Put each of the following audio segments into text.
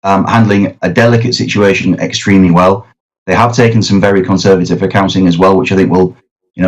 handling a delicate situation extremely well. They have taken some very conservative accounting as well, which I think will,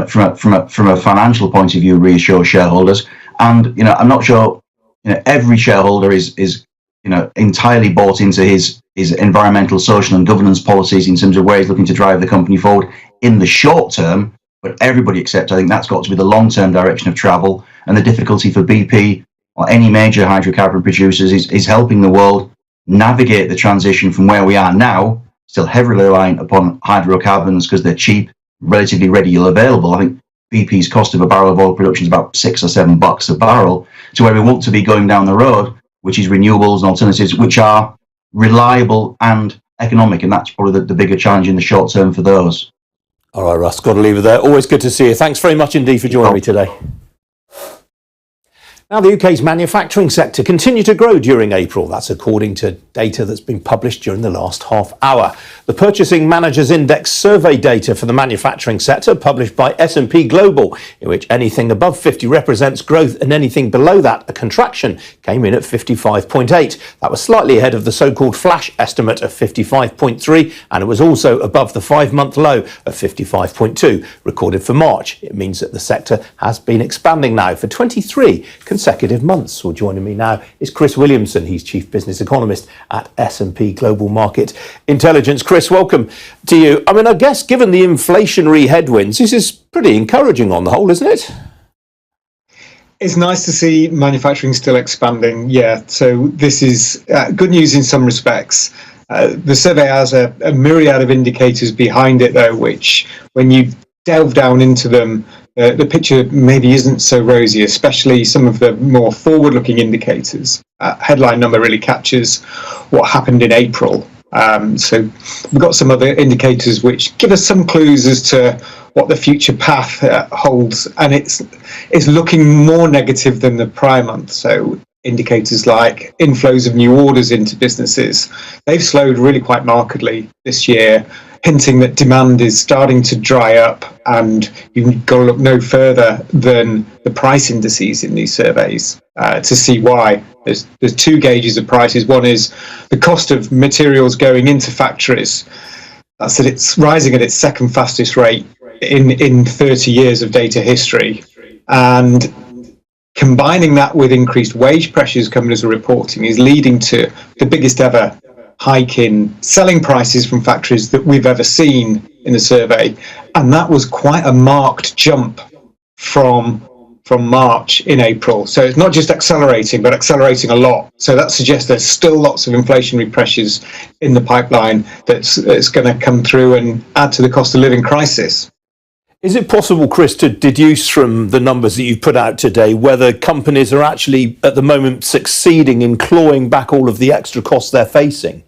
from a financial point of view, reassure shareholders. And I'm not sure every shareholder is entirely bought into his environmental, social, and governance policies in terms of where he's looking to drive the company forward in the short term. But everybody accepts, I think that's got to be the long-term direction of travel. And the difficulty for BP or any major hydrocarbon producers is helping the world navigate the transition from where we are now, still heavily reliant upon hydrocarbons because they're cheap, relatively readily available. I think BP's cost of a barrel of oil production is about $6 or $7 a barrel, to where we want to be going down the road, which is renewables and alternatives, which are reliable and economic. And that's probably the bigger challenge in the short term for those. All right, Russ, got to leave it there. Always good to see you. Thanks very much indeed for joining me today. Now, the UK's manufacturing sector continued to grow during April. That's according to data that's been published during the last half hour. The Purchasing Managers Index survey data for the manufacturing sector, published by S&P Global, in which anything above 50 represents growth and anything below that a contraction, came in at 55.8. That was slightly ahead of the so-called flash estimate of 55.3, and it was also above the 5-month low of 55.2, recorded for March. It means that the sector has been expanding now for 23 consecutive months. Well, joining me now is Chris Williamson. He's Chief Business Economist at S&P Global Market Intelligence. Chris, welcome to you. I mean, I guess given the inflationary headwinds, this is pretty encouraging on the whole, isn't it? It's nice to see manufacturing still expanding. Yeah, so this is good news in some respects. The survey has a myriad of indicators behind it, though, which when you delve down into them, the picture maybe isn't so rosy, especially some of the more forward-looking indicators. Headline number really captures what happened in April. So we've got some other indicators which give us some clues as to what the future path holds, and it's looking more negative than the prior month. So indicators like inflows of new orders into businesses, they've slowed really quite markedly this year, hinting that demand is starting to dry up, and you've got to look no further than the price indices in these surveys to see why. There's two gauges of prices. One is the cost of materials going into factories. That's that it's rising at its second fastest rate in 30 years of data history. And combining that with increased wage pressures companies are reporting is leading to the biggest ever hike in selling prices from factories that we've ever seen in the survey, and that was quite a marked jump from March in April. So it's not just accelerating, but accelerating a lot. So that suggests there's still lots of inflationary pressures in the pipeline that's going to come through and add to the cost of living crisis. Is it possible, Chris, to deduce from the numbers that you've put out today whether companies are actually at the moment succeeding in clawing back all of the extra costs they're facing?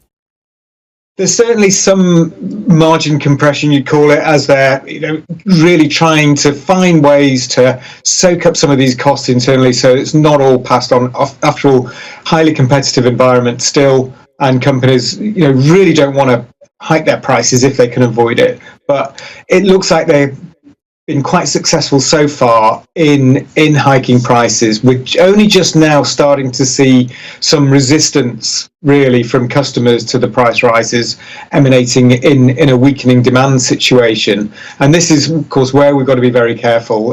There's certainly some margin compression, you'd call it, as they're really trying to find ways to soak up some of these costs internally, so it's not all passed on. After all, highly competitive environment still, and companies really don't want to hike their prices if they can avoid it. But it looks like they've been quite successful so far in hiking prices, which only just now starting to see some resistance really from customers to the price rises emanating in a weakening demand situation. And this is, of course, where we've got to be very careful.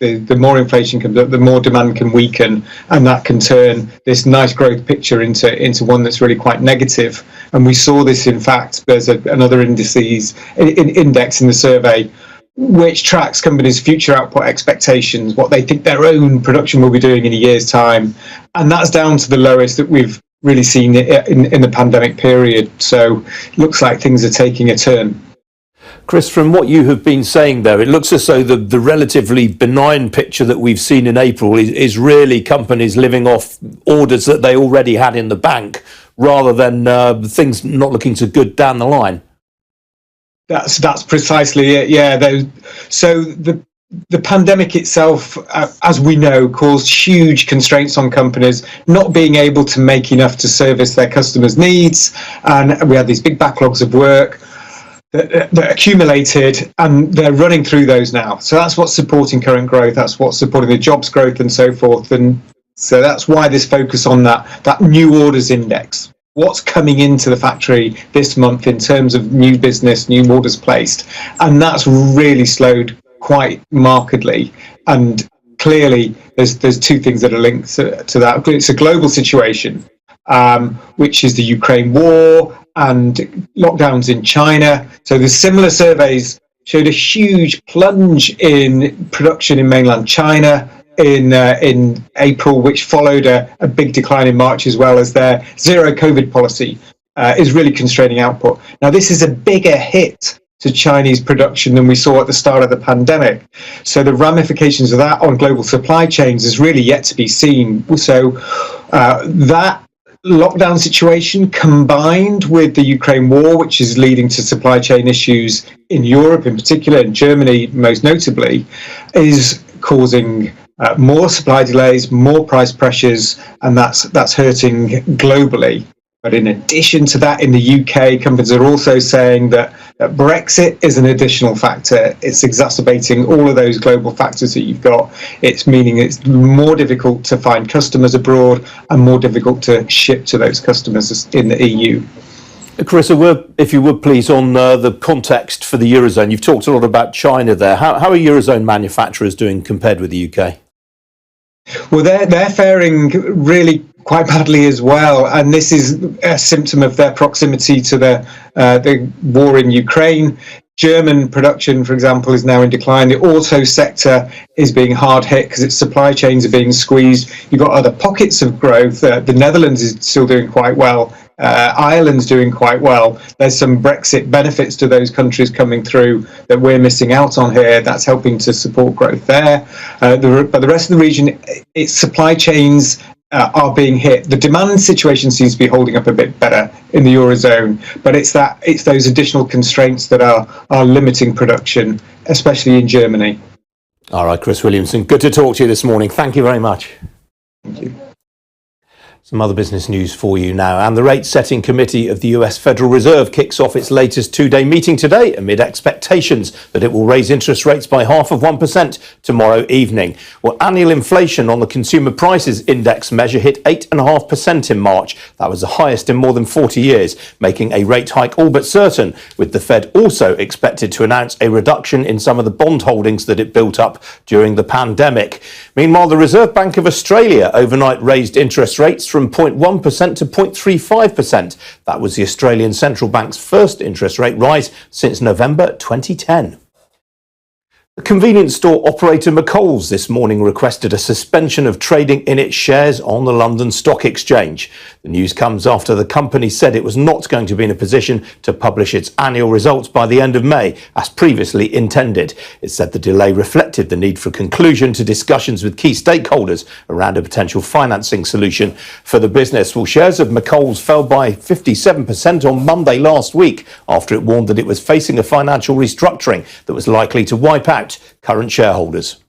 The more inflation comes up, the more demand can weaken, and that can turn this nice growth picture into one that's really quite negative. And we saw this, in fact, there's another index in the survey which tracks companies' future output expectations, what they think their own production will be doing in a year's time. And that's down to the lowest that we've really seen in the pandemic period. So it looks like things are taking a turn. Chris, from what you have been saying there, it looks as though the relatively benign picture that we've seen in April is really companies living off orders that they already had in the bank, rather than things not looking so good down the line. That's precisely it. Yeah. So the pandemic itself, as we know, caused huge constraints on companies not being able to make enough to service their customers' needs, and we had these big backlogs of work that accumulated, and they're running through those now. So that's what's supporting current growth. That's what's supporting the jobs growth and so forth. And so that's why this focus on that new orders index, what's coming into the factory this month in terms of new business, new orders placed. And that's really slowed quite markedly. And clearly, there's two things that are linked to that. It's a global situation, which is the Ukraine war and lockdowns in China. So the similar surveys showed a huge plunge in production in mainland China in April, which followed a big decline in March, as well as their zero COVID policy is really constraining output. Now, this is a bigger hit to Chinese production than we saw at the start of the pandemic. So the ramifications of that on global supply chains is really yet to be seen. So that lockdown situation combined with the Ukraine war, which is leading to supply chain issues in Europe in particular, and Germany most notably, is causing more supply delays, more price pressures, and that's hurting globally. But in addition to that, in the UK, companies are also saying that Brexit is an additional factor. It's exacerbating all of those global factors that you've got. It's meaning it's more difficult to find customers abroad and more difficult to ship to those customers in the EU. Carissa, if you would please, on the context for the Eurozone. You've talked a lot about China there. How are Eurozone manufacturers doing compared with the UK? Well, they're faring really quite badly as well, and this is a symptom of their proximity to the war in Ukraine. German production, for example, is now in decline. The auto sector is being hard hit because its supply chains are being squeezed. You've got other pockets of growth. The Netherlands is still doing quite well. Ireland's doing quite well. There's some Brexit benefits to those countries coming through that we're missing out on here. That's helping to support growth there. But the rest of the region, its supply chains are being hit. The demand situation seems to be holding up a bit better in the Eurozone, but it's those additional constraints that are limiting production, especially in Germany. All right, Chris Williamson, good to talk to you this morning. Thank you very much. Thank you. Some other business news for you now. And the rate-setting committee of the US Federal Reserve kicks off its latest two-day meeting today amid expectations that it will raise interest rates by 0.5% tomorrow evening. Well, annual inflation on the Consumer Prices Index measure hit 8.5% in March. That was the highest in more than 40 years, making a rate hike all but certain, with the Fed also expected to announce a reduction in some of the bond holdings that it built up during the pandemic. Meanwhile, the Reserve Bank of Australia overnight raised interest rates from 0.1% to 0.35%. That was the Australian Central Bank's first interest rate rise since November 2010. The convenience store operator McColl's this morning requested a suspension of trading in its shares on the London Stock Exchange. The news comes after the company said it was not going to be in a position to publish its annual results by the end of May, as previously intended. It said the delay reflected the need for conclusion to discussions with key stakeholders around a potential financing solution for the business. Well, shares of McColl's fell by 57% on Monday last week after it warned that it was facing a financial restructuring that was likely to wipe out current shareholders.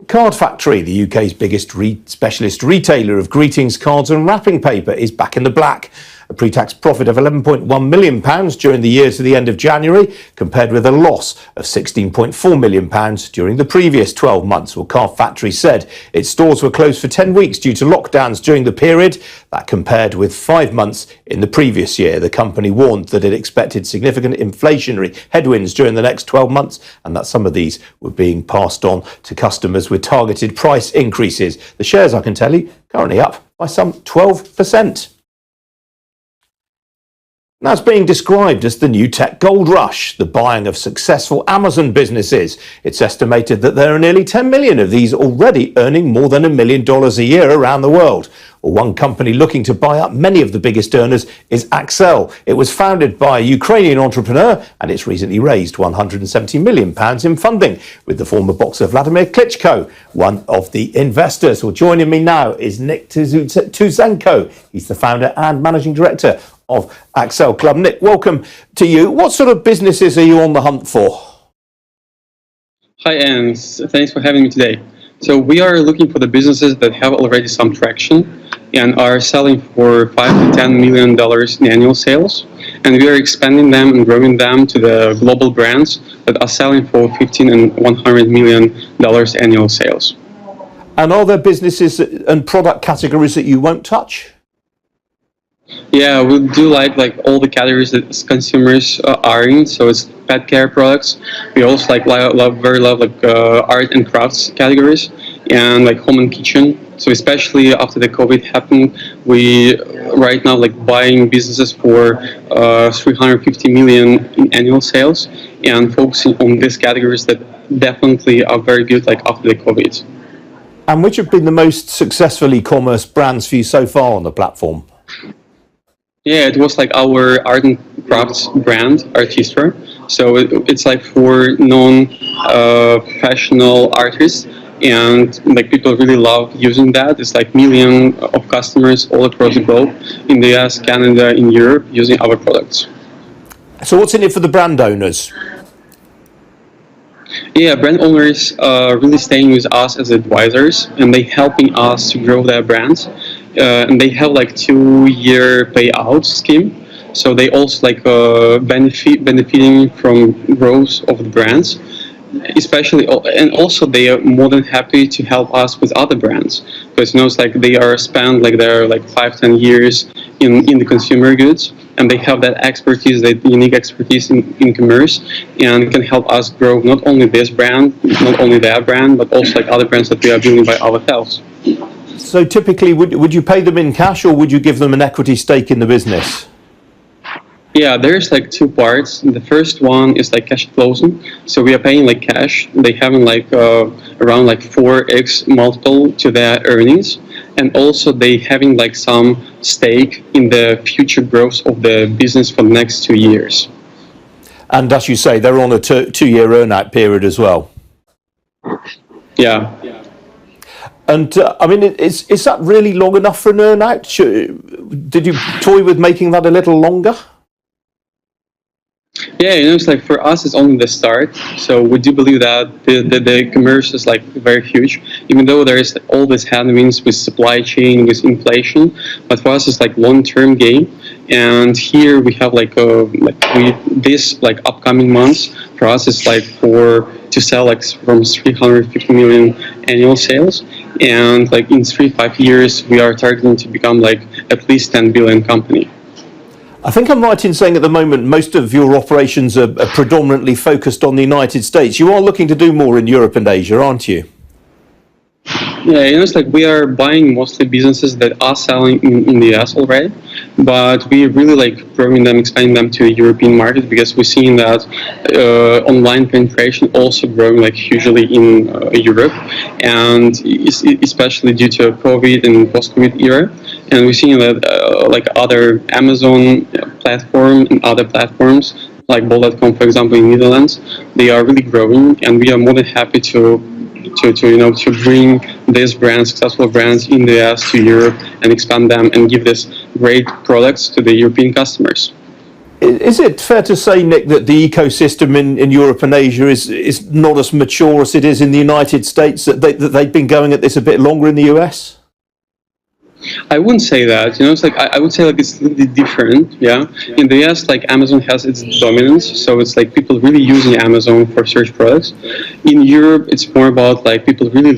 Card Factory, the UK's biggest specialist retailer of greetings cards and wrapping paper, is back in the black. A pre-tax profit of £11.1 million during the year to the end of January, compared with a loss of £16.4 million during the previous 12 months. Well, Card Factory said its stores were closed for 10 weeks due to lockdowns during the period. That compared with 5 months in the previous year. The company warned that it expected significant inflationary headwinds during the next 12 months and that some of these were being passed on to customers with targeted price increases. The shares, I can tell you, currently up by some 12%. That's being described as the new tech gold rush, the buying of successful Amazon businesses. It's estimated that there are nearly 10 million of these already earning more than $1 million a year around the world. Well, one company looking to buy up many of the biggest earners is Accel. It was founded by a Ukrainian entrepreneur and it's recently raised £170 million in funding, with the former boxer Vladimir Klitschko one of the investors. Well, joining me now is Nick Tuzenko. He's the founder and managing director of Accel Club. Nick, welcome to you. What sort of businesses are you on the hunt for? Hi, and thanks for having me today. So we are looking for the businesses that have already some traction and are selling for $5 to $10 million in annual sales. And we are expanding them and growing them to the global brands that are selling for $15 and $100 million annual sales. And are there businesses and product categories that you won't touch? Yeah, we do like all the categories that consumers are in. So it's pet care products. We also love like art and crafts categories, and like home and kitchen. So especially after the COVID happened, we right now like buying businesses for 350 million in annual sales, and focusing on these categories that definitely are very good like after the COVID. And which have been the most successful e-commerce brands for you so far on the platform? Yeah, it was like our art and crafts brand, Archie. So it's like for non-professional artists, and like people really love using that. It's like million of customers all across the globe, in the US, Canada, in Europe, using our products. So what's in it for the brand owners? Yeah, brand owners are really staying with us as advisors, and they helping us to grow their brands. And they have like 2-year payout scheme, so they also like benefiting from growth of the brands, especially, and also they are more than happy to help us with other brands, because it's like they are spent like their like 5-10 years in the consumer goods, and they have that expertise, that unique expertise in commerce, and can help us grow not only this brand, not only that brand, but also like other brands that we are building by ourselves. So typically, would you pay them in cash, or would you give them an equity stake in the business? Yeah, there's like two parts. The first one is like cash closing. So we are paying like cash. They having like around like 4x multiple to their earnings, and also they having like some stake in the future growth of the business for the next 2 years. And as you say, they're on a 2-year earn-out period as well. Yeah. And I mean, is that really long enough for an earn-out? Did you toy with making that a little longer? Yeah, it's like for us, it's only the start. So we do believe that the commerce is like very huge, even though there is all these headwinds with supply chain, with inflation. But for us, it's like long-term game. And here we have this like upcoming months for us is like to sell like from 350 million annual sales, and like in 3-5 years we are targeting to become like at least 10 billion company. I think I'm right in saying at the moment most of your operations are predominantly focused on the United States. You are looking to do more in Europe and Asia, aren't you? Yeah, it's like we are buying mostly businesses that are selling in the US already, but we really like growing them, expanding them to the European market, because we're seeing that online penetration also growing like hugely in Europe, and especially due to COVID and post-COVID era. And we're seeing that like other Amazon platform and other platforms like Bol.com, for example, in Netherlands, they are really growing, and we are more than happy to bring these brands, successful brands in the US to Europe, and expand them and give this great products to the European customers. Is it fair to say, Nick, that the ecosystem in Europe and Asia is not as mature as it is in the United States, that they've been going at this a bit longer in the US? I wouldn't say that. It's like I would say like it's a little bit different. Yeah, in the US, like Amazon has its dominance, so it's like people really using Amazon for search products. In Europe, it's more about like people really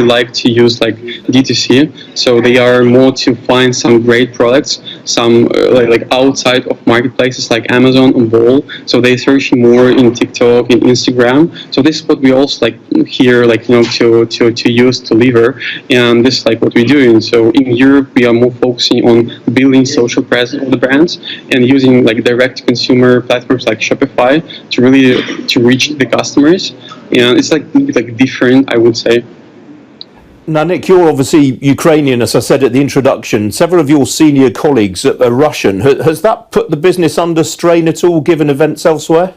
like to use like D2C. So they are more to find some great products, some like outside of marketplaces like Amazon and Bol. So they're searching more in TikTok and Instagram. So this is what we also like here, like to use to lever, and this is like what we're doing. So in Europe, we are more focusing on building social presence of the brands and using like direct consumer platforms like Shopify to really reach the customers. And it's like a bit like different, I would say. Now, Nick, you're obviously Ukrainian, as I said at the introduction. Several of your senior colleagues are Russian. Has that put the business under strain at all, given events elsewhere?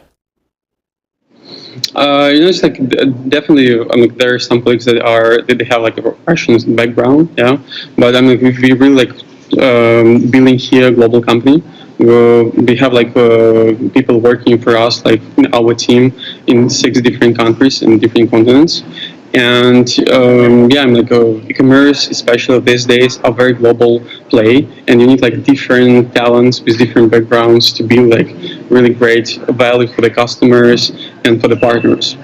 It's like definitely. I mean, there are some colleagues that they have like a Russian background, yeah. But I mean, we really like building here a global company. We have like people working for us, like in our team, in 6 different countries and different continents. And yeah, I'm like e-commerce, especially these days, a very global play, and you need like different talents with different backgrounds to build like really great value for the customers and for the partners.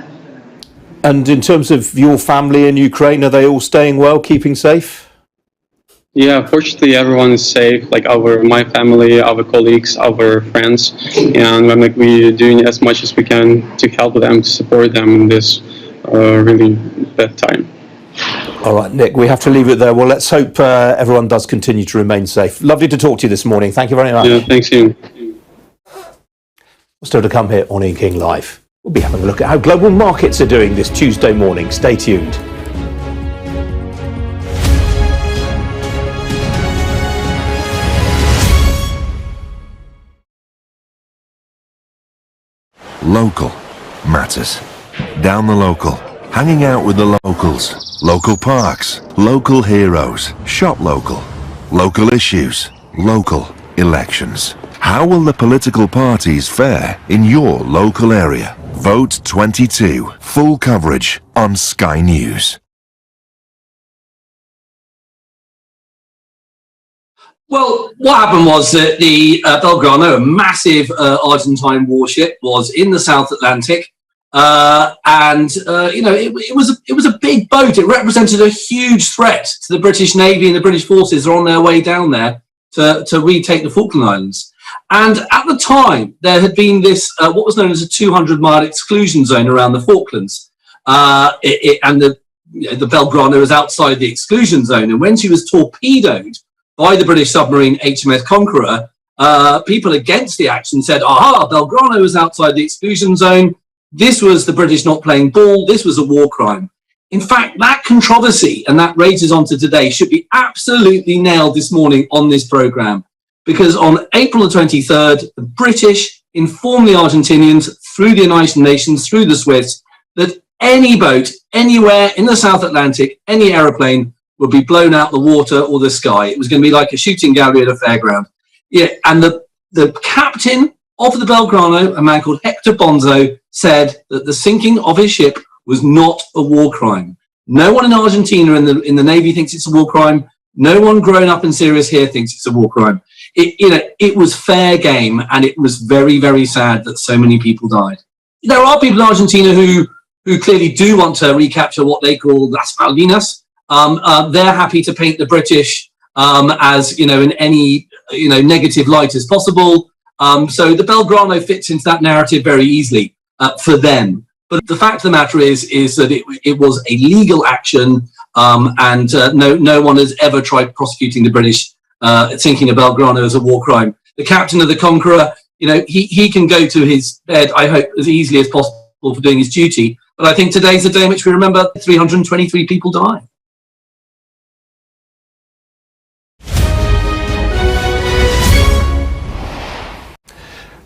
And in terms of your family in Ukraine, are they all staying well, keeping safe? Yeah, fortunately, everyone is safe. Like my family, our colleagues, our friends, and we're doing as much as we can to help them, to support them in this really bad time. All right, Nick, we have to leave it there. Well, let's hope everyone does continue to remain safe. Lovely to talk to you this morning. Thank you very much. Yeah, thanks, Ian. Still to come here on Ian King Live. We'll be having a look at how global markets are doing this Tuesday morning. Stay tuned. Local matters. Down the local, hanging out with the locals, local parks, local heroes, shop local, local issues, local elections. How will the political parties fare in your local area? Vote 22. Full coverage on Sky News. Well, what happened was that the Belgrano, a massive Argentine warship, was in the South Atlantic, and it was a big boat. It represented a huge threat to the British Navy, and the British forces are on their way down there to retake the Falkland Islands. And at the time, there had been this what was known as a 200-mile exclusion zone around the Falklands, and the Belgrano was outside the exclusion zone. And when she was torpedoed by the British submarine HMS Conqueror, people against the action said, aha, Belgrano was outside the exclusion zone. This was the British not playing ball. This was a war crime. In fact, that controversy, and that rages on to today, should be absolutely nailed this morning on this programme. Because on April the 23rd, the British informed the Argentinians through the United Nations, through the Swifts, that any boat, anywhere in the South Atlantic, any aeroplane, would be blown out the water or the sky. It was going to be like a shooting gallery at a fairground. Yeah, and the captain of the Belgrano, a man called Hector Bonzo, said that the sinking of his ship was not a war crime. No one in Argentina in the Navy thinks it's a war crime. No one grown up in Sirius here thinks it's a war crime. It was fair game, and it was very, very sad that so many people died. There are people in Argentina who clearly do want to recapture what they call Las Malvinas. They're happy to paint the British as in any negative light as possible. So the Belgrano fits into that narrative very easily for them. But the fact of the matter is that it was a legal action, and no one has ever tried prosecuting the British sinking a Belgrano as a war crime. The captain of the Conqueror, he can go to his bed, I hope, as easily as possible for doing his duty. But I think today's the day in which we remember 323 people dying.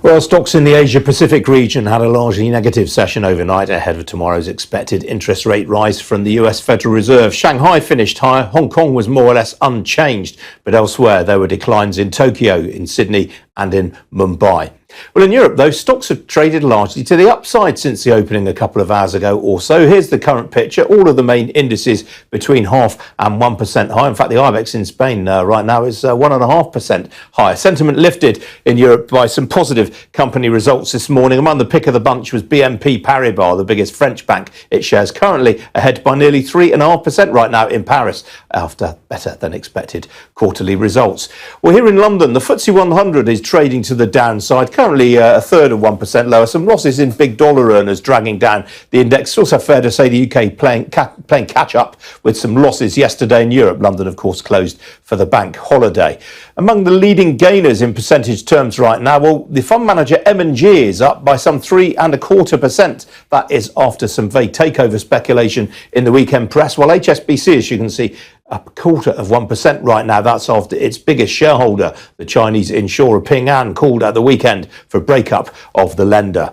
Well, stocks in the Asia-Pacific region had a largely negative session overnight ahead of tomorrow's expected interest rate rise from the US Federal Reserve. Shanghai finished higher. Hong Kong was more or less unchanged, but elsewhere there were declines in Tokyo, in Sydney and in Mumbai. Well, in Europe, though, stocks have traded largely to the upside since the opening a couple of hours ago or so. Here's the current picture. All of the main indices between 0.5% and 1% higher. In fact, the IBEX in Spain right now is 1.5% higher. Sentiment lifted in Europe by some positive company results this morning. Among the pick of the bunch was BNP Paribas, the biggest French bank. Its shares currently ahead by nearly 3.5% right now in Paris after better than expected quarterly results. Well, here in London, the FTSE 100 is trading to the downside, currently a third of 1% lower. Some losses in big dollar earners dragging down the index. It's also fair to say the UK playing catch up with some losses yesterday in Europe. London, of course, closed for the bank holiday. Among the leading gainers in percentage terms right now, well, the fund manager M&G is up by some 3.25%. That is after some vague takeover speculation in the weekend press. While HSBC, as you can see, a 0.25% right now. That's after its biggest shareholder, the Chinese insurer Ping An, called at the weekend for a breakup of the lender.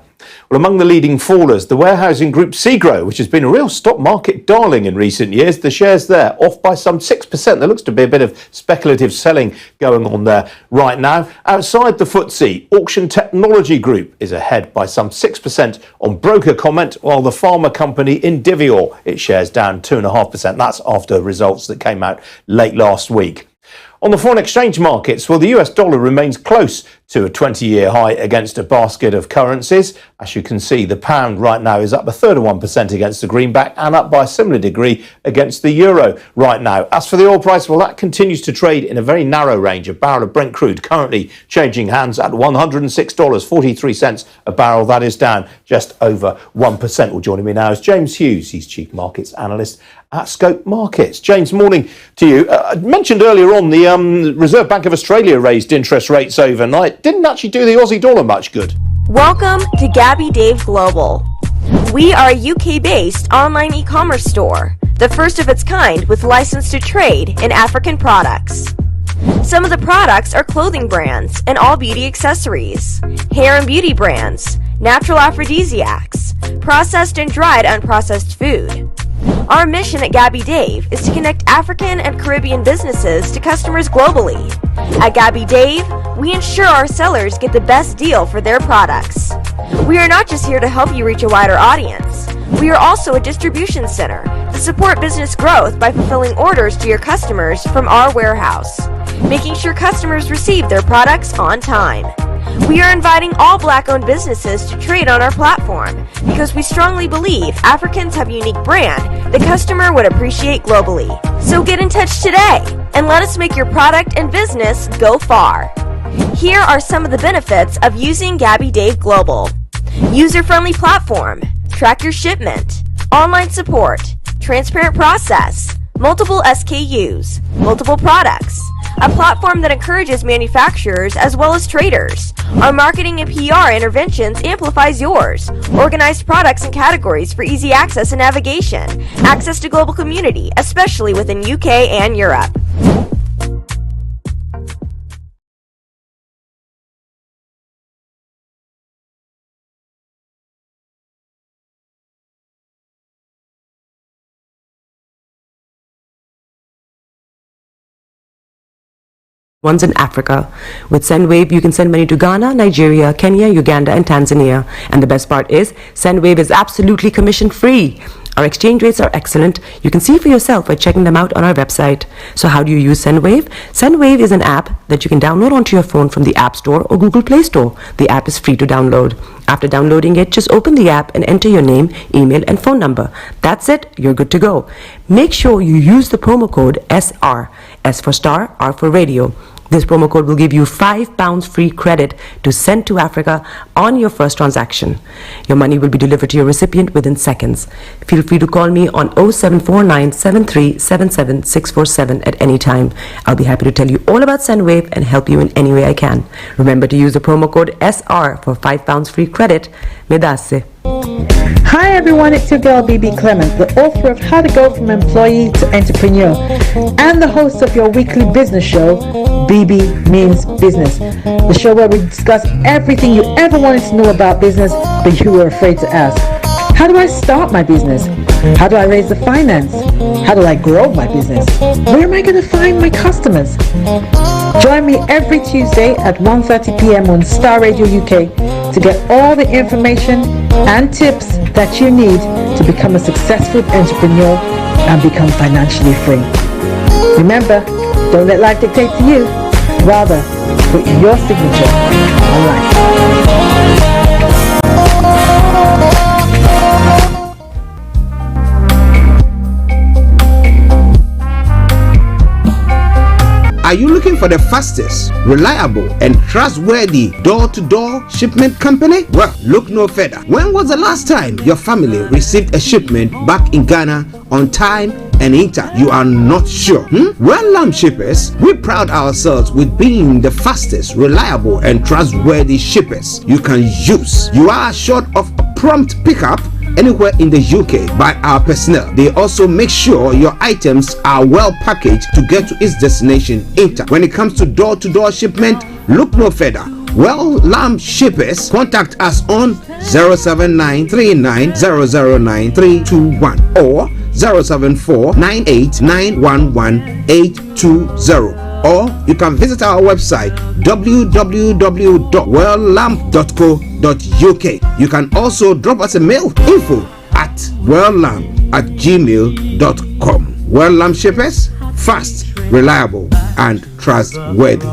Well, among the leading fallers, the warehousing group Segro, which has been a real stock market darling in recent years. The shares there off by some 6%. There looks to be a bit of speculative selling going on there right now. Outside the FTSE, Auction Technology Group is ahead by some 6% on broker comment, while the pharma company Indivior, its shares down 2.5%. That's after results that came out late last week. On the foreign exchange markets, well, the US dollar remains close to a 20-year high against a basket of currencies. As you can see, the pound right now is up a third of 1% against the greenback and up by a similar degree against the euro right now. As for the oil price, well, that continues to trade in a very narrow range. A barrel of Brent crude currently changing hands at $106.43 a barrel. That is down just over 1%. Well, joining me now is James Hughes. He's Chief Markets Analyst at Scope Markets. James, morning to you. I mentioned earlier on the Reserve Bank of Australia raised interest rates overnight. Didn't actually do the Aussie dollar much good. Welcome to Gabby Dave Global. We are a UK-based online e-commerce store, the first of its kind with license to trade in African products. Some of the products are clothing brands and all beauty accessories, hair and beauty brands, natural aphrodisiacs, processed and dried unprocessed food. Our mission at Gabby Dave is to connect African and Caribbean businesses to customers globally. At Gabby Dave, we ensure our sellers get the best deal for their products. We are not just here to help you reach a wider audience. We are also a distribution center to support business growth by fulfilling orders to your customers from our warehouse, making sure customers receive their products on time. We are inviting all Black-owned businesses to trade on our platform because we strongly believe Africans have a unique brand the customer would appreciate globally. So get in touch today and let us make your product and business go far. Here are some of the benefits of using Gabby Dave Global. User-friendly platform, track your shipment, online support, transparent process, multiple SKUs, multiple products, a platform that encourages manufacturers as well as traders. Our marketing and PR interventions amplifies yours. Organized products and categories for easy access and navigation. Access to global community, especially within UK and Europe. One's in Africa. With SendWave, you can send money to Ghana, Nigeria, Kenya, Uganda, and Tanzania. And the best part is, SendWave is absolutely commission-free. Our exchange rates are excellent. You can see for yourself by checking them out on our website. So how do you use SendWave? SendWave is an app that you can download onto your phone from the App Store or Google Play Store. The app is free to download. After downloading it, just open the app and enter your name, email, and phone number. That's it. You're good to go. Make sure you use the promo code SR. S for Starr, R for Radio. This promo code will give you £5 free credit to send to Africa on your first transaction. Your money will be delivered to your recipient within seconds. Feel free to call me on 0749 7377 647 at any time. I'll be happy to tell you all about SendWave and help you in any way I can. Remember to use the promo code SR for £5 free credit. Medasse. Hi everyone, it's your girl BB Clement, the author of How to Go From Employee to Entrepreneur and the host of your weekly business show, BB Means Business, the show where we discuss everything you ever wanted to know about business but you were afraid to ask. How do I start my business? How do I raise the finance? How do I grow my business? Where am I going to find my customers? Join me every Tuesday at 1:30 p.m. on Star Radio UK to get all the information and tips that you need to become a successful entrepreneur and become financially free. Remember, don't let life dictate to you. Rather, put your signature on life. Are you looking for the fastest, reliable, and trustworthy door-to-door shipment company? Well, look no further. When was the last time your family received a shipment back in Ghana on time and in time? You are not sure? Well, Lamb Shippers, we pride ourselves with being the fastest, reliable, and trustworthy shippers you can use. You are assured of a prompt pickup anywhere in the UK by our personnel. They also make sure your items are well packaged to get to its destination in time. When it comes to door-to-door shipment, look no further. Well, Lamb Shippers, contact us on 07939009321 or 07498911820. Or you can visit our website www.welllamp.co.uk. You can also drop us a mail, info@welllamp@gmail.com. Well Lamb Shippers, fast, reliable, and trustworthy.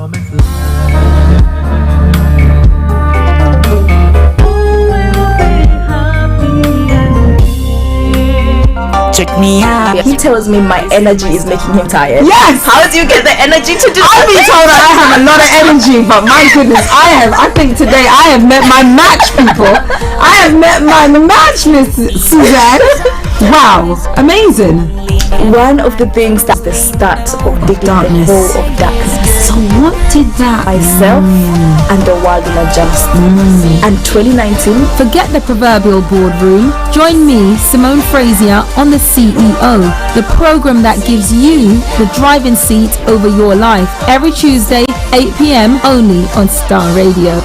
Check me out. He tells me my energy is making him tired. Yes! How do you get the energy to do I've been told that I have a lot of energy, but my goodness, I think today I have met my match people. I have met my match, Miss Suzanne. Wow, amazing. One of the things that's the start of the darkness. Of darkness. So what did that myself and the world will adjust. And 2019, forget the proverbial boardroom. Join me, Simone Frazier, on the CEO, the program that gives you the driving seat over your life. Every Tuesday, 8 p.m. only on Starr Radio.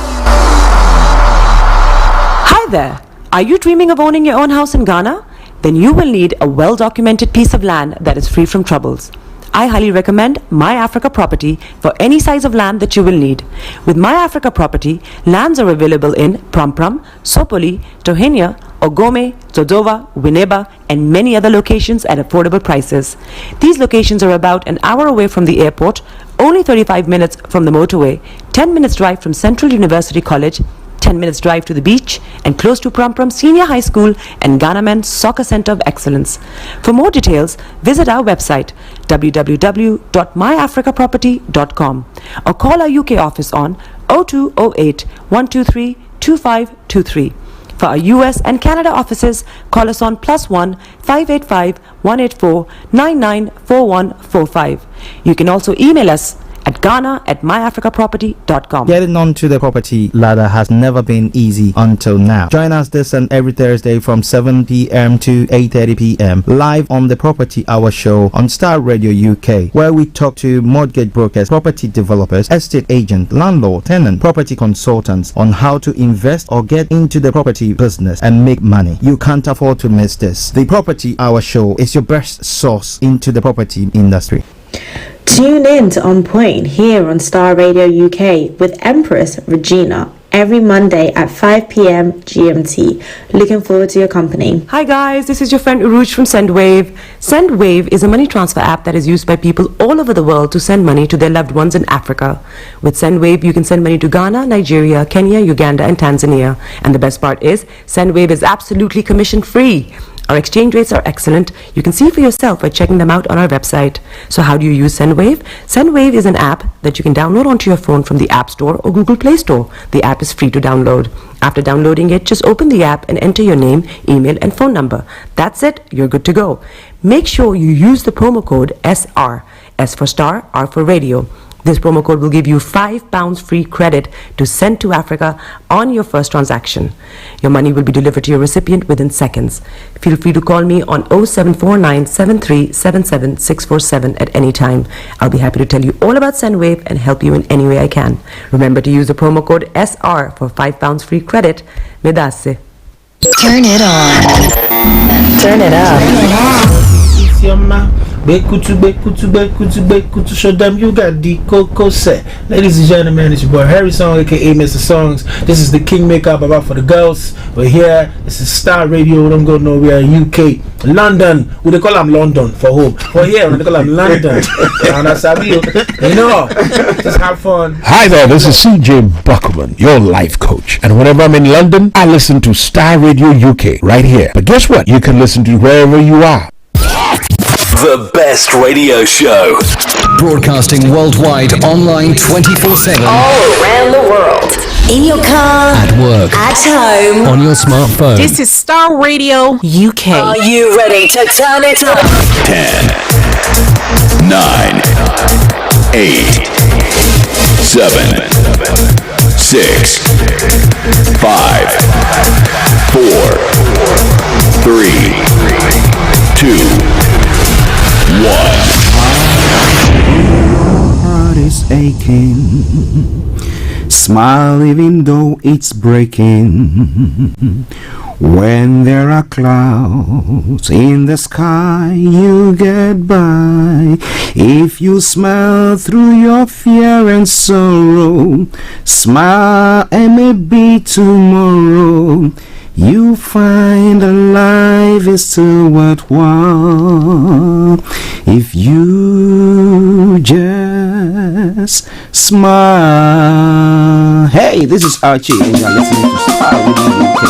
Hi there. Are you dreaming of owning your own house in Ghana? Then you will need a well-documented piece of land that is free from troubles. I highly recommend My Africa Property for any size of land that you will need. With My Africa Property, lands are available in Pram, Sopoli, Tohenia, Ogome, Dodova, Winneba, and many other locations at affordable prices. These locations are about an hour away from the airport, only 35 minutes from the motorway, 10 minutes drive from Central University College, 10 minutes drive to the beach, and close to Pram Senior High School and Ghana Men's Soccer Center of Excellence. For more details, visit our website www.myafricaproperty.com or call our UK office on 0208 123 2523. For our US and Canada offices, call us on +1 585 184 994145. You can also email us at ghana@myafricaproperty.com. Getting onto the property ladder has never been easy until now. Join us this and every Thursday from 7 p.m. to 8:30 p.m. live on the Property Hour Show on Starr Radio UK, where we talk to mortgage brokers, property developers, estate agents, landlord, tenant, property consultants on how to invest or get into the property business and make money. You can't afford to miss this. The Property Hour Show is your best source into the property industry. Tune in to On Point here on Starr Radio UK with Empress Regina every Monday at 5 p.m. GMT. Looking forward to your company. Hi guys, this is your friend Uruj from SendWave. SendWave is a money transfer app that is used by people all over the world to send money to their loved ones in Africa. With SendWave, you can send money to Ghana, Nigeria, Kenya, Uganda, and Tanzania. And the best part is, SendWave is absolutely commission free. Our exchange rates are excellent. You can see for yourself by checking them out on our website. So how do you use SendWave? SendWave is an app that you can download onto your phone from the App Store or Google Play Store. The app is free to download. After downloading it, just open the app and enter your name, email, and phone number. That's it. You're good to go. Make sure you use the promo code SR. S for Star, R for Radio. This promo code will give you £5 free credit to send to Africa on your first transaction. Your money will be delivered to your recipient within seconds. Feel free to call me on 0749 7377 647 at any time. I'll be happy to tell you all about SendWave and help you in any way I can. Remember to use the promo code SR for £5 free credit. Medasse. Turn it on. Turn it up. It's your mouth. Bekutu, show them you got the cocoa set. Ladies and gentlemen, it's your boy Harry Song, aka Mr. Songs. This is the King Makeup about for the girls. We're here. This is Starr Radio. We don't go nowhere. UK, London. We they call them London for home. For here, we they call them London. And that's how you know. Just have fun. Hi there. This is CJ Buckman, your life coach. And whenever I'm in London, I listen to Starr Radio UK right here. But guess what? You can listen to wherever you are. The best radio show. Broadcasting worldwide, online 24/7. All around the world. In your car. At work. At home. On your smartphone. This is Starr Radio UK. Are you ready to turn it up? 10, 9, 8, 7, 6, 5, 4, 3, 2, 1. Heart is aching. Smile even though it's breaking. When there are clouds in the sky, you get by. If you smile through your fear and sorrow, smile and maybe tomorrow you find that life is still worthwhile. If you just smile. Hey, this is Archie, and you're listening to Starr Radio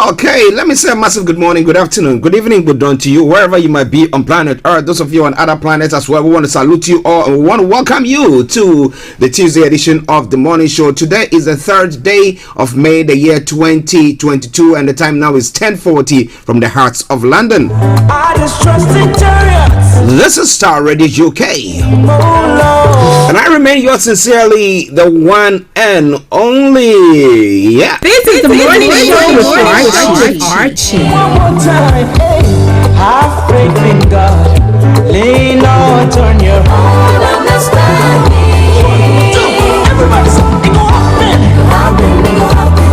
UK. Let me say a massive good morning, good afternoon, good evening, good dawn to you, wherever you might be on planet Earth. Those of you on other planets as well, we want to salute you all and we want to welcome you to the Tuesday edition of the morning show. Today is the 3rd day of May, the year 2022, and the time now is 10:40 from the hearts of London. This is Starr Radio UK, and I remain yours sincerely, the one and only. Yeah, this is the morning show with Archie. One more time, hey. Have faith in God. Lean not on your own understanding. Everybody say, it go happen. It go happen.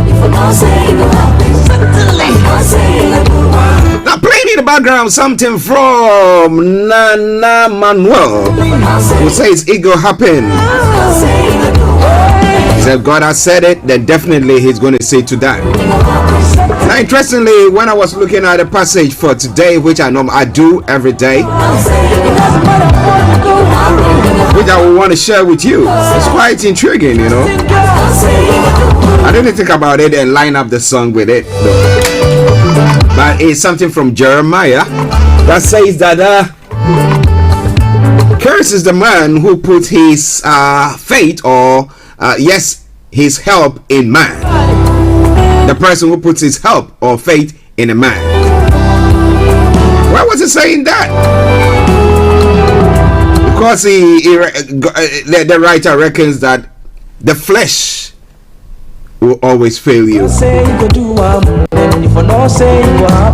If I don't say it go happen, certainly I say it go happen. Now playing in the background something from Nana Manuel, who says it go happen. If God has said it, then definitely he's going to say to that. Now, interestingly, when I was looking at the passage for today, which I know I do every day, which I will want to share with you, it's quite intriguing, you know. I didn't think about it and line up the song with it, though. But it's something from Jeremiah that says that cursed is the man who puts his faith or his help in man. The person who puts his help or faith in a man. Why was he saying that? Because the writer reckons that the flesh will always fail you.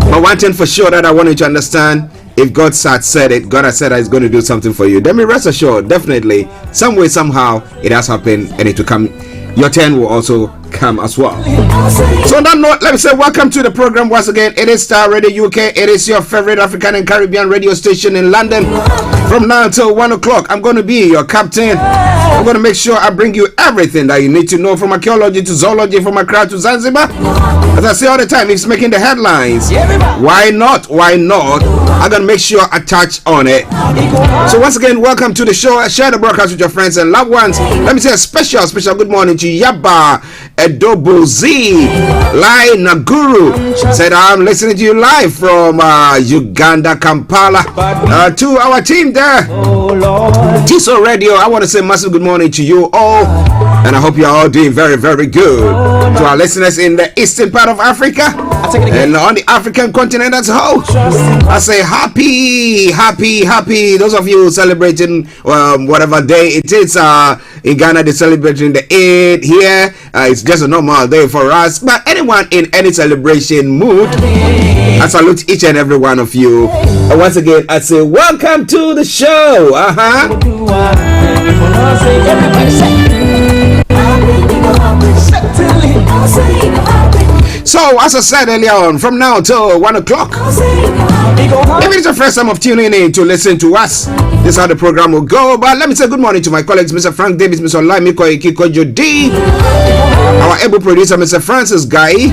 But one thing for sure that I want you to understand, if God had said it, God has said that He's going to do something for you, then be rest assured, definitely, some way, somehow, it has happened and it will come. Your turn will also come as well. So on that note, let me say welcome to the program once again. It is Starr Radio UK. It is your favorite African and Caribbean radio station in London. From now until 1 o'clock, I'm going to be your captain. I'm going to make sure I bring you everything that you need to know, from archaeology to zoology, from Accra to Zanzibar. As I say all the time, it's making the headlines. Why not? Why not? I'm going to make sure I touch on it. So once again, welcome to the show. Share the broadcast with your friends and loved ones. Let me say a special good morning to Yaba Edobo Z. Lai Naguru said, I'm listening to you live from Uganda, Kampala. To our team there, Tiso Radio, I want to say massive good morning to you all. And I hope you are all doing very, very good. To our listeners in the eastern part of Africa and on the African continent as a whole, I say happy. Those of you celebrating whatever day it is, in Ghana they're celebrating the Eid. Here it's just a normal day for us. But anyone in any celebration mood, I salute each and every one of you. And once again, I say welcome to the show. So, as I said earlier on, from now till 1 o'clock, maybe it's the first time of tuning in to listen to us. This is how the program will go. But let me say good morning to my colleagues, Mr. Frank Davis, Mr. Olayomi, Kojo D, our able producer, Mr. Francis Guy,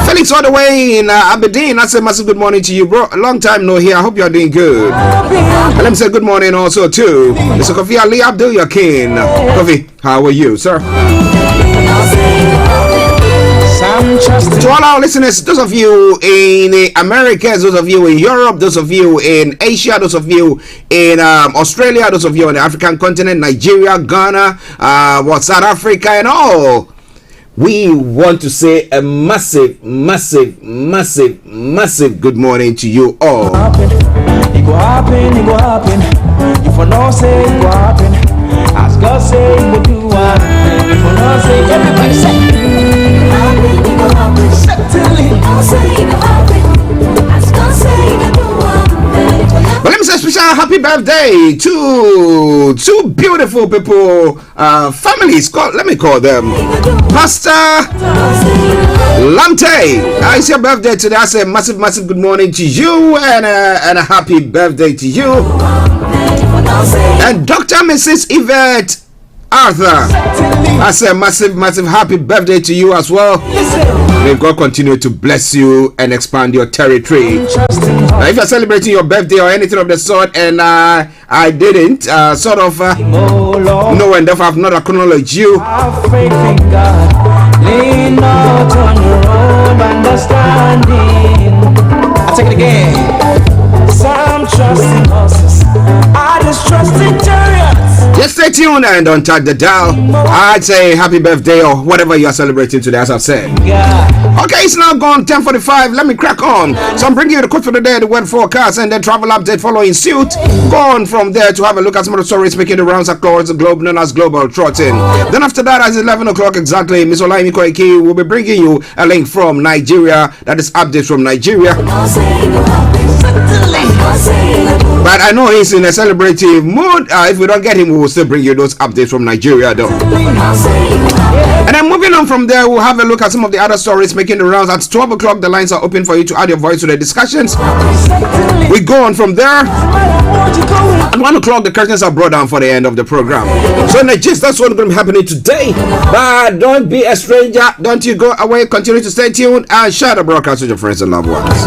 Felix all the way in Aberdeen. I say massive good morning to you, bro. A long time no here. I hope you're doing good. And let me say good morning also to Mr. Kofi Ali Abdul Yakin. Kofi, how are you, sir? To all our listeners, those of you in the Americas, those of you in Europe, those of you in Asia, those of you in Australia, those of you on the African continent, Nigeria, Ghana, South Africa and all, we want to say a massive good morning to you all. It go happen. You for no say it go happen. As God say it go do one. You for no say everybody say it go happen. Certainly, I'll say it go happen. As God say it go do one. But let me say a special happy birthday to two beautiful people, families. Let me call them Pastor Lamte. It's your birthday today. I say massive good morning to you and a happy birthday to you. And Dr. Mrs. Yvette Arthur, I say massive happy birthday to you as well. May God continue to bless you and expand your territory. Now, if you're celebrating your birthday or anything of the sort, and I didn't know and therefore have not acknowledged you, Lean out on your own understanding. I take it again. Some trust in horses, I just trust in chariots. Just stay tuned and don't touch the dial. I'd say happy birthday or whatever you are celebrating today, as I've said. Okay, it's now gone 10:45. Let me crack on. So I'm bringing you the quote for the day, the weather forecast, and then travel update following suit. Go on from there to have a look at some of the stories making the rounds across the globe, known as Global Trotting. Then after that, at 11 o'clock exactly, Ms. Olayomi Koiki will be bringing you a link from Nigeria. That is updates from Nigeria. But I know he's in a celebrative mood. If we don't get him, we will still bring you those updates from Nigeria though. And then moving on from there, we'll have a look at some of the other stories making the rounds. At 12 o'clock, the lines are open for you to add your voice to the discussions. We go on from there. At 1 o'clock, the curtains are brought down for the end of the program. So in the gist, that's what's going to be happening today. But don't be a stranger. Don't you go away. Continue to stay tuned and share the broadcast with your friends and loved ones.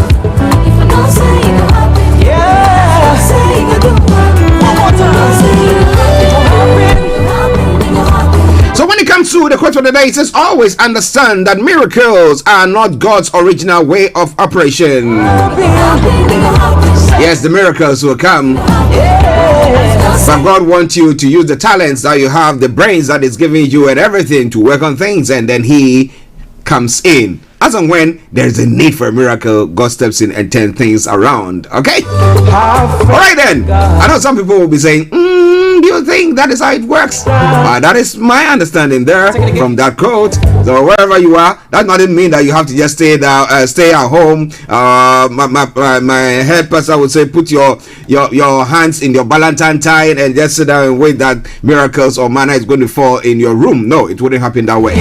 So when it comes to the quote for the day, it says always understand that miracles are not God's original way of operation. Yes, the miracles will come, but God wants you to use the talents that you have, the brains that is giving you and everything to work on things, and then He comes in. As and when there's a need for a miracle, God steps in and turns things around. Okay? Alright then. I know some people will be saying, do you think that is how it works? That is my understanding there from that quote. So wherever you are, that doesn't mean that you have to just stay at home. My head pastor would say, put your hands in your Valentine tie and just sit down and wait that miracles or manna is going to fall in your room. No, it wouldn't happen that way.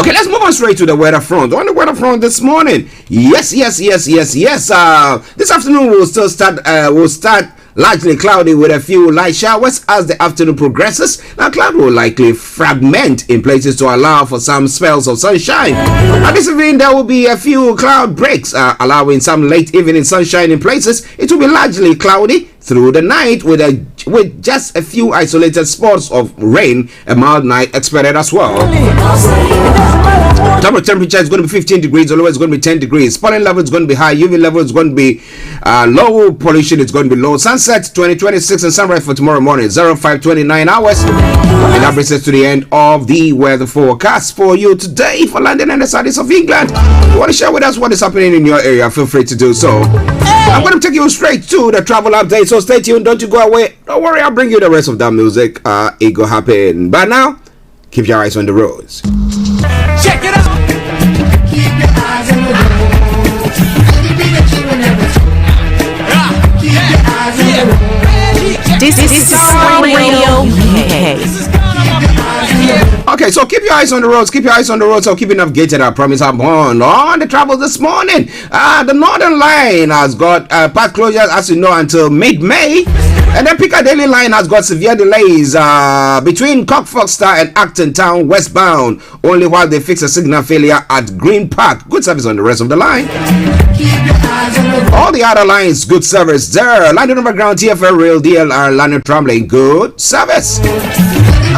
Okay, let's move on straight to the weather front. On the weather front this morning, yes. This afternoon we'll start largely cloudy with a few light showers as the afternoon progresses. Now, cloud will likely fragment in places to allow for some spells of sunshine. Now, this evening there will be a few cloud breaks, allowing some late evening sunshine in places. It will be largely cloudy. through the night with just a few isolated spots of rain. A mild night expected as well. Top temperature is going to be 15 degrees. The low is going to be 10 degrees. Pollen level is going to be high. UV level is going to be low. Pollution is going to be low. Sunset 2026 and sunrise for tomorrow morning 05:29 hours. And that brings us to the end of the weather forecast for you today for London and the southeast of England. You want to share with us what is happening in your area? Feel free to do so. I'm going to take you straight to the travel update. So stay tuned. Don't you go away. Don't worry. I'll bring you the rest of that music. It go happen. But now, keep your eyes on the roads. Check it out. Keep your eyes on the road. Keep your eyes on the road. This is Starr Radio UK. Okay, so keep your eyes on the roads. Keep your eyes on the roads. So keep enough gated. I promise I'm on the travel this morning. The Northern Line has got path closures, as you know, until mid-May. And then Piccadilly Line has got severe delays between Cockfoxter and Acton Town westbound, only while they fix a signal failure at Green Park. Good service on the rest of the line. All the other lines, good service there. London Overground, TFL Rail, DLR, London Tramley, good service.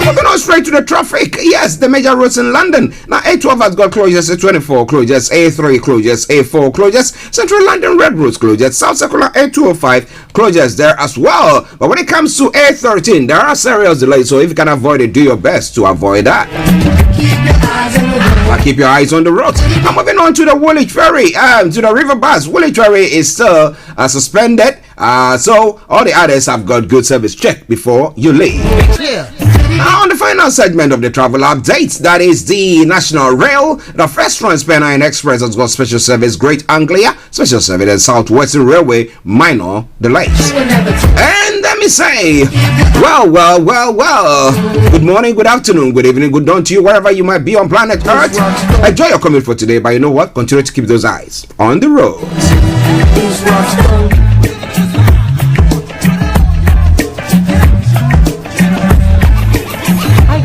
We're going on straight to the traffic. Yes, the major roads in London. Now, A12 has got closures, A24 closures, A3 closures, A4 closures, Central London Red Roads closures, South Circular A205 closures there as well. But when it comes to A13, there are serious delays. So if you can avoid it, do your best to avoid that. Keep your eyes on the road. I'm moving on to the Woolwich Ferry, to the river bus. Woolwich Ferry is still suspended. So all the others have got good service. Check before you leave. Yeah. Now on the final segment of the travel update, that is the National Rail. The first Trans-Pennine Express has got special service Great Anglia, special service and South Western Railway, minor delays. And let me say, well. Good morning, good afternoon, good evening, good dawn to you, wherever you might be on planet Earth. Enjoy your commute for today, but you know what? Continue to keep those eyes on the road.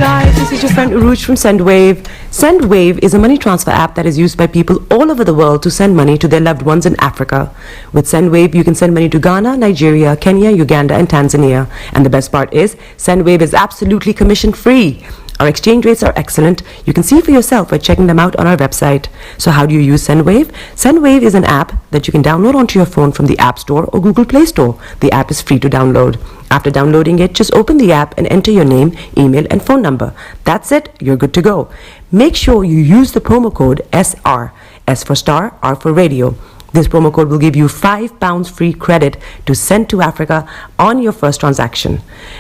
Guys, this is your friend Uruj from SendWave. SendWave is a money transfer app that is used by people all over the world to send money to their loved ones in Africa. With SendWave, you can send money to Ghana, Nigeria, Kenya, Uganda, and Tanzania. And the best part is, SendWave is absolutely commission-free. Our exchange rates are excellent. You can see for yourself by checking them out on our website. So how do you use SendWave? SendWave is an app that you can download onto your phone from the App Store or Google Play Store. The app is free to download. After downloading it, just open the app and enter your name, email, and phone number. That's it. You're good to go. Make sure you use the promo code SR. S for Star, R for Radio. This promo code will give you £5 free credit to send to Africa on your first transaction.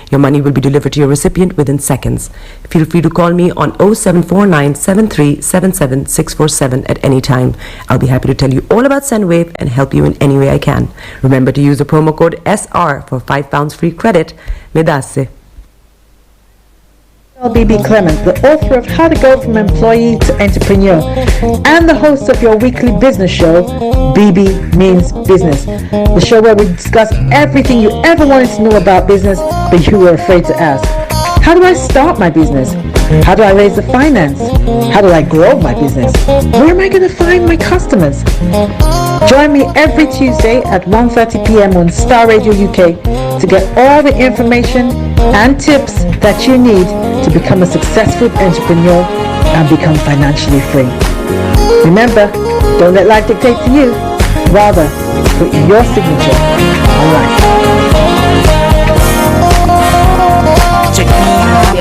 Your money will be delivered to your recipient within seconds. Feel free to call me on 0749 7377 647 at any time. I'll be happy to tell you all about SendWave and help you in any way I can. Remember to use the promo code SR for £5 free credit. Medasse. BB Clement, the author of How to Go from Employee to Entrepreneur, and the host of your weekly business show, BB Means Business, the show where we discuss everything you ever wanted to know about business, but you were afraid to ask. How do I start my business? How do I raise the finance? How do I grow my business? Where am I going to find my customers? Join me every Tuesday at 1:30 p.m. on Starr Radio UK to get all the information and tips that you need to become a successful entrepreneur and become financially free. Remember, don't let life dictate to you. Rather, put your signature on life.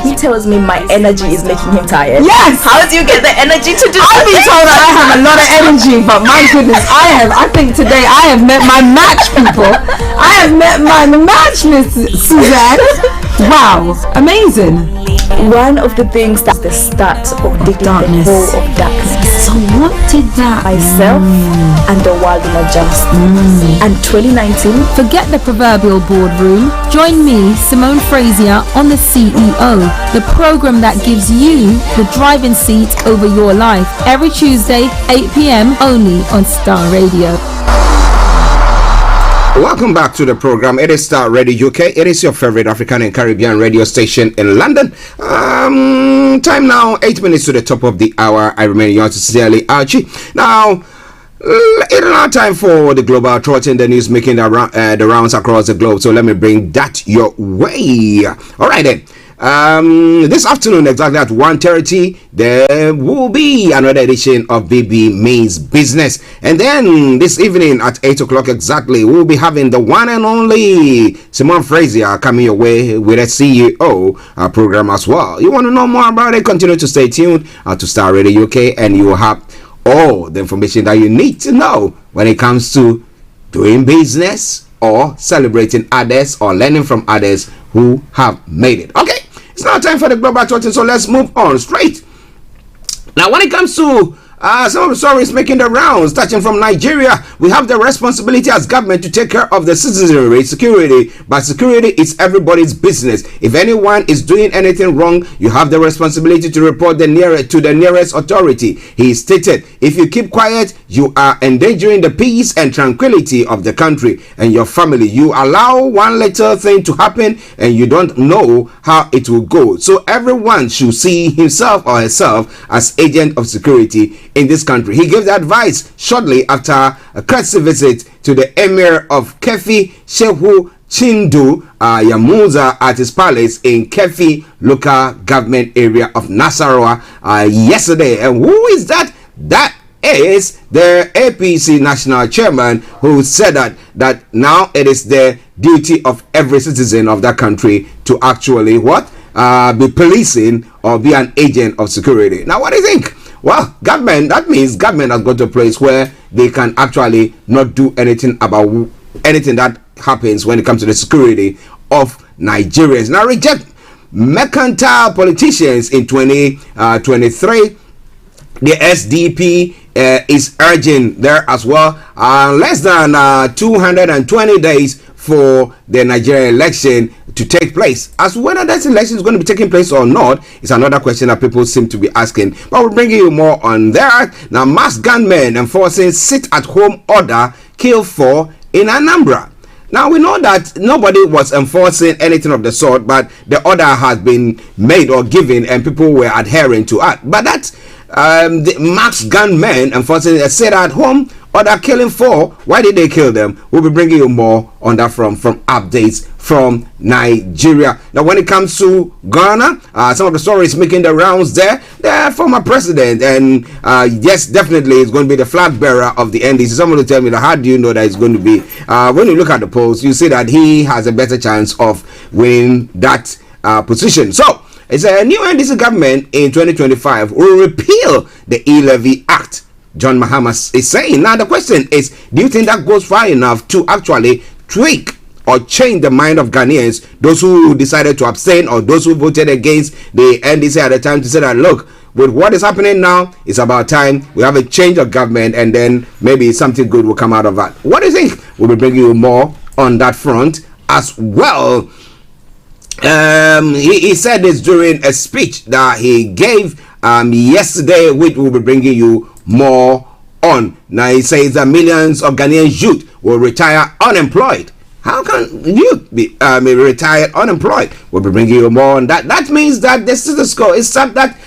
He tells me my energy is making him tired. Yes! How do you get the energy to do I've been told that I have a lot of energy, but my goodness, I think today I have met my match people. I have met my match, Miss Suzanne. Wow, amazing. One of the things that's the start of the darkness. Of darkness. So what did that myself and the world will adjust. And 2019, forget the proverbial boardroom. Join me, Simone Frazier, on the CEO, the program that gives you the driving seat over your life. Every Tuesday, 8 p.m. only on Starr Radio. Welcome back to the program. It is Starr Radio UK. It is your favorite African and Caribbean radio station in London. Time now, 8 minutes to the top of the hour. I remain yours sincerely, Archie. Now, It's now time for the global trot in the news making the rounds across the globe. So let me bring that your way. All right then. This afternoon, exactly at 1:30, there will be another edition of BB Means Business. And then this evening at 8 o'clock exactly, we'll be having the one and only Simon Frazier coming your way with a CEO program as well. You want to know more about it? Continue to stay tuned to Starr Radio UK, and you will have all the information that you need to know when it comes to doing business or celebrating others or learning from others who have made it. Okay, it's now time for the global talking, so let's move on straight. Now, when it comes to some of the stories making the rounds, touching from Nigeria, we have the responsibility as government to take care of the citizenry security, but security is everybody's business. If anyone is doing anything wrong, you have the responsibility to report to the nearest authority. He stated, if you keep quiet, you are endangering the peace and tranquility of the country and your family. You allow one little thing to happen and you don't know how it will go. So everyone should see himself or herself as agent of security in this country. He gave the advice shortly after a courtesy visit to the Emir of Kefi, Shehu Chindu Yamuza, at his palace in Kefi local government area of Nasarawa yesterday. And who is that? That is the APC national chairman, who said that now it is the duty of every citizen of that country to actually be policing or be an agent of security. Now, what do you think? Well, that means government has got to a place where they can actually not do anything about anything that happens when it comes to the security of Nigerians. Now, reject mercantile politicians in 2023. The SDP is urging there as well. Less than 220 days for the Nigerian election to take place. As whether that election is going to be taking place or not is another question that people seem to be asking. But we're bringing you more on that. Now, mass gunmen enforcing sit-at-home order, kill 4 in Anambra. Now, we know that nobody was enforcing anything of the sort, but the order has been made or given and people were adhering to it. But that the mass gunmen enforcing a sit-at-home order, killing 4. Why did they kill them? We'll be bringing you more on that from updates from Nigeria. Now, when it comes to Ghana, some of the stories making the rounds there. The former president, and yes, definitely it's going to be the flag bearer of the NDC. Someone will tell me that, how do you know that it's going to be? When you look at the polls, you see that he has a better chance of winning that position. So, it's a new NDC government in 2025 will repeal the E-Levy Act. John Mahama is saying. Now, the question is, do you think that goes far enough to actually tweak or change the mind of Ghanaians, those who decided to abstain or those who voted against the NDC at the time, to say that, look, with what is happening now, it's about time we have a change of government and then maybe something good will come out of that. What do you think? We'll be bringing you more on that front as well. He said this during a speech that he gave yesterday, which we'll be bringing you more on. Now, he says that millions of Ghanaian youth will retire unemployed. How can you be retired unemployed? We'll be bringing you more on that. That means that the status quo is such that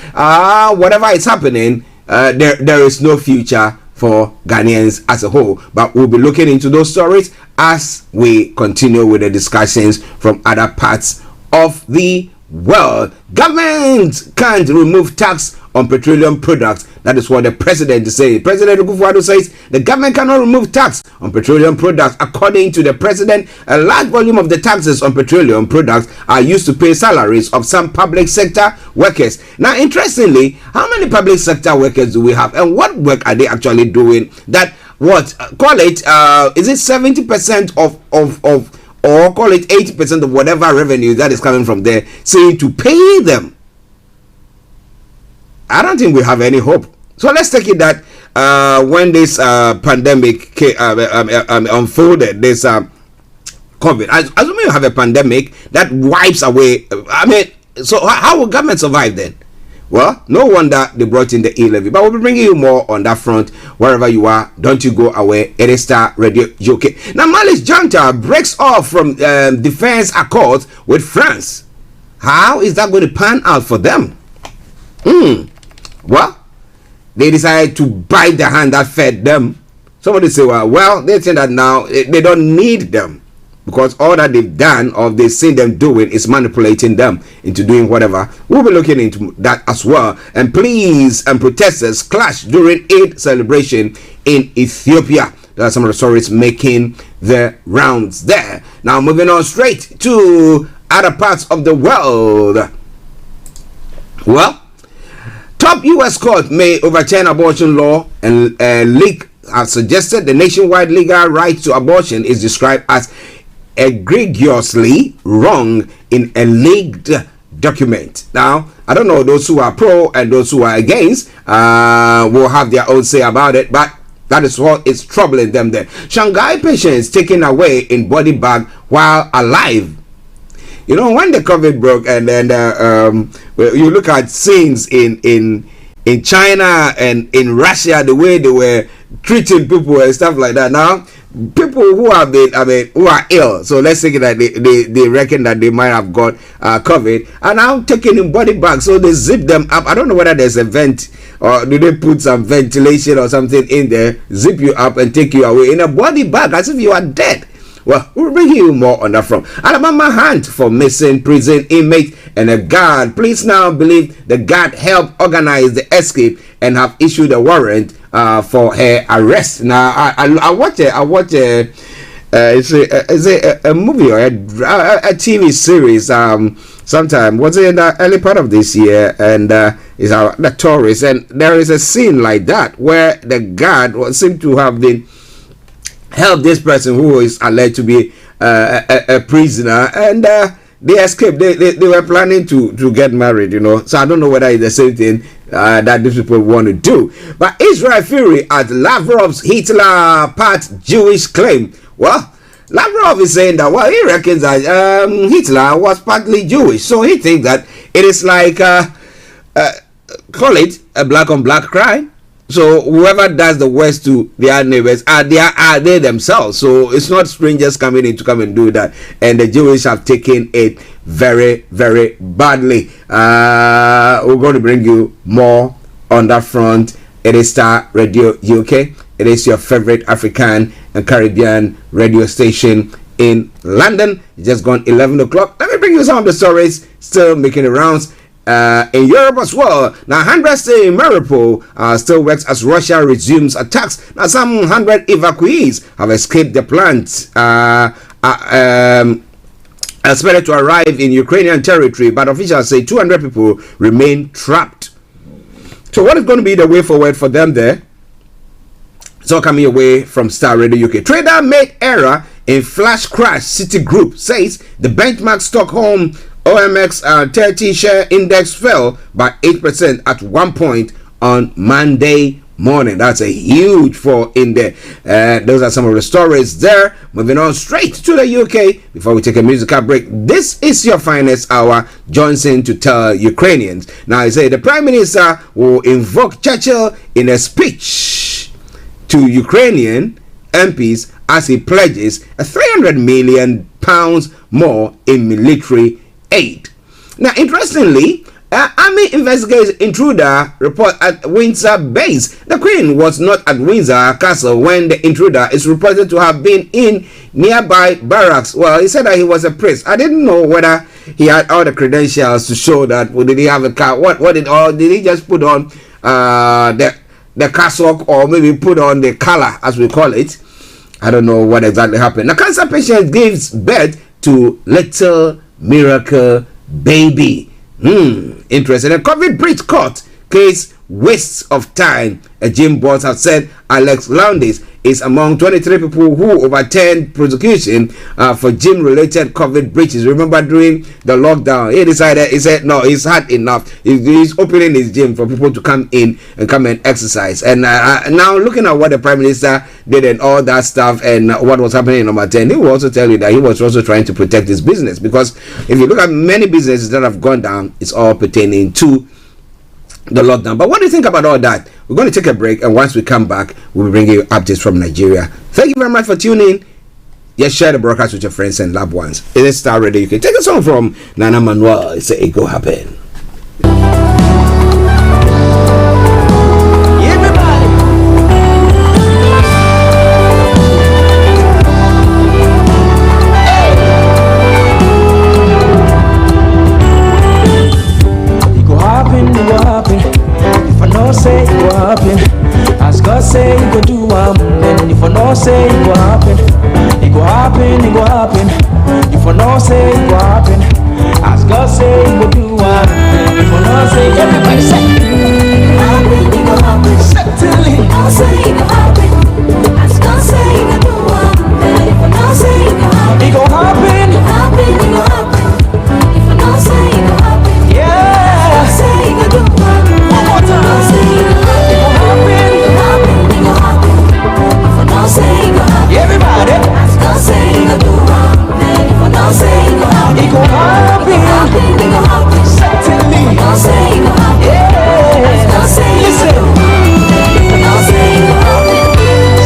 whatever is happening, there is no future for Ghanaians as a whole. But we'll be looking into those stories as we continue with the discussions from other parts of the world. Government can't remove tax on petroleum products. That is what the president is saying. President Akufo-Addo says the government cannot remove tax on petroleum products. According to the president, a large volume of the taxes on petroleum products are used to pay salaries of some public sector workers. Now, interestingly, how many public sector workers do we have, and what work are they actually doing? That call it is it 70% of or call it 80% of whatever revenue that is coming from there, saying to pay them? I don't think we have any hope. So let's take it that when this pandemic unfolded, this COVID, assuming you have a pandemic that wipes away, so how will government survive then? Well, no wonder they brought in the E-Levy. But we'll be bringing you more on that front wherever you are. Don't you go away. It is Starr Radio UK. Now, Mali's junta breaks off from defense accords with France. How is that going to pan out for them? Well, they decided to bite the hand that fed them Somebody say, well, they think that now they don't need them because all that they've done or they've seen them doing is manipulating them into doing whatever. We'll be looking into that as well. And police and protesters clash during Eid celebration in Ethiopia. There are some of the stories making the rounds there. Now moving on straight to other parts of the world. Well, top U.S. court may overturn abortion law, and leak have suggested the nationwide legal right to abortion is described as egregiously wrong in a leaked document. Now, I don't know, those who are pro and those who are against will have their own say about it, but that is what is troubling them there. Shanghai patients taken away in body bag while alive. You know, when the COVID broke, and then you look at scenes in China and in Russia, the way they were treating people and stuff like that. Now, people who have been, who are ill, so let's say that they reckon that they might have got COVID, are now taking in body bags, so they zip them up. I don't know whether there's a vent or do they put some ventilation or something in there, zip you up and take you away in a body bag as if you are dead. Well, we'll bring you more on that front. Alabama hunt for missing prison inmate and a guard. Police now believe the guard helped organize the escape and have issued a warrant for her arrest. Now, I watch a movie or a TV series sometime, was it in the early part of this year, and it's the tourist, and there is a scene like that where the guard seemed to have been help this person who is alleged to be a prisoner, and they escaped. They were planning to get married, you know. So I don't know whether it's the same thing that these people want to do. But Israel fury at Lavrov's Hitler part Jewish claim. Well, Lavrov is saying that, well, he reckons that Hitler was partly Jewish, so he thinks that it is like call it a black on black crime. So whoever does the worst to their neighbors are they themselves. So it's not strangers coming in to come and do that. And the Jewish have taken it very, very badly. We're going to bring you more on that front. It is Starr Radio UK. It is your favorite African and Caribbean radio station in London. It's just gone 11 o'clock. Let me bring you some of the stories still making the rounds in Europe as well. Now, 100 stay in Mariupol still works as Russia resumes attacks. Now, some 100 evacuees have escaped the plant. Expected to arrive in Ukrainian territory, but officials say 200 people remain trapped. So, what is going to be the way forward for them there? It's all coming away from Starr Radio UK. Trader made error in flash crash. Citigroup says the benchmark Stockholm OMX 30 share index fell by 8% at one point on Monday morning. That's a huge fall in there. Those are some of the stories there. Moving on straight to the UK before we take a musical break. This is your finest hour. Johnson to tell Ukrainians. Now, I say the Prime Minister will invoke Churchill in a speech to Ukrainian MPs as he pledges £300 million more in military aid. Now, interestingly, Army investigates intruder report at Windsor base. The Queen was not at Windsor Castle when the intruder is reported to have been in nearby barracks. Well, he said that he was a priest. I didn't know whether he had all the credentials to show that. Well, did he have a car? What did, or did he just put on the cassock, or maybe put on the collar, as we call it? I don't know what exactly happened. A cancer patient gives birth to little miracle baby. Interesting. A COVID breach court case wastes of time. A gym boss have said Alex Lowndes is among 23 people who overturned prosecution for gym-related COVID breaches. Remember, during the lockdown, he said, no, he's had enough. He's opening his gym for people to come in and come and exercise. And now, looking at what the Prime Minister did and all that stuff and what was happening in number 10, he will also tell you that he was also trying to protect his business. Because if you look at many businesses that have gone down, it's all pertaining to the lockdown. But what do you think about all that? We're going to take a break, and once we come back, we'll bring you updates from Nigeria. Thank you very much for tuning in. Yes, share the broadcast with your friends and loved ones. It is Starr Radio. You can take a song from Nana Manuel. It's a It Go Happen. say it go happen, it go happen, it go happen. If you no say it go happen, as God say it go do one. If you no say, everybody say it go happen, it go happen. Certainly, I say it go happen, as God say it go do one. If you no say it go happen, it go happen, it go happen, it go happen. If you no say it go happen, yeah, I say it go do one. One more time, say it go happen, it go happen, it go happen, it go happen. If you no say it go happen, everybody, as God say it go do one. If you no say it go happen, it go happen, it go happen, it go happen. Certainly, if you no say it go happen, yeah, as God say it go do one. If you no say it go happen.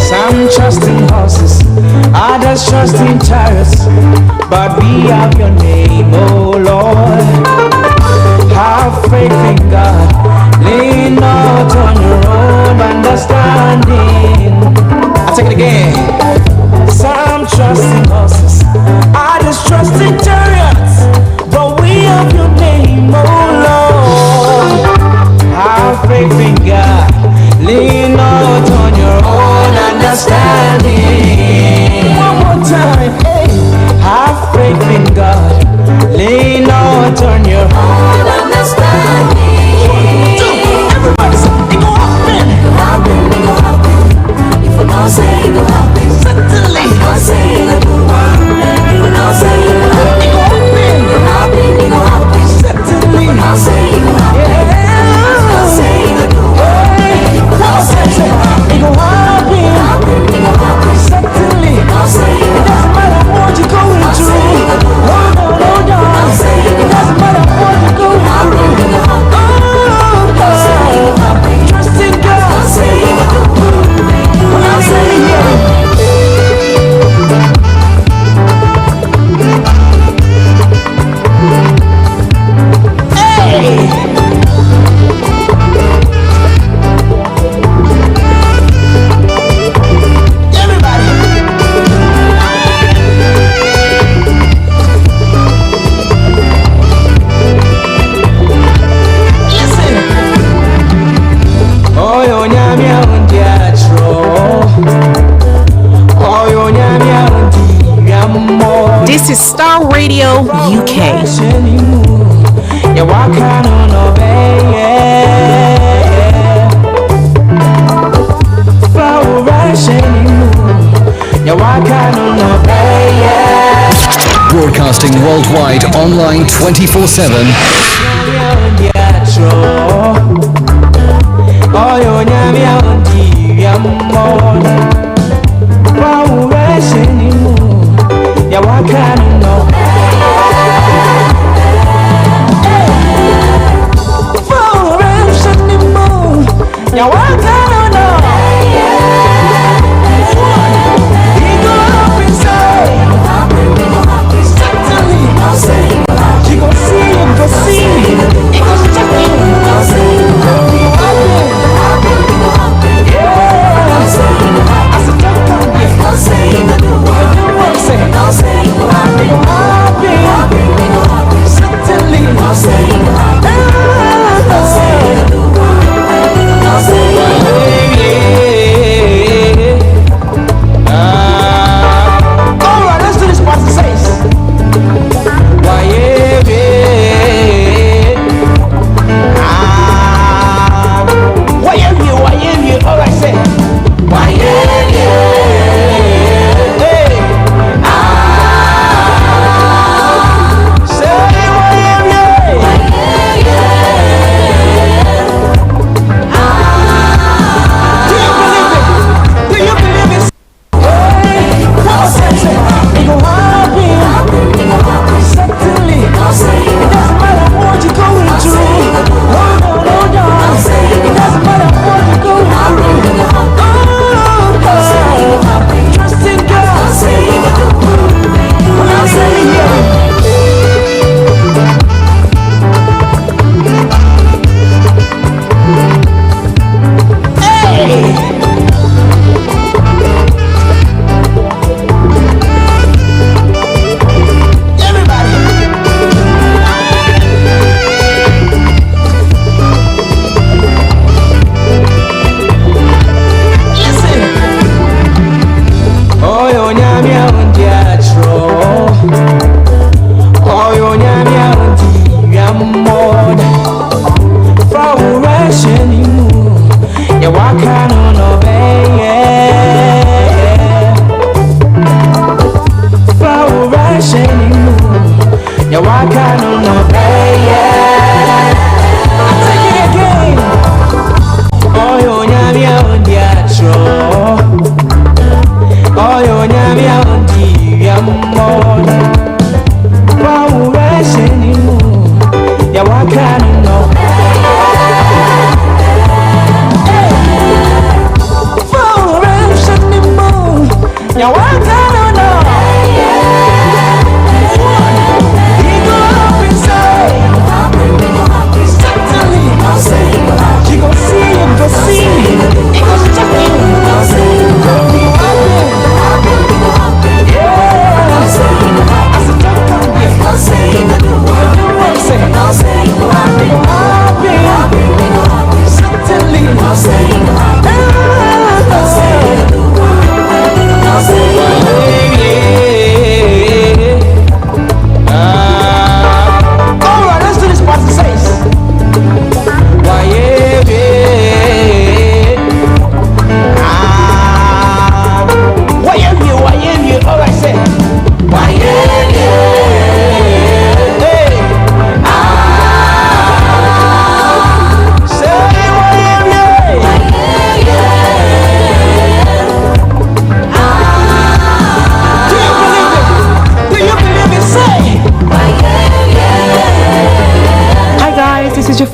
Some trust in horses, others trust in chariots, but we have your name, oh Lord. Have faith in God, lean not on your own understanding. I'll take it again. Some trust in horses, others trust in chariots, but we have your name, oh Lord. Have faith in God, lean not on your own understanding. One more time, hey. Have faith in God, lean not on your own understanding. Everybody say, it go happen, it go happen, it go happen. If you don't say it go happen, certainly I don't say it go happen. If you don't say it go happen, it go happen, it go happen, it go happen. Certainly I don't say it go happen. Yeah, I don't say it go happen. If you don't say it go happen, it go happen, it go happen, it go happen. Certainly I don't say it go happen. It doesn't matter what you're going through. Hold on, hold on. It doesn't matter what you're going through. Trust in God. This is Starr Radio UK. Broadcasting worldwide, online 24/7.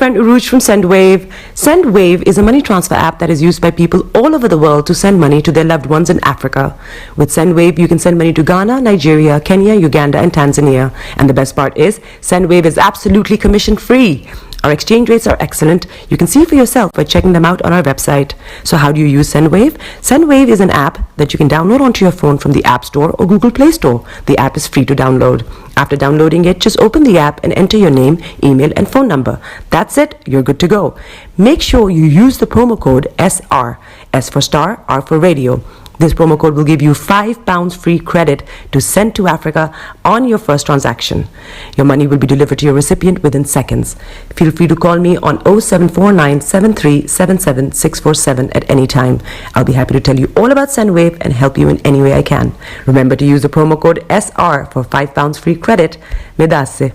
friend Uruj from SendWave. SendWave is a money transfer app that is used by people all over the world to send money to their loved ones in Africa. With SendWave, you can send money to Ghana, Nigeria, Kenya, Uganda, and Tanzania. And the best part is, SendWave is absolutely commission-free. Our exchange rates are excellent. You can see for yourself by checking them out on our website. So how do you use SendWave? SendWave is an app that you can download onto your phone from the App Store or Google Play Store. The app is free to download. After downloading it, just open the app and enter your name, email, and phone number. That's it. You're good to go. Make sure you use the promo code SR. S for Star, R for Radio. This promo code will give you £5 free credit to send to Africa on your first transaction. Your money will be delivered to your recipient within seconds. Feel free to call me on 0749 7377 647 at any time. I'll be happy to tell you all about SendWave and help you in any way I can. Remember to use the promo code SR for £5 free credit. Medasse.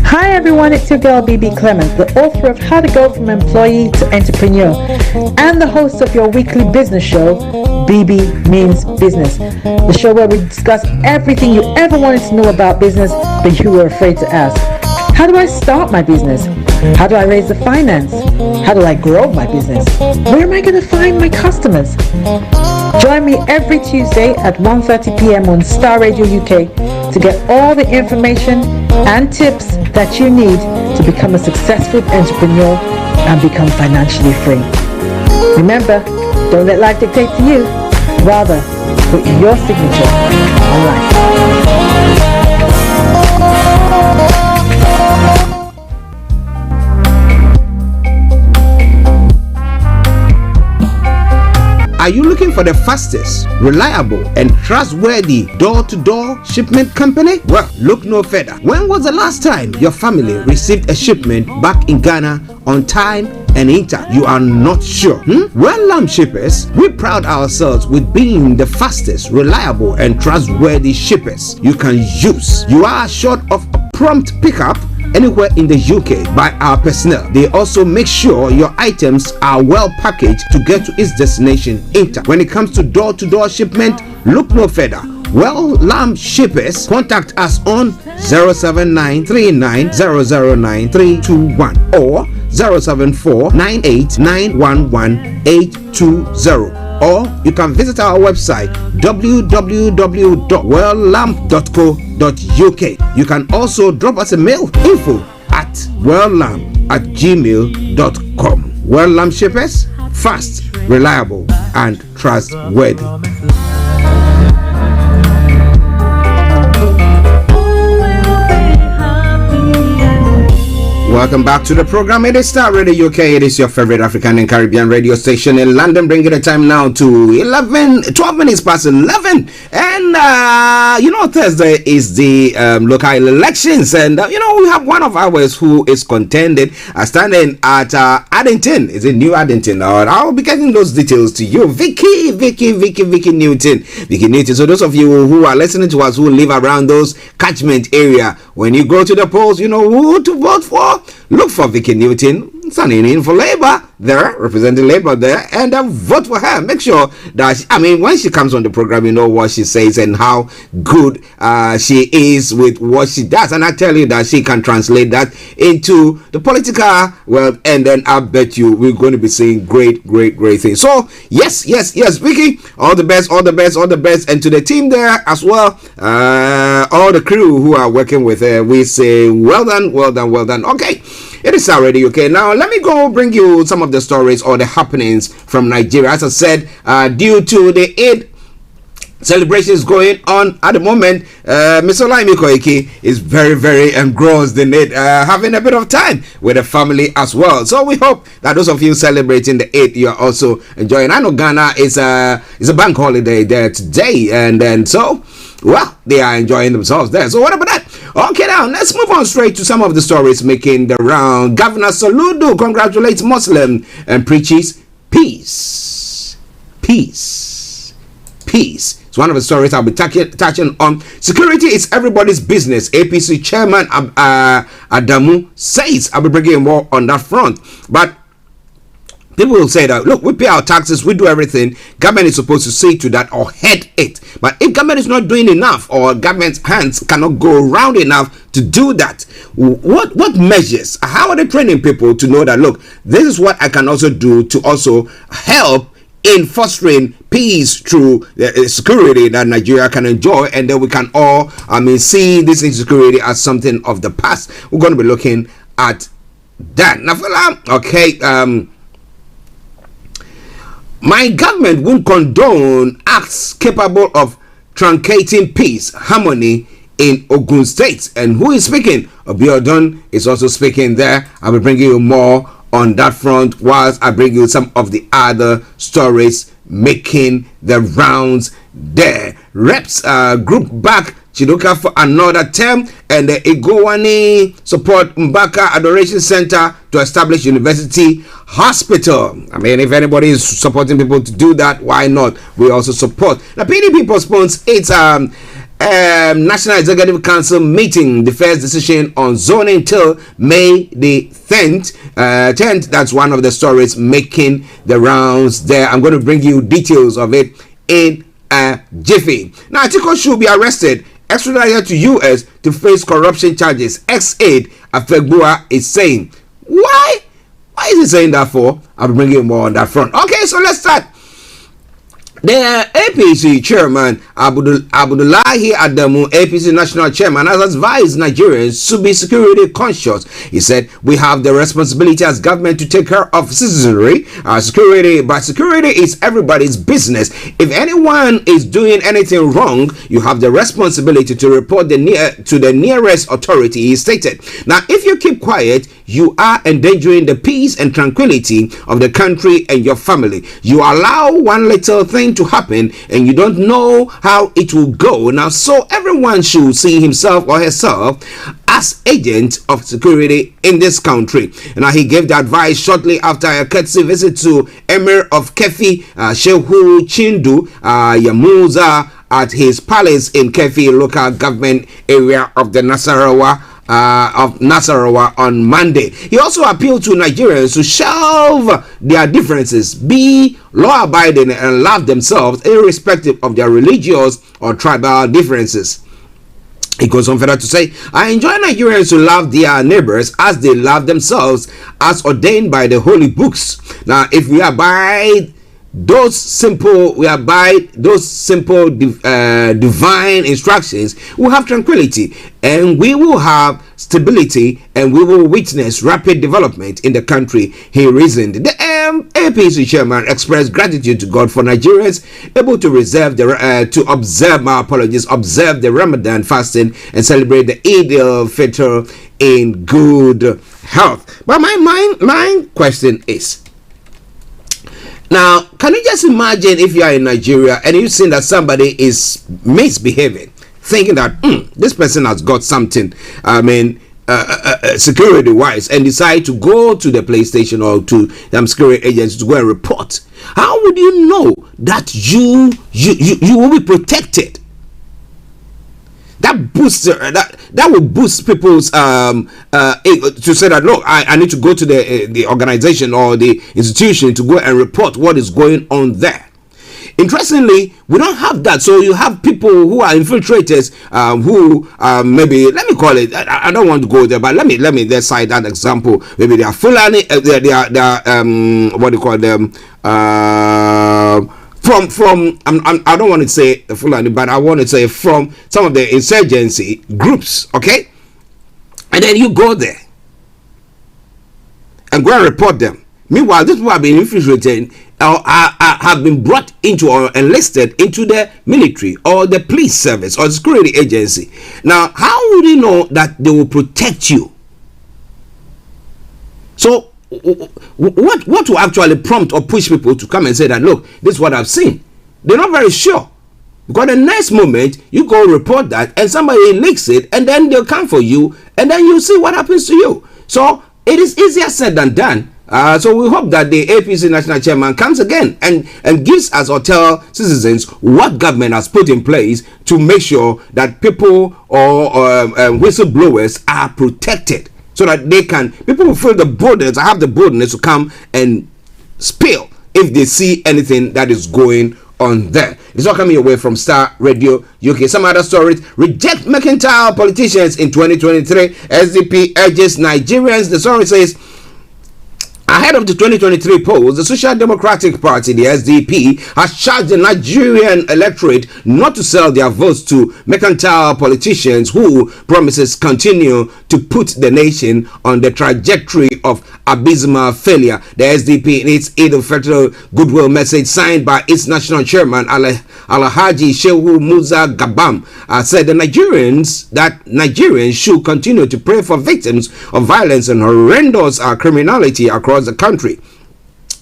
Hi everyone, it's your girl BB Clement, the author of How to Go From Employee to Entrepreneur and the host of your weekly business show, BB Means Business, the show where we discuss everything you ever wanted to know about business but you were afraid to ask. How do I start my business? How do I raise the finance? How do I grow my business? Where am I going to find my customers? Join me every Tuesday at 1:30 p.m. on Starr Radio UK to get all the information and tips that you need to become a successful entrepreneur and become financially free. Remember, don't let life dictate to you. Rather, put your signature on life. Are you looking for the fastest, reliable, and trustworthy door-to-door shipment company? Well, look no further. When was the last time your family received a shipment back in Ghana on time and in time? You are not sure? Well, Lamb Shippers, we pride ourselves with being the fastest, reliable, and trustworthy shippers you can use. You are assured of a prompt pickup anywhere in the UK by our personnel. They also make sure your items are well packaged to get to its destination in time. When it comes to door-to-door shipment, look no further. Well, Lamb Shippers, contact us on 07939009321 or 07498911820. Or you can visit our website www.welllamp.co.uk. You can also drop us a mail, info@welllamp@gmail.com. Well Lamp Shippers, fast, reliable, and trustworthy. Welcome back to the program. It is Starr Radio UK. It is your favorite African and Caribbean radio station in London, bringing the time now to 12 minutes past 11. And, Thursday is the local elections. And, we have one of ours who is standing at Addington. Is it New Addington? I'll be getting those details to you. Vicky Newton. So those of you who are listening to us who live around those catchment area, when you go to the polls, you know who to vote for. look for Vicky Newton standing in for Labour there, representing Labour there, and vote for her. Make sure that, when she comes on the program, you know what she says and how good she is with what she does. And I tell you that she can translate that into the political world, and then I bet you we're going to be seeing great things. So, yes, Vicky, all the best, and to the team there as well, all the crew who are working with her, we say well done. Okay, it is already okay. Now let me go bring you some of the stories or the happenings from Nigeria. As I said, due to the Eid celebrations going on at the moment, Mr. Olayomi is very engrossed in it, having a bit of time with the family as well. So we hope that those of you celebrating the Eid, you are also enjoying. I know Ghana is a bank holiday there today, and then they are enjoying themselves there. So what about that? Okay, now let's move on straight to some of the stories making the round. Governor Soludo congratulates Muslim and preaches peace. It's one of the stories I'll be touching on. Security is everybody's business, APC chairman Adamu says. I'll be bringing more on that front. But people will say that, look, we pay our taxes, we do everything. Government is supposed to see to that or head it. But if government is not doing enough, or government's hands cannot go around enough to do that, what measures? How are they training people to know that, look, this is what I can also do to also help in fostering peace through the security that Nigeria can enjoy, and then we can all, see this insecurity as something of the past. We're going to be looking at that. Now, okay, my government won't condone acts capable of truncating peace, harmony in Ogun State. And who is speaking? Obiodun is also speaking there. I'll be bringing you more on that front whilst I bring you some of the other stories making the rounds there. Reps group back Chidoka for another term, and the Igowani support Mbaka Adoration Center to establish University Hospital. If anybody is supporting people to do that, why not? We also support. The PDP postpones its National Executive Council meeting, the first decision on zoning till May the 10th. That's one of the stories making the rounds there. I'm going to bring you details of it in a jiffy. Now, Atiko should be arrested, extradited to US to face corruption charges. Ex-aide Afegbua is saying. Why is he saying that for? I'll be bringing you more on that front. Okay, so let's start. The APC chairman Abdullahi Adamu, APC national chairman, has advised Nigerians to be security conscious. He said, we have the responsibility as government to take care of citizenry, security, but security is everybody's business. If anyone is doing anything wrong, you have the responsibility to report to the nearest authority, he stated. Now, if you keep quiet, you are endangering the peace and tranquility of the country and your family. You allow one little thing to happen and you don't know how it will go. Now, so everyone should see himself or herself as agent of security in this country. Now, he gave the advice shortly after a courtesy visit to Emir of Kefi, Shehu Chindu Yamuza, at his palace in Kefi local government area of the Nasarawa on Monday. He also appealed to Nigerians to shelve their differences, be law-abiding, and love themselves irrespective of their religious or tribal differences. He goes on further to say, I enjoy Nigerians who love their neighbors as they love themselves, as ordained by the holy books. Now, if we abide those simple divine instructions, we'll have tranquility and we will have stability and we will witness rapid development in the country, he reasoned. The APC chairman expressed gratitude to God for Nigerians able to observe the Ramadan fasting and celebrate the Eid al-Fitr in good health. But my question is, now, can you just imagine if you are in Nigeria and you see that somebody is misbehaving, thinking that this person has got something, security-wise, and decide to go to the police station or to security agents to go and report? How would you know that you will be protected? that boosts that will boost people's to say that look, I need to go to the organization or the institution to go and report what is going on there. Interestingly, we don't have that. So you have people who are infiltrators, who maybe, let me call it, I don't want to go there, but let me let's cite that example. Maybe they are Fulani, they are what do you call them? From I don't want to say Fulani, but I want to say from some of the insurgency groups, okay? And then you go there and go and report them. Meanwhile, these people have been infiltrated or have been brought into or enlisted into the military or the police service or security agency. Now, how would you know that they will protect you? So, what will actually prompt or push people to come and say that, look, this is what I've seen? They're not very sure. Because the next moment, you go report that and somebody leaks it and then they'll come for you and then you see what happens to you. So, it is easier said than done. So we hope that the APC national chairman comes again and gives us or tell citizens what government has put in place to make sure that people or whistleblowers are protected, so that people will feel the boldness, have the boldness to come and spill if they see anything that is going on there. It's all coming away from Starr Radio UK. Some other stories: reject mercantile politicians in 2023. SDP urges Nigerians. The story says, ahead of the 2023 polls, the Social Democratic Party, the SDP, has charged the Nigerian electorate not to sell their votes to mercantile politicians who promises continue to put the nation on the trajectory of abysmal failure. The SDP, in its Eid al-Fitr goodwill message signed by its national chairman, Alhaji Shehu Musa Gabam, said that Nigerians should continue to pray for victims of violence and horrendous criminality across the country.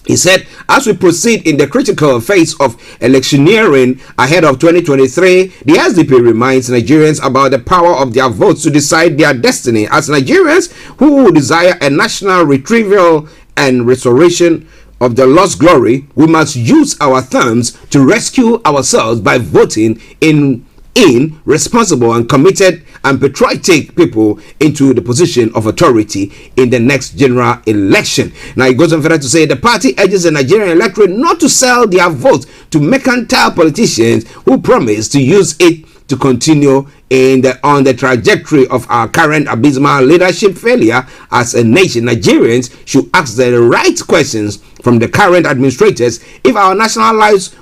He said, as we proceed in the critical phase of electioneering ahead of 2023, the SDP reminds Nigerians about the power of their votes to decide their destiny. As Nigerians who desire a national retrieval and restoration of the lost glory, we must use our thumbs to rescue ourselves by voting in responsible and committed and patriotic people into the position of authority in the next general election. Now it goes on further to say the party urges the Nigerian electorate not to sell their votes to mercantile politicians who promise to use it to continue on the trajectory of our current abysmal leadership failure as a nation. Nigerians should ask the right questions from the current administrators if our national lives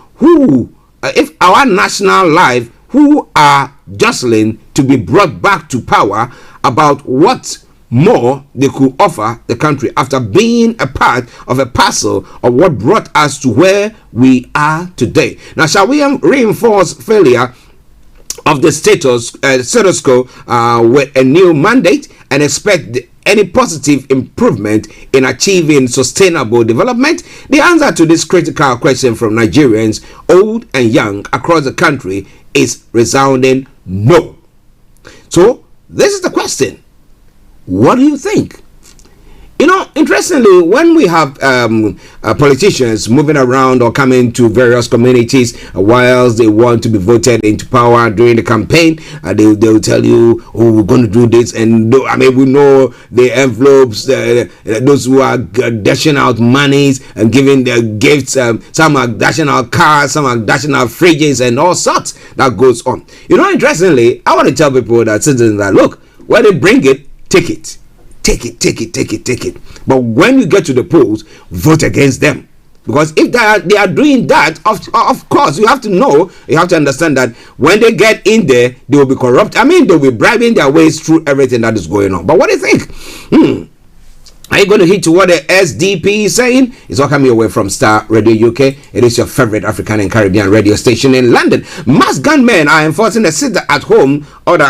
who are jostling to be brought back to power about what more they could offer the country after being a part of a parcel of what brought us to where we are today. Now, shall we reinforce failure of the status quo with a new mandate and expect any positive improvement in achieving sustainable development? The answer to this critical question from Nigerians, old and young, across the country is resounding no. So this is the question: what do you think? You know, interestingly, when we have politicians moving around or coming to various communities whilst they want to be voted into power during the campaign, they'll tell you, oh, we're going to do this. And we know the envelopes, those who are dashing out monies and giving their gifts. Some are dashing out cars, some are dashing out fridges and all sorts that goes on. You know, interestingly, I want to tell people that citizens that, look, when they bring it, take it. Take it. But when you get to the polls, vote against them. Because if they are doing that, of course, you have to understand that when they get in there, they will be corrupt. They'll be bribing their ways through everything that is going on. But what do you think? Are you going to hit to what the SDP is saying? It's all coming away from Starr Radio UK. It is your favorite African and Caribbean radio station in London. Mass gunmen are enforcing a sit-at-home order.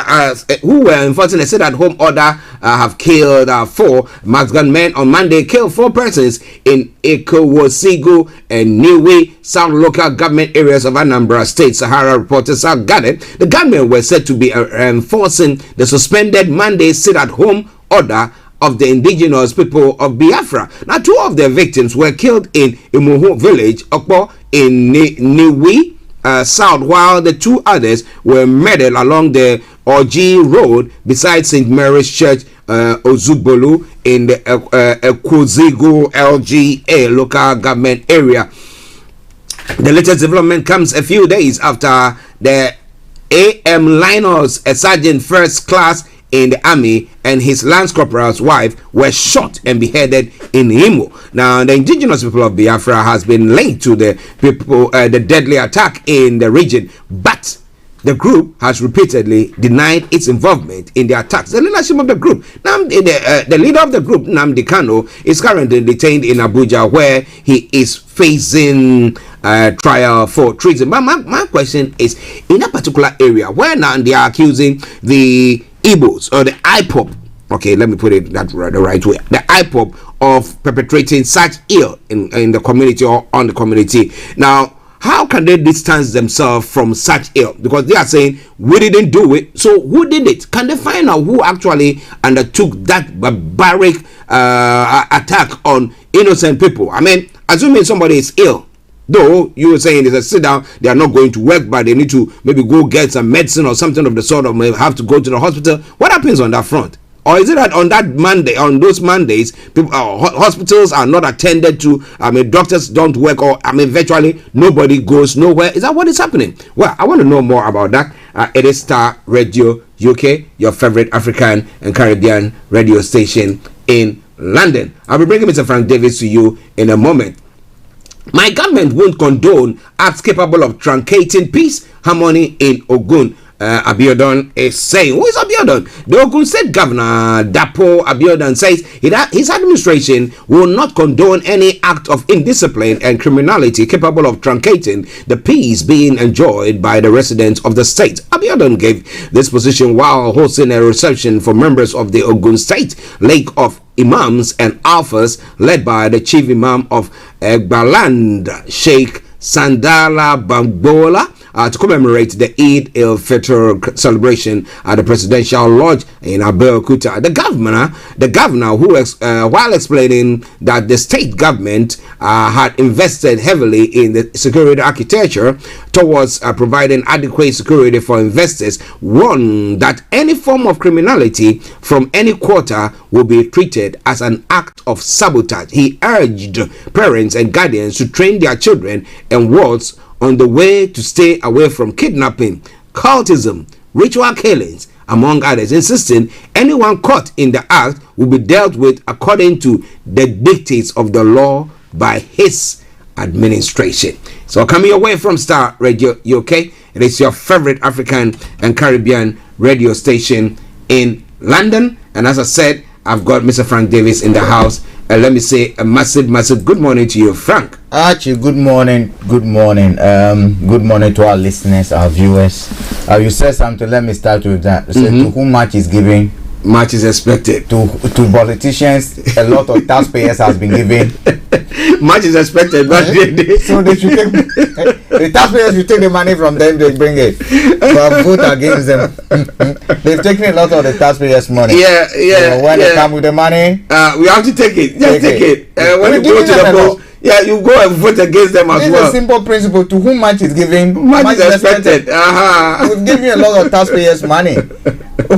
Who were enforcing a sit-at-home order have killed 4 mass gunmen on Monday. Killed 4 persons in Ekowosigu and Niue, South local government areas of Anambra State. Sahara reporters have gathered. The gunmen were said to be enforcing the suspended Monday sit-at-home order of the indigenous people of Biafra. Now, 2 of their victims were killed in Imuhu village, Okpo, in Niue South, while the 2 others were murdered along the Oji Road beside St. Mary's Church, Ozugbolu, in the Ekwozigo LGA local government area. The latest development comes a few days after the AM Linus, a sergeant first class in the army, and his lance corporal's wife were shot and beheaded in Imo. Now, the indigenous people of Biafra has been linked to the deadly attack in the region, but the group has repeatedly denied its involvement in the attacks. The leadership of the group, the leader of the group, Nnamdi Kanu, is currently detained in Abuja, where he is facing trial for treason. But my question is, in a particular area where now they are accusing the Igbos or the IPOB, okay, let me put it the right way, the IPOB of perpetrating such ill in the community or on the community. Now, how can they distance themselves from such ill? Because they are saying, we didn't do it, so who did it? Can they find out who actually undertook that barbaric attack on innocent people? I mean, assuming somebody is ill, though you were saying it's a sit down, they are not going to work, but they need to maybe go get some medicine or something of the sort, or may have to go to the hospital. What happens on that front? Or is it that on that Monday, on those Mondays, people, hospitals are not attended to? I mean, doctors don't work, or I mean, virtually nobody goes nowhere. Is that what is happening? Well, I want to know more about that. It is Starr Radio UK, your favorite African and Caribbean radio station in London. I'll be bringing Mr. Frank Davis to you in a moment. My government won't condone acts capable of truncating peace, harmony in Ogun. Abiodun is saying. Who is Abiodun? The Ogun State Governor Dapo Abiodun says his administration will not condone any act of indiscipline and criminality capable of truncating the peace being enjoyed by the residents of the state. Abiodun gave this position while hosting a reception for members of the Ogun State League of Imams and Alphas, led by the Chief Imam of Egbaland, Sheikh Sandala Bambola, to commemorate the Eid al-Fitr celebration at the Presidential Lodge in Abeokuta. The governor, who while explaining that the state government had invested heavily in the security architecture towards providing adequate security for investors, warned that any form of criminality from any quarter will be treated as an act of sabotage. He urged parents and guardians to train their children and wards on the way to stay away from kidnapping, cultism, ritual killings, among others, insisting anyone caught in the act will be dealt with according to the dictates of the law by his administration. So coming away from Starr Radio UK, it is your favorite African and Caribbean radio station in London. And as I said, I've got Mr. Frank Davis in the house. Let me say a massive good morning to you, Frank. Archie, good morning. Good morning to our listeners, our viewers. You said something, let me start with that. You said to whom much is given, much is expected. To politicians, a lot of taxpayers has been given. Much is expected, but so they should take the taxpayers should take the money from them, they bring it. But vote against them. They've taken a lot of the taxpayers' money. Yeah. So when they come with the money, we have to take it. Just take it. When you go to the post, you go and vote against them as well. It's a simple principle. To whom much is given, much is expected. We've given you a lot of taxpayers' money.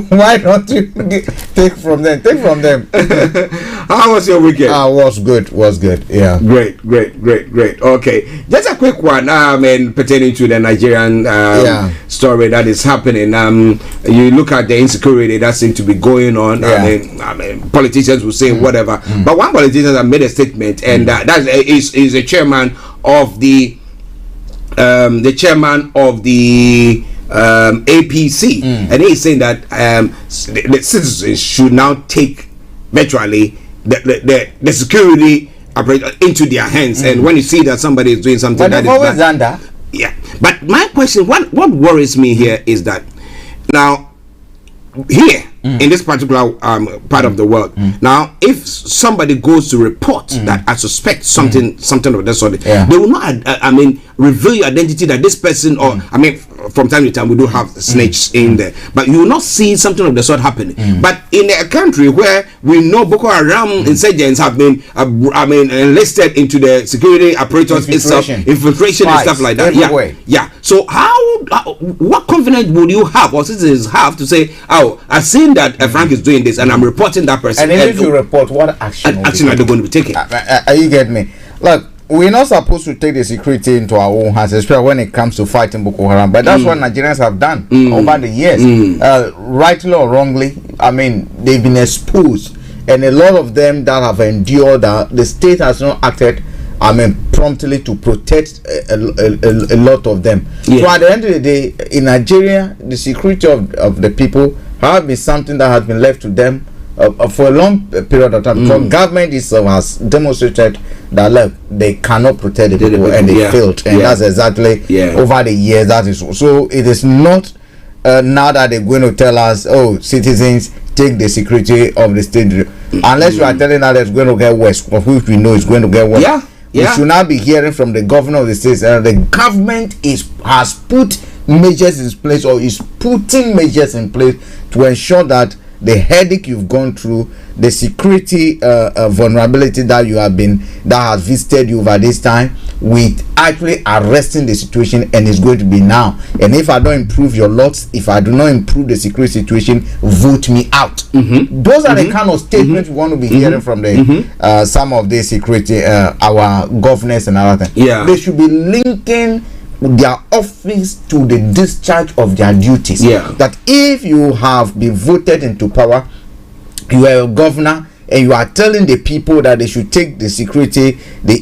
Why don't you take from them? Take from them. How was your weekend? Was good. Yeah. Great. Okay, just a quick one. Pertaining to the Nigerian story that is happening. You look at the insecurity that seems to be going on. I mean, politicians will say whatever, but one politician has made a statement, and that is the chairman of the APC, and he's saying that the citizens should now take virtually the security into their hands, and when you see that somebody is doing something that is bad, but my question, what worries me here is that now here in this particular part of the world, now if somebody goes to report that I suspect something of that sort, they will not reveal your identity, that this person, or from time to time we do have snakes in there, but you will not see something of the sort happening. But in a country where we know Boko Haram insurgents have been enlisted into the security apparatus itself, infiltration and stuff like that. Yeah. So what confidence would you have, or citizens have, to say, oh, I've seen that Frank is doing this and I'm reporting that person? And if you report, what action are they going to be taking? Are you getting me? Look, we're not supposed to take the security into our own hands, especially when it comes to fighting Boko Haram. But that's what Nigerians have done over the years. Rightly or wrongly, I mean, they've been exposed. And a lot of them that have endured that, the state has not acted, promptly to protect a lot of them. So at the end of the day, in Nigeria, the security of the people have been something that has been left to them for a long period of time. Because government itself has demonstrated that, look, they cannot protect the people, and they failed. And that's exactly over the years. That is so. It is not now that they're going to tell us, oh, citizens, take the security of the state, unless you are telling us it's going to get worse, of which we know it's going to get worse. We should not be hearing from the governor of the state. The government has put measures in place, or is putting measures in place to ensure that the headache you've gone through, the security vulnerability that has visited you over this time, with actually arresting the situation, and it's going to be now. And if I don't improve your lots, if I do not improve the security situation, vote me out. Those are the kind of statements we want to be hearing from the some of the security, our governors and other things. They should be linking their office to the discharge of their duties. That if you have been voted into power, you are a governor, and you are telling the people that they should take the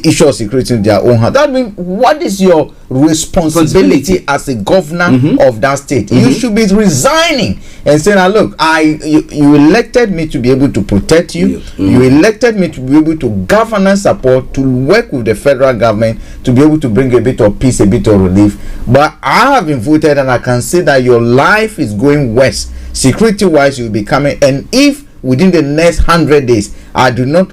issue of security in their own hands, that means, what is your responsibility as a governor of that state? You should be resigning and saying, look, you elected me to be able to protect you. You elected me to be able to govern support, to work with the federal government, to be able to bring a bit of peace, a bit of relief. But I have been voted, and I can see that your life is going worse. Security wise, you'll be coming, and if within the next 100 days I do not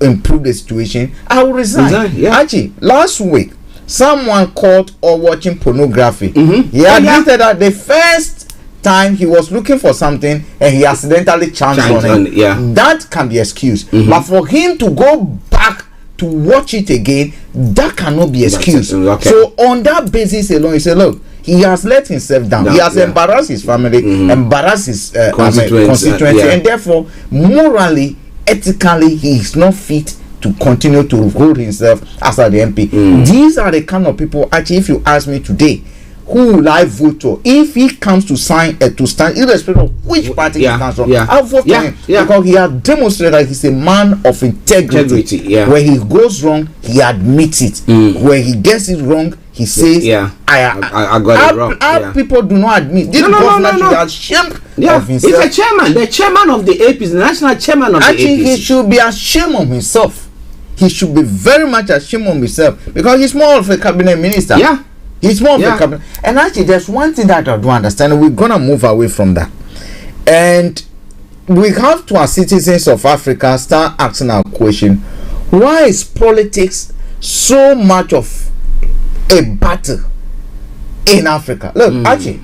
improve the situation, I will resign. Archie, last week someone caught or watching pornography. He admitted that the first time he was looking for something and he accidentally chanced on it. That can be excused. But for him to go back to watch it again, that cannot be excused. So on that basis alone, he said, look, he has let himself down. He has embarrassed his family, embarrassed his constituency, and therefore, morally, ethically, he is not fit to continue to hold himself as the MP. These are the kind of people, actually, if you ask me today, who will I vote for? If he comes to stand, irrespective of which party he comes from, I'll vote for him. Because he has demonstrated that he's a man of integrity. Where he goes wrong, he admits it. Where he gets it wrong, he says, I got it wrong. People do not admit. This governor should be ashamed of himself. He's a chairman. The chairman of the APC, the national chairman of the APC. He should be ashamed of himself. He should be very much ashamed of himself, because he's more of a cabinet minister. He's more of a cabinet. And actually, there's one thing that I don't understand. We're going to move away from that. And we have to, as citizens of Africa, start asking our question, why is politics so much of a battle in Africa? Look, Archie,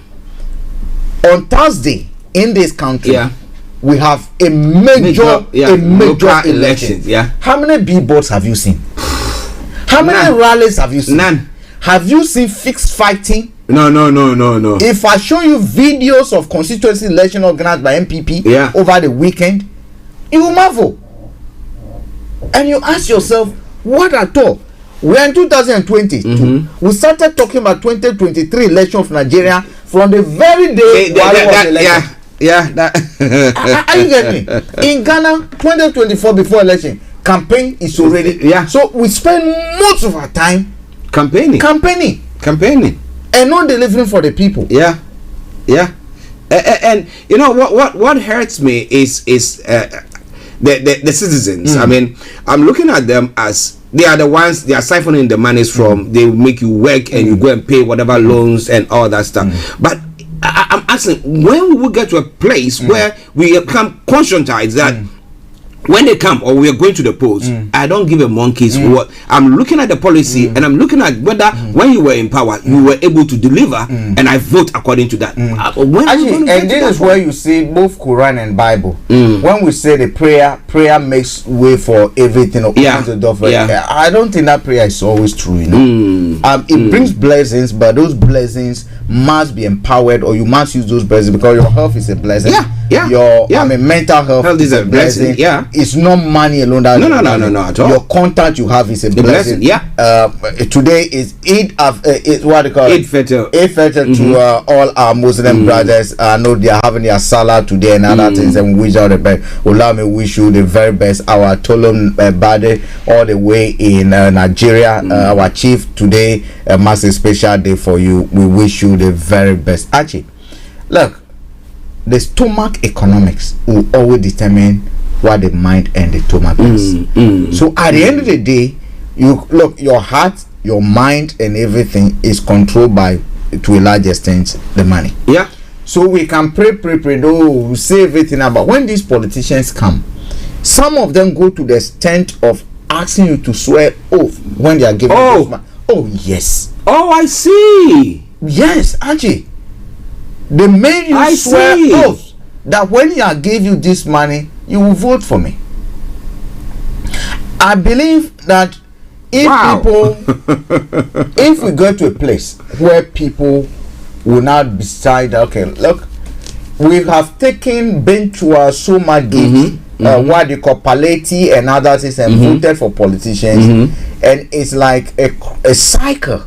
on Thursday in this country, we have a major election. How many billboards have you seen? How many rallies have you seen? None. Have you seen fixed fighting? No. If I show you videos of constituency election organized by MPP over the weekend, you will marvel. And you ask yourself, what at all? We're in 2020. We started talking about 2023 election of Nigeria from the very day Buhari was elected. Are you getting me? In Ghana, 2024 before election, campaign is already. So we spend most of our time campaigning, and not delivering for the people. And you know what hurts me is the citizens. I mean, I'm looking at them as they are the ones, they are siphoning the monies from, they make you work and you go and pay whatever loans and all that stuff. But I'm asking, when will we get to a place where we become conscientized that when they come or we are going to the polls, I don't give a monkey's what. I'm looking at the policy and I'm looking at whether when you were in power you were able to deliver, and I vote according to that. Actually, and this is where you see both Quran and Bible. When we say the prayer makes way for everything. I don't think that prayer is always true. It brings blessings, but those blessings must be empowered, or you must use those blessings because your health is a blessing. Mental health is a blessing. It's not money alone. That no at all. Your contact you have is a blessing. Today is Eid what they call Eid Fitr. Eid Fitr to all our Muslim brothers. I know they are having their Salah today and other things, and we wish all the best. Olayomi, wish you the very best. Our Tolum Bade all the way in Nigeria, our chief today, a massive special day for you. We wish you the very best. Archie, look, the stomach economics will always determine what the mind and the stomach is. So at the end of the day, you look, your heart, your mind, and everything is controlled by, to a large extent, the money. So we can pray, we say everything about when these politicians come. Some of them go to the extent of asking you to swear oath when they are giving money. Oh yes. Oh, I see. Yes, Archie. They made you swear oath that when I give you this money, you will vote for me. I believe that if we go to a place where people will not decide, okay, look, we have been to our Soma Gate, what they call palliative and other things, and voted for politicians, and it's like a cycle.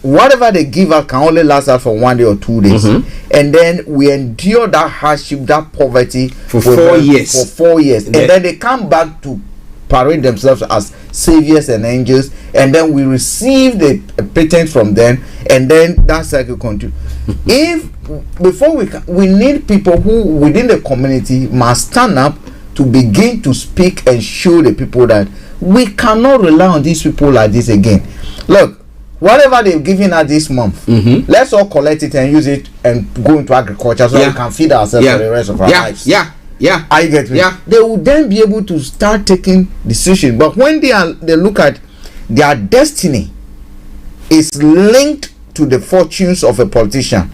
Whatever they give us can only last us for 1 day or 2 days, and then we endure that hardship, that poverty for 4 years. And then they come back to parade themselves as saviors and angels, and then we receive the patent from them, and then that cycle continues. We need people who within the community must stand up to begin to speak and show the people that we cannot rely on these people like this again. Look, whatever they've given us this month, let's all collect it and use it and go into agriculture so we can feed ourselves for the rest of our lives. I get me. They will then be able to start taking decisions. But when they look at their destiny is linked to the fortunes of a politician,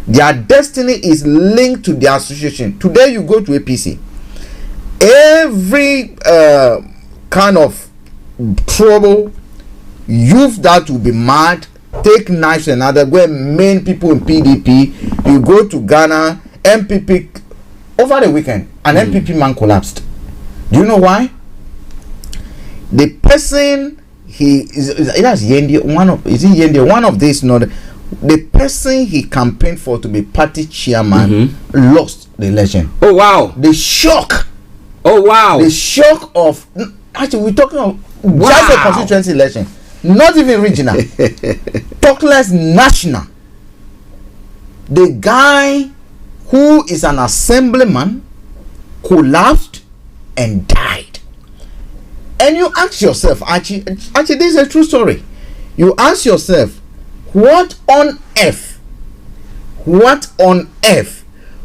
their destiny is linked to their association. Today you go to APC, every kind of trouble, youth that will be mad, take knives and other, go and main people in PDP. You go to Ghana, MPP. Over the weekend, an MPP man collapsed. Do you know why? The person one of these, the person he campaigned for to be party chairman lost the election. Oh wow! The shock. Oh wow! The shock of, actually we're talking of just a constituency election, not even regional. Talk less national. The guy who is an assemblyman collapsed and died. And you ask yourself, actually this is a true story. You ask yourself, what on earth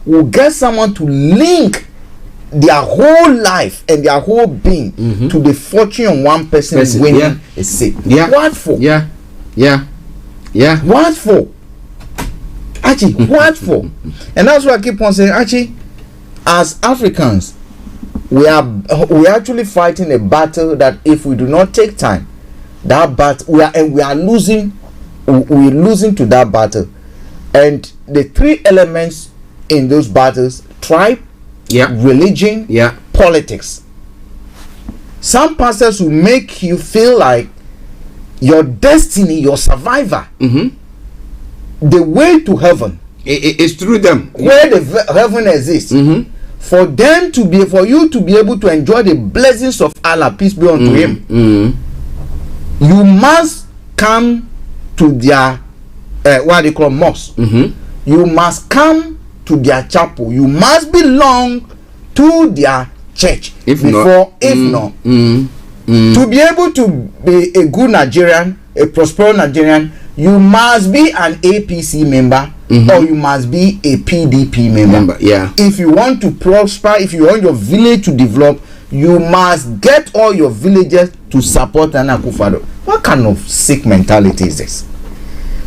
will get someone to link their whole life and their whole being to the fortune of one person winning a seat? What for? What for? Archie, what for? And that's why I keep on saying, Archie, as Africans, we are actually fighting a battle that if we do not take time, that battle we are losing. We're losing to that battle. And the three elements in those battles: tribe, religion, politics. Some pastors will make you feel like your destiny, your survivor. The way to heaven is through them, where the heaven exists. For you to be able to enjoy the blessings of Allah, peace be unto Him, you must come to their what they call mosque. You must come to their chapel. You must belong to their church. If not, to be able to be a good Nigerian, a prosperous Nigerian, you must be an APC member or you must be a PDP member. If you want to prosper, if you want your village to develop, you must get all your villagers to support Nana Akufo-Addo. What kind of sick mentality is this?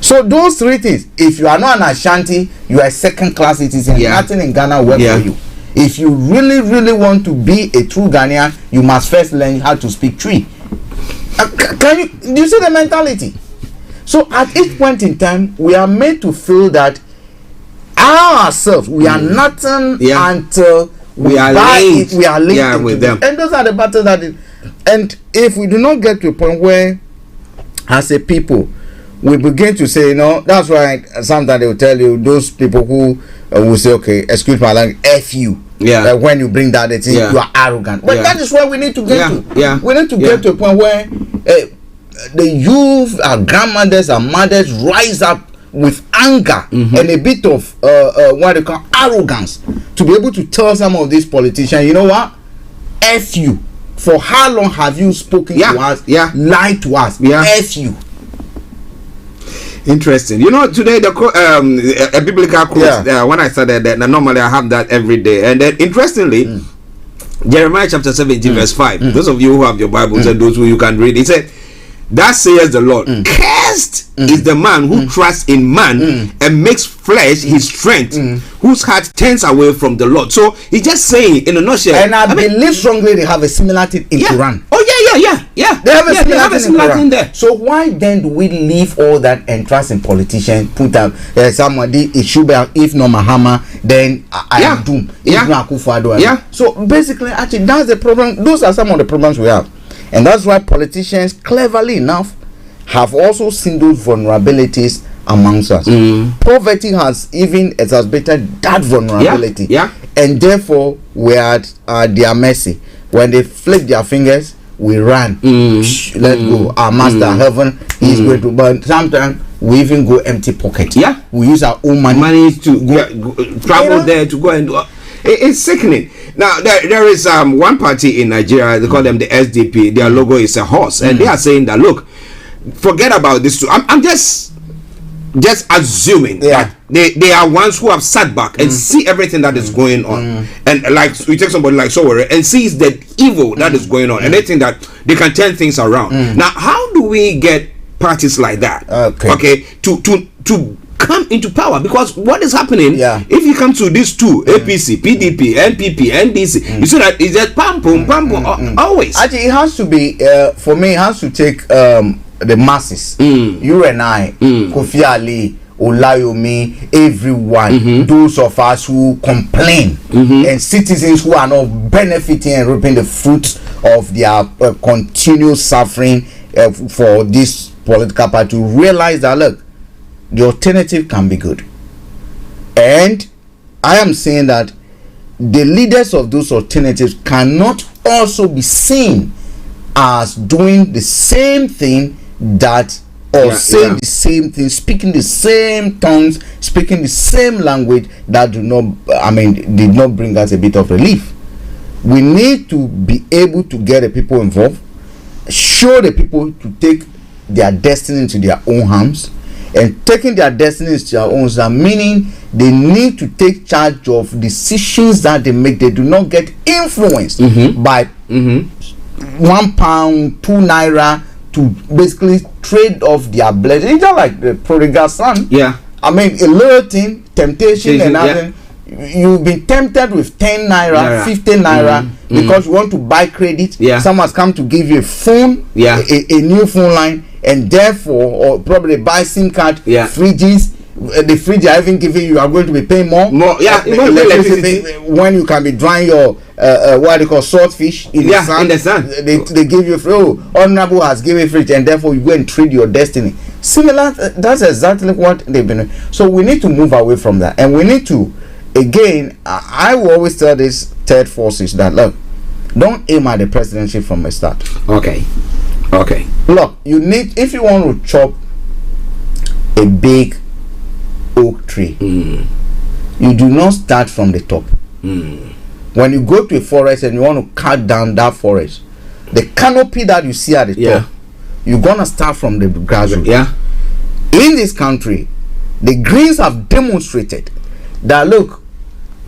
So those three things, if you are not an Ashanti, you are a second-class citizen. Nothing in Ghana works for you. If you really want to be a true Ghanaian, you must first learn how to speak Twi. Do you see the mentality? So at each point in time, we are made to feel that ourselves, we are nothing until we are linked. We are linked with them. And those are the battles that and if we do not get to a point where, as a people, we begin to say, that's why sometimes they will tell you, those people who will say, okay, excuse my language, F you. When you bring that, they think you are arrogant. But that is where we need to get to. We need to get to a point where the youth, our grandmothers, our mothers rise up with anger and a bit of what they call arrogance to be able to tell some of these politicians, you know what? F you. For how long have you spoken to us? Lied to us? F you. Interesting. Today a biblical quote. When I started that, normally I have that every day, and then interestingly, Jeremiah chapter 17 verse 5. Those of you who have your Bibles and those who you can read, it said, "Thus says the Lord, cursed is the man who trusts in man and makes flesh his strength, whose heart turns away from the Lord." So he's just saying in a nutshell. And I believe strongly they have a similar thing in Quran. Oh yeah. They have a similar thing there. So why then do we leave all that and trust in politicians? Put up somebody, it should be, if not Mahama, then I am doomed. If not Akufo-Addo. So basically, actually, that's the problem. Those are some of the problems we have. And that's why politicians, cleverly enough, have also seen those vulnerabilities amongst us. Poverty has even exacerbated that vulnerability. And therefore, we are at their mercy. When they flick their fingers, we run. Let go. Our master heaven is going to burn. Sometimes we even go empty pocket. We use our own money to go travel there to go and do. It's sickening. Now there is one party in Nigeria, they call them the SDP. Their logo is a horse, and they are saying that, look, forget about this too. I'm just assuming that they are ones who have sat back and see everything that is going on, and like we take somebody like Sowore and sees the evil that is going on, and they think that they can turn things around. Now, how do we get parties like that? Okay, to come into power? Because what is happening, if you come to these two, APC, PDP, NPP, NDC, you see that it's just pam pum always. Actually, it has to be for me, it has to take the masses, you and I, Kofi Ali, Olayomi, everyone, those of us who complain, and citizens who are not benefiting and reaping the fruits of their continuous suffering for this political party, to realize that, look, the alternative can be good. And I am saying that the leaders of those alternatives cannot also be seen as doing the same thing that, or saying the same thing, speaking the same tongues, speaking the same language that did not bring us a bit of relief. We need to be able to get the people involved, show the people to take their destiny into their own hands. And taking their destinies to their own, meaning they need to take charge of decisions that they make. They do not get influenced by £1, £2 to basically trade off their blessing. It's just like the prodigal son. A little thing, temptation and nothing. You've been tempted with 10 naira, 15 naira, because you want to buy credit. Someone's come to give you a phone, a new phone line, and therefore, or probably buy SIM card, fridges. The fridge are even giving you are going to be paying more. Electricity, when you can be drying your what they call saltfish in the sun. They give you honorable has given fridge, and therefore you go and trade your destiny. Similar, that's exactly what they've been doing. So we need to move away from that, and we need to, again, I will always tell these third forces that, look, don't aim at the presidency from the start. Okay. Look, you need, if you want to chop a big oak tree, you do not start from the top. When you go to a forest and you want to cut down that forest, the canopy that you see at the top, you're gonna start from the grassroots. In this country, the Greens have demonstrated that, look,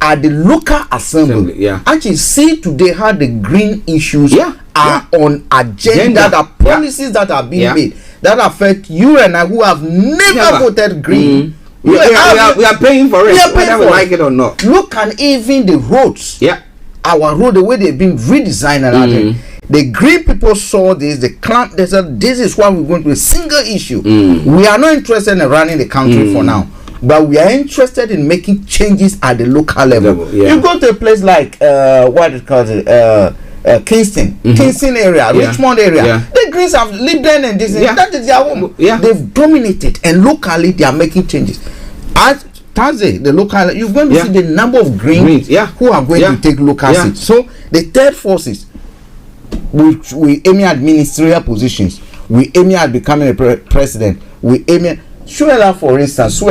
at the local assembly. Yeah. Actually, see today how the green issues are on agenda, the policies that are being made that affect you and I who have never voted green. We are paying for it, whether we like it or not. Look at even the roads. Our road, the way they've been redesigned and everything. The green people saw this, they said, this is why we're going to a single issue. We are not interested in running the country for now, but we are interested in making changes at the local level. You go to a place like, what it calls it, Kingston area, Richmond area. The Greens have lived there and this, that is their home. They've dominated, and locally they are making changes. As Thursday, the local, you're going to see the number of Greens who are going to take local seats. So the third forces, we aiming at ministerial positions, we aiming at becoming a president, we aiming. Suella, for instance,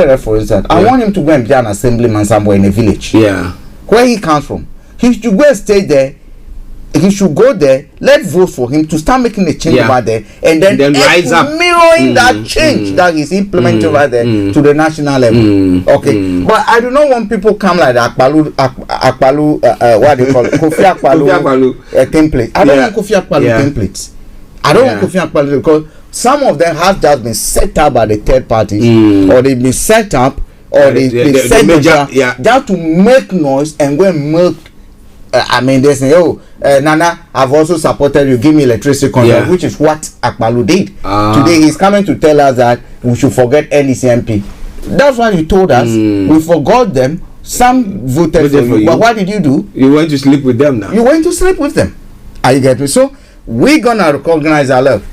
I want him to go and be an assemblyman somewhere in a village. Where he comes from, he should go and stay there. He should go there. Let's vote for him to start making a change over there, and then rise up, mirroring that change that he's implementing over there to the national level. Okay, but I do not want people come like the Akpalu, what do you call it, Kofi Akpalu template. I don't want Kofi Akpalu templates. I don't want Kofi Akpalu because some of them have just been set up by the third parties, or they've been set up, or they set just to make noise and go and milk. I mean, they say, Nana, I've also supported you, give me electricity contract, which is what Akpalu did. Today, he's coming to tell us that we should forget NECMP. That's why he told us. We forgot them. Some voted for you. But what did you do? You went to sleep with them now. You went to sleep with them. Are you getting me? So, we're going to recognize our love.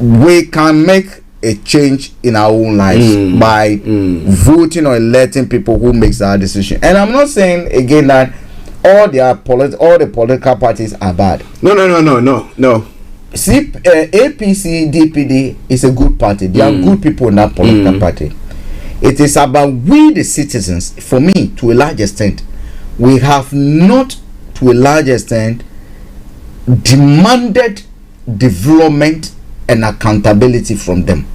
We can make a change in our own lives by voting or electing people who makes that decision. And I'm not saying, again, that all the political parties are bad. No. See, APC, DPD is a good party. There are good people in that political party. It is about we, the citizens, for me, to a large extent, we have not, to a large extent, demanded development and accountability from them.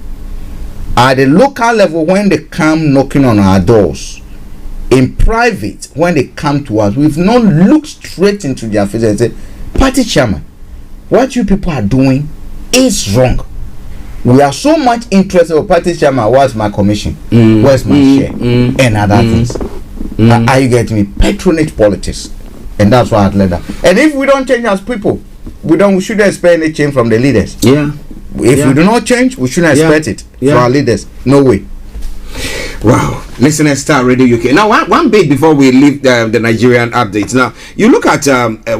At the local level, when they come knocking on our doors, in private, when they come to us, we've not looked straight into their face and said, party chairman, what you people are doing is wrong. We are so much interested in party chairman, what's my commission, where's my share, and other things. Are you getting me? Patronage politics. And that's why I'd let that. And if we don't change as people, we shouldn't expect any change from the leaders. If we do not change, we shouldn't expect it from our leaders. No way. Wow, listeners, Starr Radio UK. Now, one bit before we leave the Nigerian updates. Now, you look at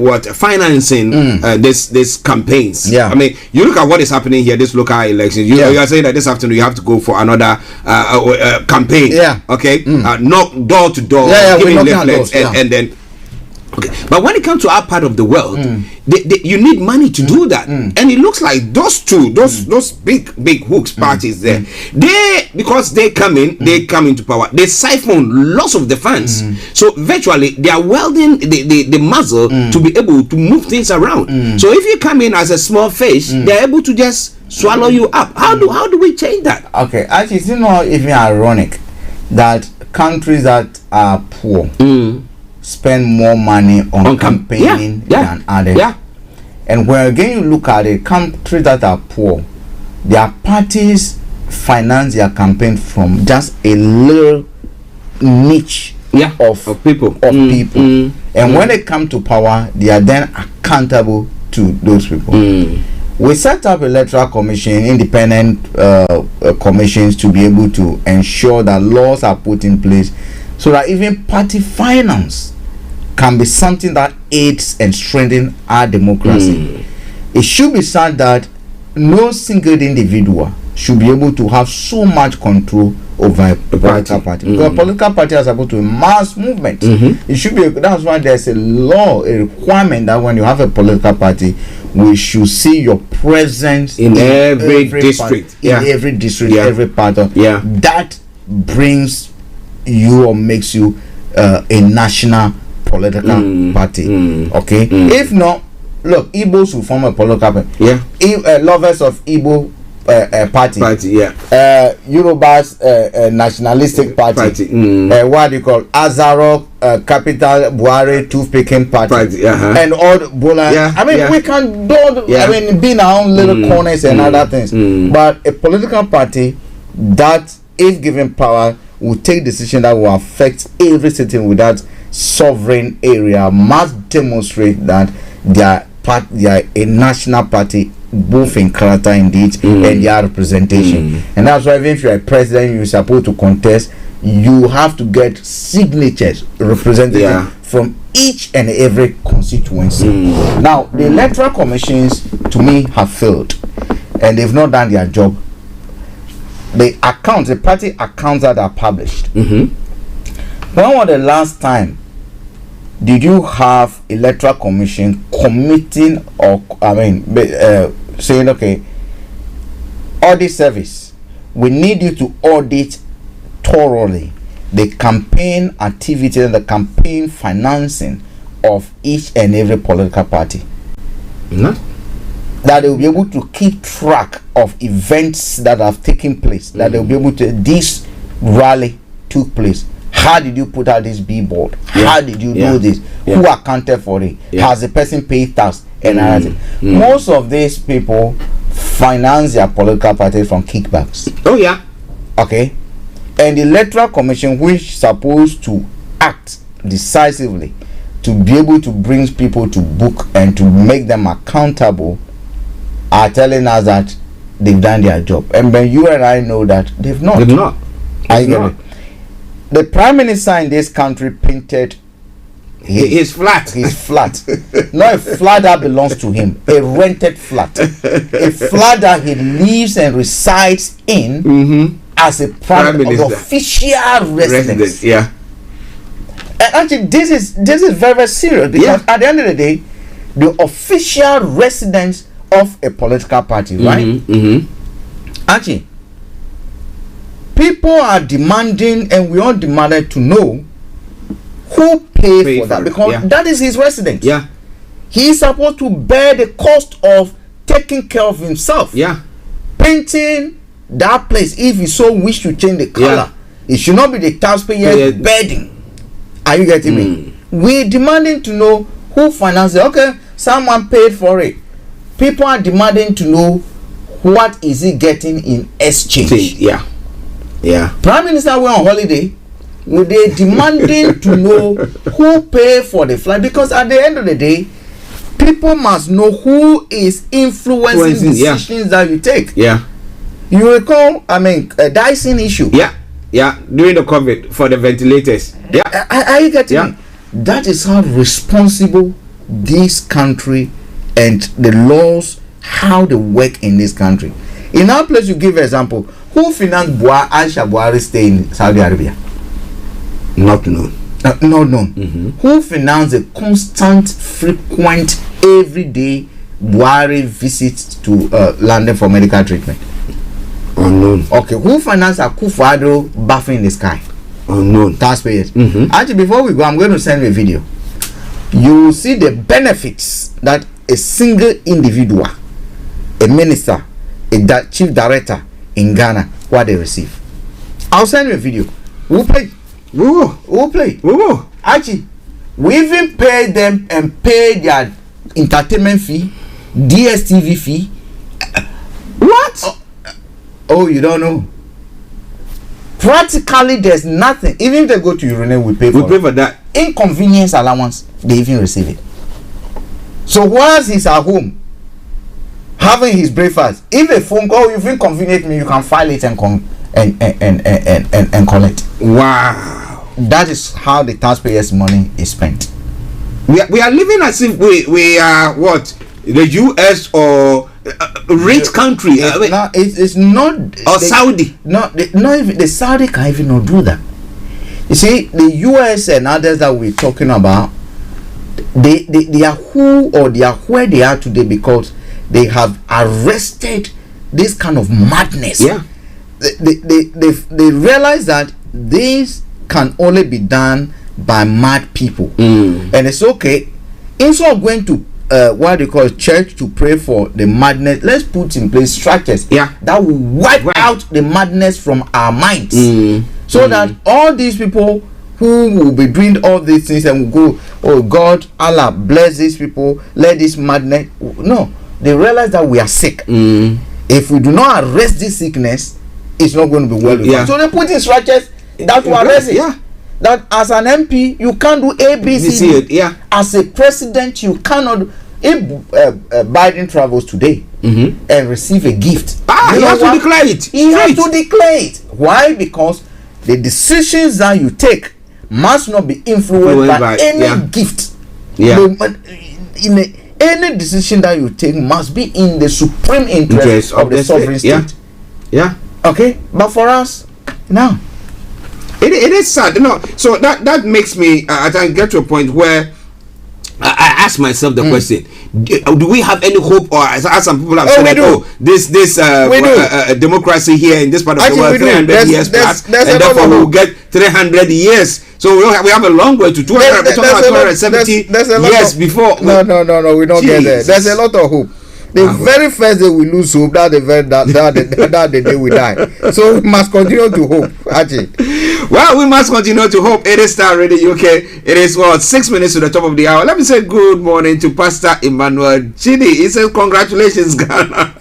what financing this campaigns. I mean, you look at what is happening here. This local election. You are saying that this afternoon you have to go for another campaign. Okay, knock door to door, giving leaflets, and then. Okay, but when it comes to our part of the world, you need money to do that, and it looks like those big hooks parties there, because they come into power, they siphon lots of the funds. So virtually they are welding the muzzle to be able to move things around. So if you come in as a small fish, they're able to just swallow you up. How do we change that? Okay, actually, it's not even ironic that countries that are poor spend more money on campaigning than others. And when again you look at it, countries that are poor, their parties finance their campaign from just a little niche of people. And when they come to power, they are then accountable to those people. We set up electoral commission, independent commissions to be able to ensure that laws are put in place so that even party finance can be something that aids and strengthens our democracy. It should be said that no single individual should be able to have so much control over a political party. Because a political party is supposed to be a mass movement. It should be. That's why there's a law, a requirement that when you have a political party, we should see your presence in every district, every district, every part of that brings you or makes you a national political party. If not, look, Igbos will form a political party. Lovers of Igbo party. Yoruba's nationalistic party. What do you call Azarok Capital Buhari Toothpicking party. And all Bola. I mean, we can do. I mean, be in our own little corners and other things. But a political party that, if given power, will take decision that will affect every citizen with that sovereign area must demonstrate that they are a national party, both in character indeed and their representation. And that's why even if you're a president, you're supposed to contest, you have to get signatures represented from each and every constituency. Now, the electoral commissions, to me, have failed and they've not done their job. The party accounts that are published. When was the last time did you have electoral commission committing or saying, okay, audit service, we need you to audit thoroughly the campaign activity and the campaign financing of each and every political party? That they will be able to keep track of events that have taken place, that they will be able to, this rally took place, how did you put out this billboard, how did you do this, who accounted for it, has the person paid tax and everything. Most of these people finance their political party from kickbacks. Okay. And the electoral commission, which is supposed to act decisively to be able to bring people to book and to make them accountable, are telling us that they've done their job. And when you and I know that they've not. I get it. The prime minister in this country painted his flat. Not a flat that belongs to him, a rented flat. A flat that he lives and resides in as a prime minister, official residence. And actually, this is very, very serious, because at the end of the day, the official residence of a political party, right? Actually, people are demanding, and we all demanded to know who paid for that, because that is his residence. He is supposed to bear the cost of taking care of himself. Painting that place, if he so wish to change the color, it should not be the taxpayer's burden. Are you getting me? We're demanding to know who financed it. Okay, someone paid for it. People are demanding to know what is he getting in exchange. Prime Minister went on holiday. They demanding to know who paid for the flight, because at the end of the day, people must know who is influencing decisions that you take. You recall, a Dyson issue. During the COVID for the ventilators. Are you getting me? That is how responsible this country and the laws, how they work in this country. In our place, you give example. Who financed Aisha Buhari stay in Saudi Arabia? Not known. Not known. Who financed the constant, frequent, everyday Buhari visits to London for medical treatment? Unknown. Okay, who financed Akufo-Addo bathing in the sky? Unknown. Taxpayers. Actually, before we go, I'm going to send you a video. You will see the benefits that a single individual, a minister, a chief director in Ghana, what they receive. I'll send you a video. We'll play. We'll play. Actually, we even pay them and pay their entertainment fee, DSTV fee. What? Oh, you don't know? Practically, there's nothing. Even if they go to urinate, we pay for that. Inconvenience allowance, they even receive it. So once he's at home having his breakfast, if a phone call, you've inconvenienced me, you can file it and collect. Wow, that is how the taxpayers' money is spent. We are living as if we are what, the US or rich country. It's not. Or Saudi. Not even the Saudi can even not do that. You see, the US and others that we're talking about, they are who, or they are where they are today because they have arrested this kind of madness. They realize that this can only be done by mad people, and it's okay. Instead of going to what they call church to pray for the madness. Let's put in place structures that will wipe out the madness from our minds, so that all these people who will be doing all these things and will go, oh God, Allah bless these people, let this madness. No, they realize that we are sick. If we do not arrest this sickness, it's not going to be well with us. So they put in structures that will arrest it. That as an MP you can't do A, B, C, D. As a president you cannot. If Biden travels today and receive a gift, he has to declare it. He has to declare it. Why? Because the decisions that you take must not be influenced by any gift. Any decision that you take must be in the supreme interest of the sovereign state. Okay, but for us now, it is sad. So that makes me I get to a point where I ask myself the question: do we have any hope, or as some people have said, this democracy here in this part of the world, 300 years plus, and therefore we'll get 300 years. So we have a long way to 270 years before. No, we don't get there. There's a lot of hope. The very first day we lose hope, that the day we die. So we must continue to hope, Archie. Well, we must continue to hope. It is Starr Radio UK. It is 6 minutes to the top of the hour. Let me say good morning to Pastor Emmanuel Chidi. He says, congratulations, Ghana.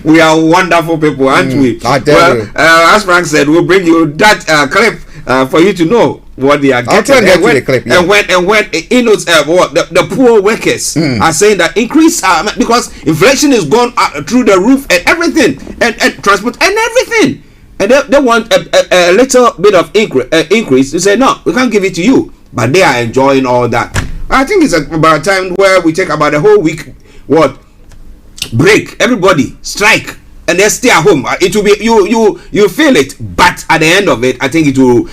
We are wonderful people, aren't we? As Frank said, we'll bring you that clip for you to know what they are getting. And when the poor workers are saying that increase because inflation is gone through the roof and everything, and transport and everything, and they want a little bit of increase. They say no, we can't give it to you, but they are enjoying all that. I think it's about time where we take about a whole week break, everybody strike, and then stay at home. It will be you feel it, but at the end of it, I think it will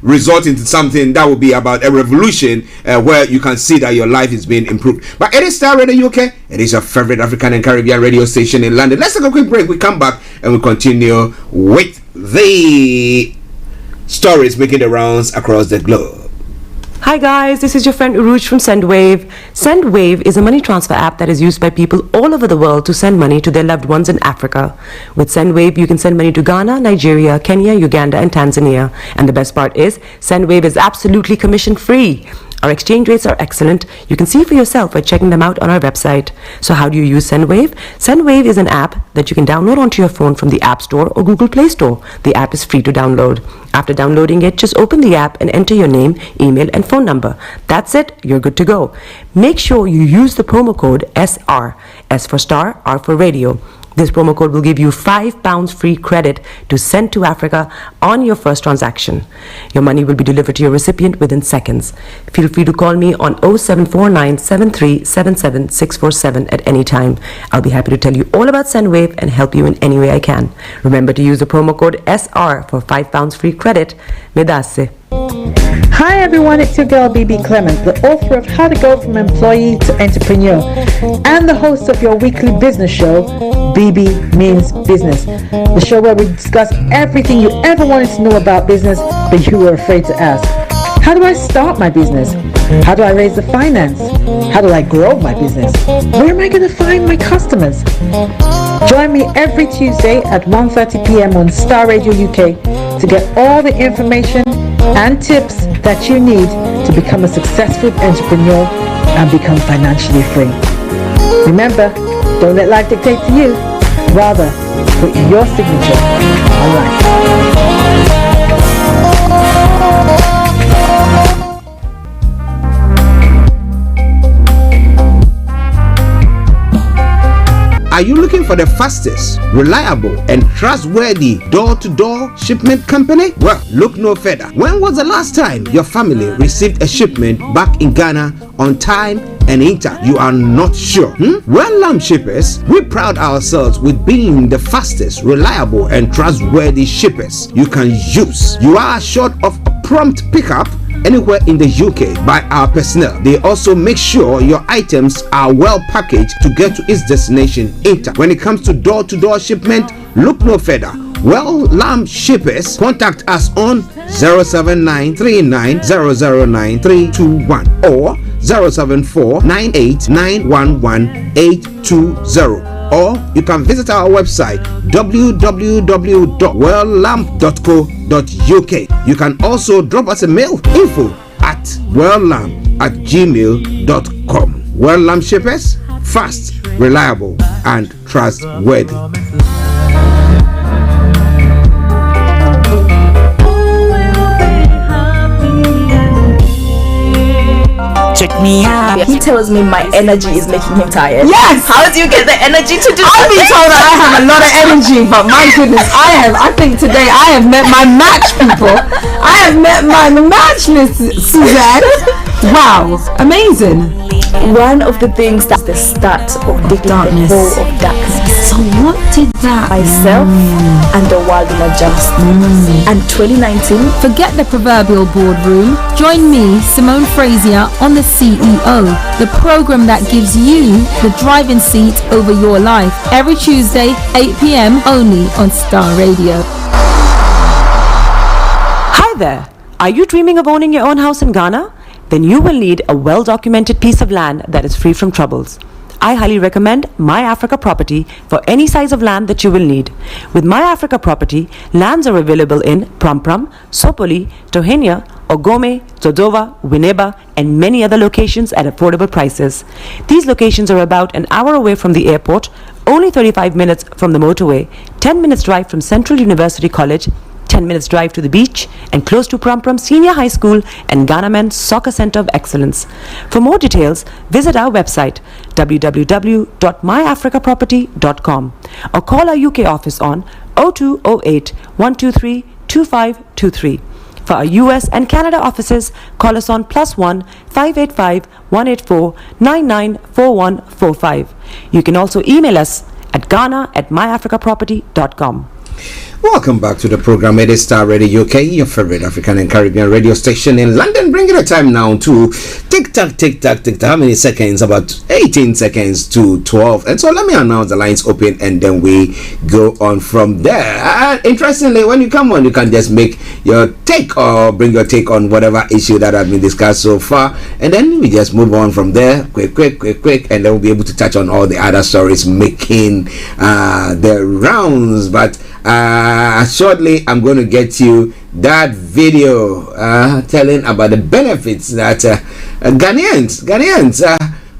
result into something that will be about a revolution where you can see that your life is being improved. But it is Starr Radio UK. It is your favorite African and Caribbean radio station in London. Let's take a quick break. We come back and we continue with the stories making the rounds across the globe. Hi guys, this is your friend Uruj from SendWave. SendWave is a money transfer app that is used by people all over the world to send money to their loved ones in Africa. With SendWave, you can send money to Ghana, Nigeria, Kenya, Uganda, and Tanzania. And the best part is, SendWave is absolutely commission free. Our exchange rates are excellent. You can see for yourself by checking them out on our website. So how do you use SendWave? SendWave is an app that you can download onto your phone from the App Store or Google Play Store. The app is free to download. After downloading it, just open the app and enter your name, email, and phone number. That's it. You're good to go. Make sure you use the promo code SR. S for Starr, R for Radio. This promo code will give you £5 free credit to send to Africa on your first transaction. Your money will be delivered to your recipient within seconds. Feel free to call me on 0749 7377 647 at any time. I'll be happy to tell you all about SendWave and help you in any way I can. Remember to use the promo code SR for £5 free credit. Medasse. Hi everyone, it's your girl BB Clement, the author of How to Go From Employee to Entrepreneur and the host of your weekly business show, BB Means Business, the show where we discuss everything you ever wanted to know about business but you were afraid to ask. How do I start my business? How do I raise the finance? How do I grow my business? Where am I going to find my customers? Join me every Tuesday at 1:30 p.m. on Starr Radio UK to get all the information and tips that you need to become a successful entrepreneur and become financially free. Remember, don't let life dictate to you. Rather, put your signature on life. Are you looking for the fastest, reliable, and trustworthy door-to-door shipment company? Well, look no further. When was the last time your family received a shipment back in Ghana on time and in time? You are not sure? Well, Lamb Shippers, we pride ourselves with being the fastest, reliable, and trustworthy shippers you can use. You are assured of a prompt pickup anywhere in the UK by our personnel. They also make sure your items are well packaged to get to its destination in time. When it comes to door-to-door shipment, look no further. Well, Lamb Shippers, contact us on 07939009321 or 074 98911 or you can visit our website www.welllamp.co.uk. You can also drop us a mail, info@welllamp@gmail.com. Well Lamp Shippers, fast, reliable, and trustworthy. Check me out. He tells me my energy is making him tired. Yes. How do you get the energy to do I've been told that I have a lot of energy, but my goodness, I think today I have met my match people. I have met my match, Miss Suzanne. Wow, amazing. One of the things that's the start of the darkness. Of darkness. So what did that myself and the world will adjust. And 2019, forget the proverbial boardroom. Join me, Simone Frazier, on the CEO, the program that gives you the driving seat over your life. Every Tuesday, 8 p.m. only on Starr Radio. Hi there. Are you dreaming of owning your own house in Ghana? Then you will need a well-documented piece of land that is free from troubles. I highly recommend My Africa Property for any size of land that you will need. With My Africa Property, lands are available in Pram, Sopoli, Tohenia, Ogome, Dodova, Winneba, and many other locations at affordable prices. These locations are about an hour away from the airport, only 35 minutes from the motorway, 10 minutes drive from Central University College, 10 minutes drive to the beach, and close to Pram Senior High School and Ghana Men's Soccer Center of Excellence. For more details, visit our website www.myafricaproperty.com or call our UK office on 0208 123 2523. For our US and Canada offices, call us on +1 585 184 994145. You can also email us at ghana@myafricaproperty.com. Welcome back to the program. It is Starr Radio UK, your favorite African and Caribbean radio station in London. Bringing the time now to tick tock. How many seconds? About 18 seconds to 12. And so let me announce the lines open and then we go on from there. Interestingly, when you come on, you can just make your take or bring your take on whatever issue that has been discussed so far. And then we just move on from there. Quick. And then we'll be able to touch on all the other stories making the rounds. But shortly I'm going to get you that video telling about the benefits that Ghanaians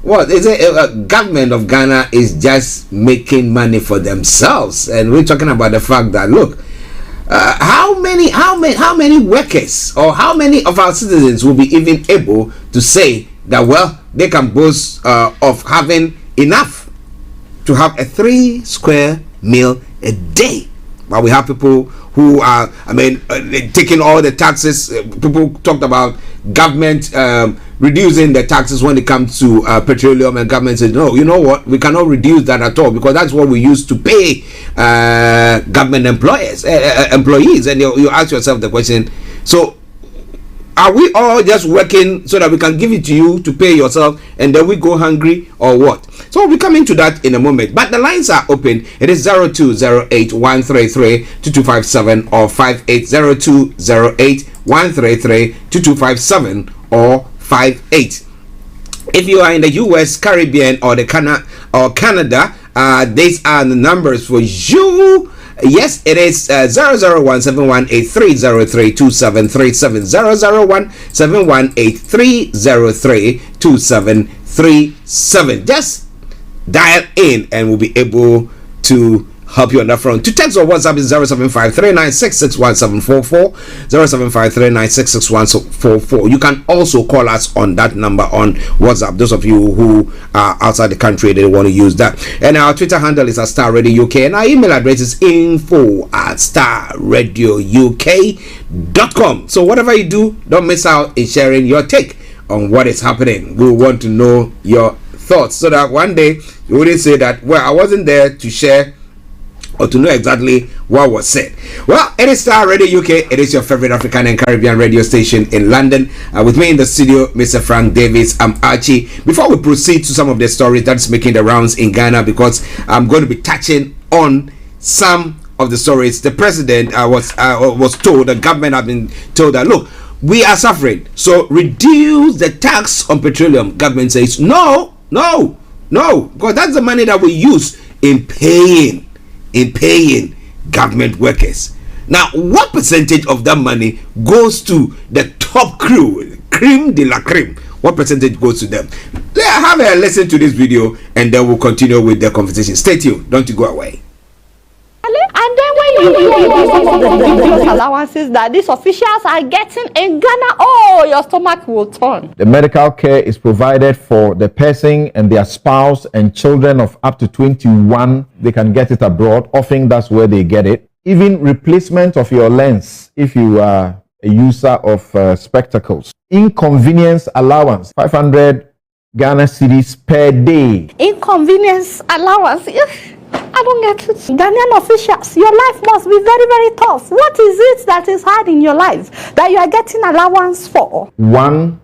what is it, government of Ghana is just making money for themselves. And we're talking about the fact that look, how many workers or how many of our citizens will be even able to say that well they can boast of having enough to have a 3 square meal a day. But we have people who are, taking all the taxes. People talked about government reducing the taxes when it comes to petroleum, and government said, no, you know what, we cannot reduce that at all because that's what we used to pay government employees. And you ask yourself the question, so are we all just working so that we can give it to you to pay yourself and then we go hungry or what? So we'll be coming to that in a moment. But the lines are open. It is 0208-133-2257 or 580208-133-2257 or 58. If you are in the US, Caribbean or Canada, these are the numbers for you. Yes, it is 001-718-303-2737 001-718-303-2737. Just dial in and we'll be able to help you on that front. To text or WhatsApp is 075-396-61744 075-396-61744. You can also call us on that number on WhatsApp. Those of you who are outside the country, they want to use that. And our Twitter handle is at Starr Radio UK, and our email address is info@starradiouk.com. So whatever you do, don't miss out in sharing your take on what is happening. We want to know your thoughts so that one day you wouldn't say that, well, I wasn't there to share or to know exactly what was said. Well, it is Starr Radio UK. It is your favorite African and Caribbean radio station in London. With me in the studio, Mr. Frank Davis. I'm Archie. Before we proceed to some of the stories that's making the rounds in Ghana, because I'm going to be touching on some of the stories. The president was told, the government have been told that, look, we are suffering. So reduce the tax on petroleum. Government says no, because that's the money that we use in paying government workers. Now, what percentage of that money goes to the top creme de la creme? What percentage goes to them? Let's have a listen to this video, and then we'll continue with the conversation. Stay tuned. Don't you go away. And then when you hear the allowances that these officials are getting in Ghana, oh, your stomach will turn. The medical care is provided for the person and their spouse and children of up to 21. They can get it abroad. Often that's where they get it. Even replacement of your lens if you are a user of spectacles. Inconvenience allowance, 500 Ghana cedis per day. Inconvenience allowance. I don't get it. Ghanaian officials, your life must be very, very tough. What is it that is hard in your life that you are getting allowance for? One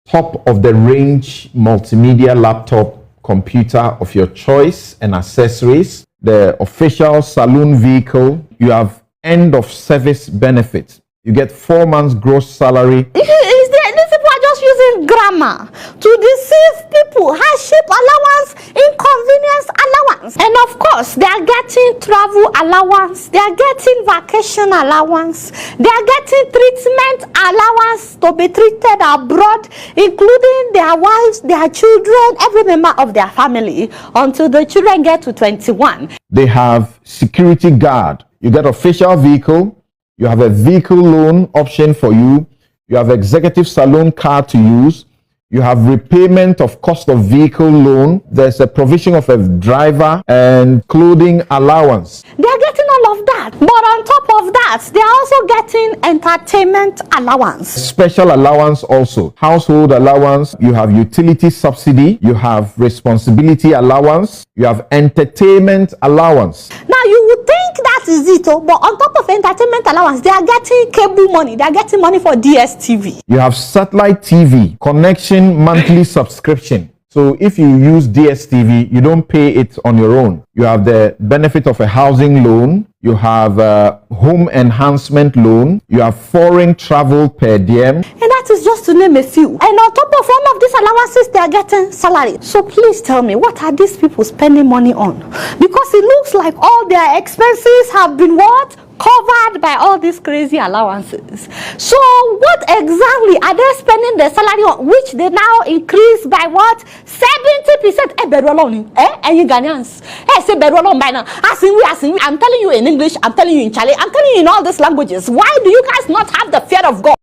top of the range multimedia laptop computer of your choice and accessories. The official saloon vehicle. You have end of service benefits. You get 4 months gross salary. These people are just using grammar to deceive people. Hardship allowance, inconvenience allowance. And of course, they are getting travel allowance. They are getting vacation allowance. They are getting treatment allowance to be treated abroad, including their wives, their children, every member of their family, until the children get to 21. They have security guard. You get official vehicle. You have a vehicle loan option for you. You have executive saloon card to use. You have repayment of cost of vehicle loan. There's a provision of a driver and clothing allowance. They're getting all of that. But on top of that, they're also getting entertainment allowance. Special allowance also. Household allowance. You have utility subsidy. You have responsibility allowance. You have entertainment allowance. Now you would think that is it, but on top of entertainment allowance, they are getting cable money. They are getting money for DSTV. You have satellite TV connection monthly subscription. So if you use DSTV, you don't pay it on your own. You have the benefit of a housing loan. You have a home enhancement loan. You have foreign travel per diem. And that is just to name a few. And on top of all of these allowances, they are getting salary. So please tell me, what are these people spending money on? Because it looks like all their expenses have been what? Covered by all these crazy allowances. So what exactly are they spending their salary on, which they now increase by what? 70%. And you Ghanaians. Say by now. As in we. I'm telling you in English, I'm telling you in Chile, I'm telling you in all these languages. Why do you guys not have the fear of God?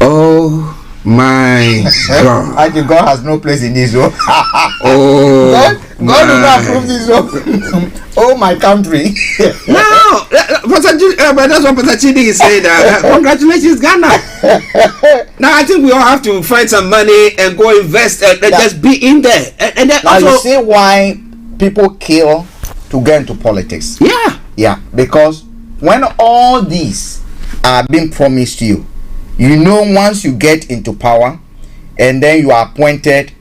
Oh my God. I think God has no place in this zone. Oh, God will not approve this zone. Oh, my country. No, but that's what Pastor Chidi is saying. Congratulations, Ghana. Now I think we all have to find some money and go invest and just be in there. And then now also, you see why people kill to get into politics. Yeah, because when all these are being promised to you, you know, once you get into power and then you are appointed,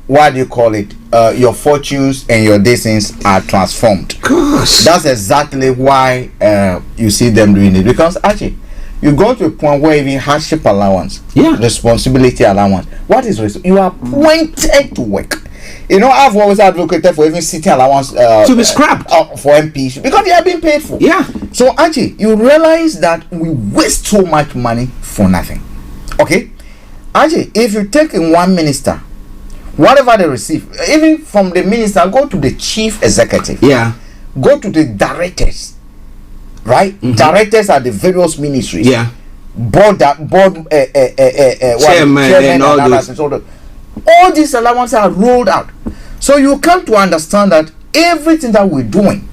what do you call it? Your fortunes and your destinies are transformed. Gosh. That's exactly why you see them doing it. Because actually, you go to a point where even hardship allowance, responsibility allowance. What is you are appointed to work? You know, I've always advocated for even city allowance to be scrapped for MPs because they are being paid for. Yeah. So actually, you realize that we waste so much money for nothing. Okay. Actually, if you take in one minister, whatever they receive, even from the minister, go to the chief executive. Yeah. Go to the directors. Right. Mm-hmm. Directors at the various ministries. Yeah. Board chairman and all others and so on. All these allowances are rolled out. So you come to understand that everything that we're doing,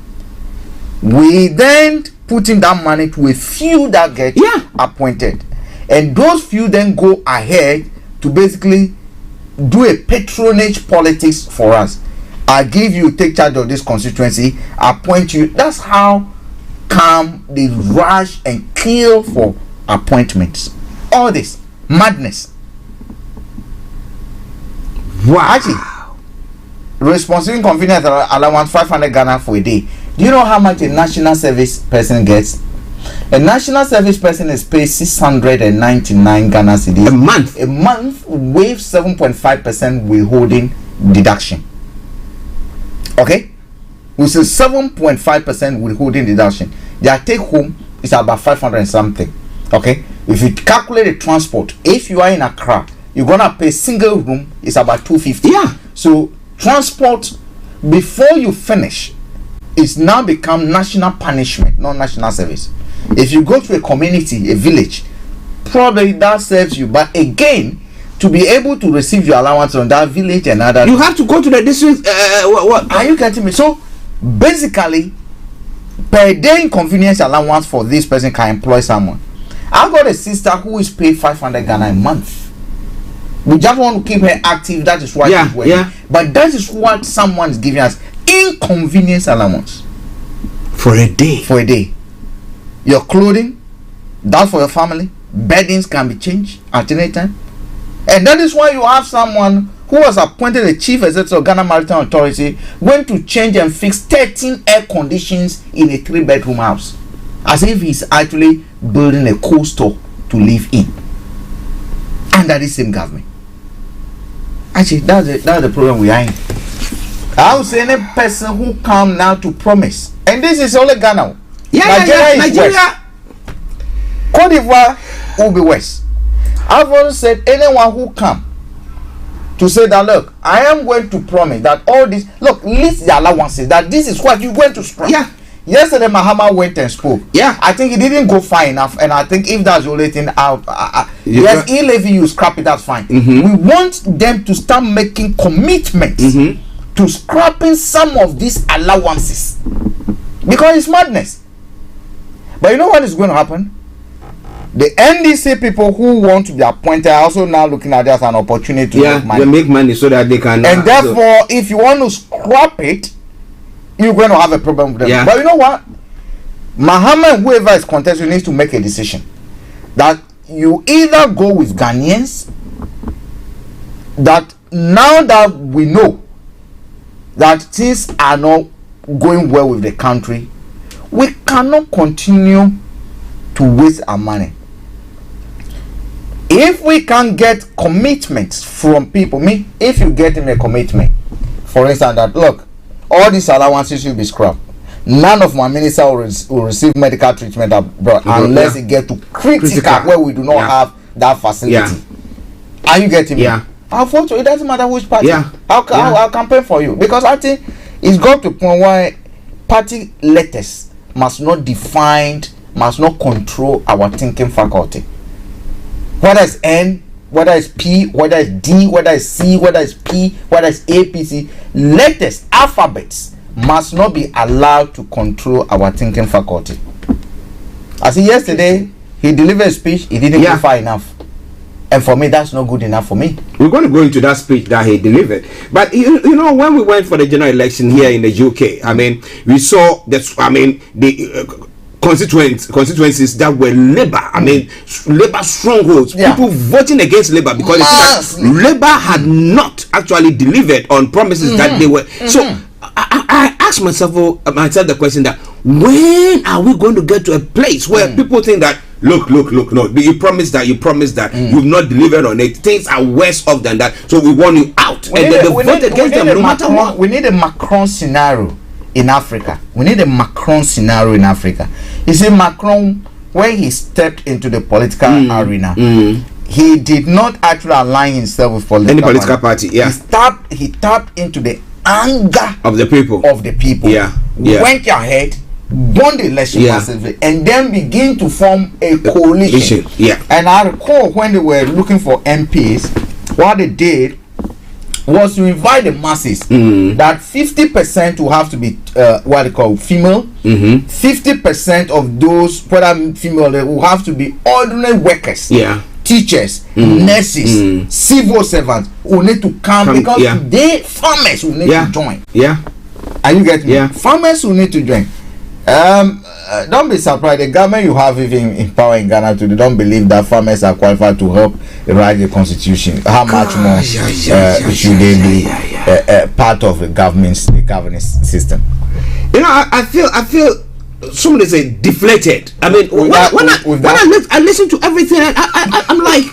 we then put in that money to a few that get appointed. And those few then go ahead to basically do a patronage politics for us. I give you, take charge of this constituency, appoint you. That's how come the rush and kill for appointments. All this madness. Wow. Actually, responsible inconvenience allowance 500 Ghana for a day. Do you know how much a national service person gets? A national service person is paid 699 Ghana cedis a month with 7.5% withholding deduction. Okay, with a 7.5% withholding deduction, their take home is about 500 and something. Okay, if you calculate the transport, if you are in Accra, you're gonna pay single room is about 250. Yeah. So transport before you finish, it's now become national punishment, not national service. If you go to a community, a village, probably that serves you. But again, to be able to receive your allowance on that village and other, you have to go to the district. What are you getting me? So basically, per day inconvenience allowance for this person can employ someone. I've got a sister who is paid 500 Ghana a month. We just want to keep her active. That is why she's working. Yeah. But that is what someone is giving us, inconvenience allowance for a day. For a day. Your clothing, that's for your family. Beddings can be changed at any time. And that is why you have someone who was appointed the chief executive of Ghana Maritime Authority going to change and fix 13 air conditions in a 3-bedroom house, as if he's actually building a coastal to live in under the same government. Actually, that's the problem we are in. I would say any person who come now to promise, and this is only Ghana. Nigeria. Cote d'Ivoire will be worse. I've always said anyone who come to say that, look, I am going to promise that all this, look, list the allowances, that this is what you're going to scrap. Yeah. Yesterday Mahama went and spoke. Yeah. I think he didn't go far enough, and I think if that's the only thing yes, e-levy, you scrap it, that's fine. We want them to start making commitments to scrapping some of these allowances, because it's madness. But you know what is going to happen? The NDC people who want to be appointed are also now looking at it as an opportunity to make money. They make money so that they can. And therefore, if you want to scrap it, you're going to have a problem with them. Yeah. But you know what? Mahama, whoever is contesting, needs to make a decision that you either go with Ghanaians, that now that we know that things are not going well with the country, we cannot continue to waste our money. If we can get commitments from people, if you get him a commitment, for instance, that look, all these allowances will be scrapped, none of my ministers will receive medical treatment abroad unless it get to critical where we do not have that facility. Are you getting me? I'll vote for it. It doesn't matter which party. I'll campaign for you, because I think it's got to point where party letters must not define, must not control our thinking faculty. Whether it's N, whether it's P, whether it's D, whether it's C, whether it's P, whether it's APC, letters, alphabets must not be allowed to control our thinking faculty. I see yesterday he delivered a speech, he didn't go far enough. And for me, that's not good enough for me. We're going to go into that speech that he delivered. But you know, when we went for the general election here in the UK, I mean, we saw that, I mean, the constituencies that were Labour, I mean, Labour strongholds, people voting against Labour because they said that Labour had not actually delivered on promises that they were. So I asked myself the question that when are we going to get to a place where people think that look, no, you promised that, you've not delivered on it, things are worse off than that, so we want you out, and then they vote against them no matter what. We need a Macron scenario in Africa. You see, Macron, when he stepped into the political arena, he did not actually align himself with any political party. He tapped into the anger of the people. Went ahead, won the election massively, and then begin to form a coalition. And I recall when they were looking for MPs, what they did was to invite the masses that 50% will have to be what they call female, 50% of those, whether female, they will have to be ordinary workers, teachers, nurses, civil servants who need to come because they farmers will need to join. Are you getting me? Farmers will need to join. Don't be surprised. The government you have even in power in Ghana today don't believe that farmers are qualified to help write the constitution. How much more should they be part of the governance system? You know, I feel. Somebody say deflated. I mean, when I listen to everything, I'm like,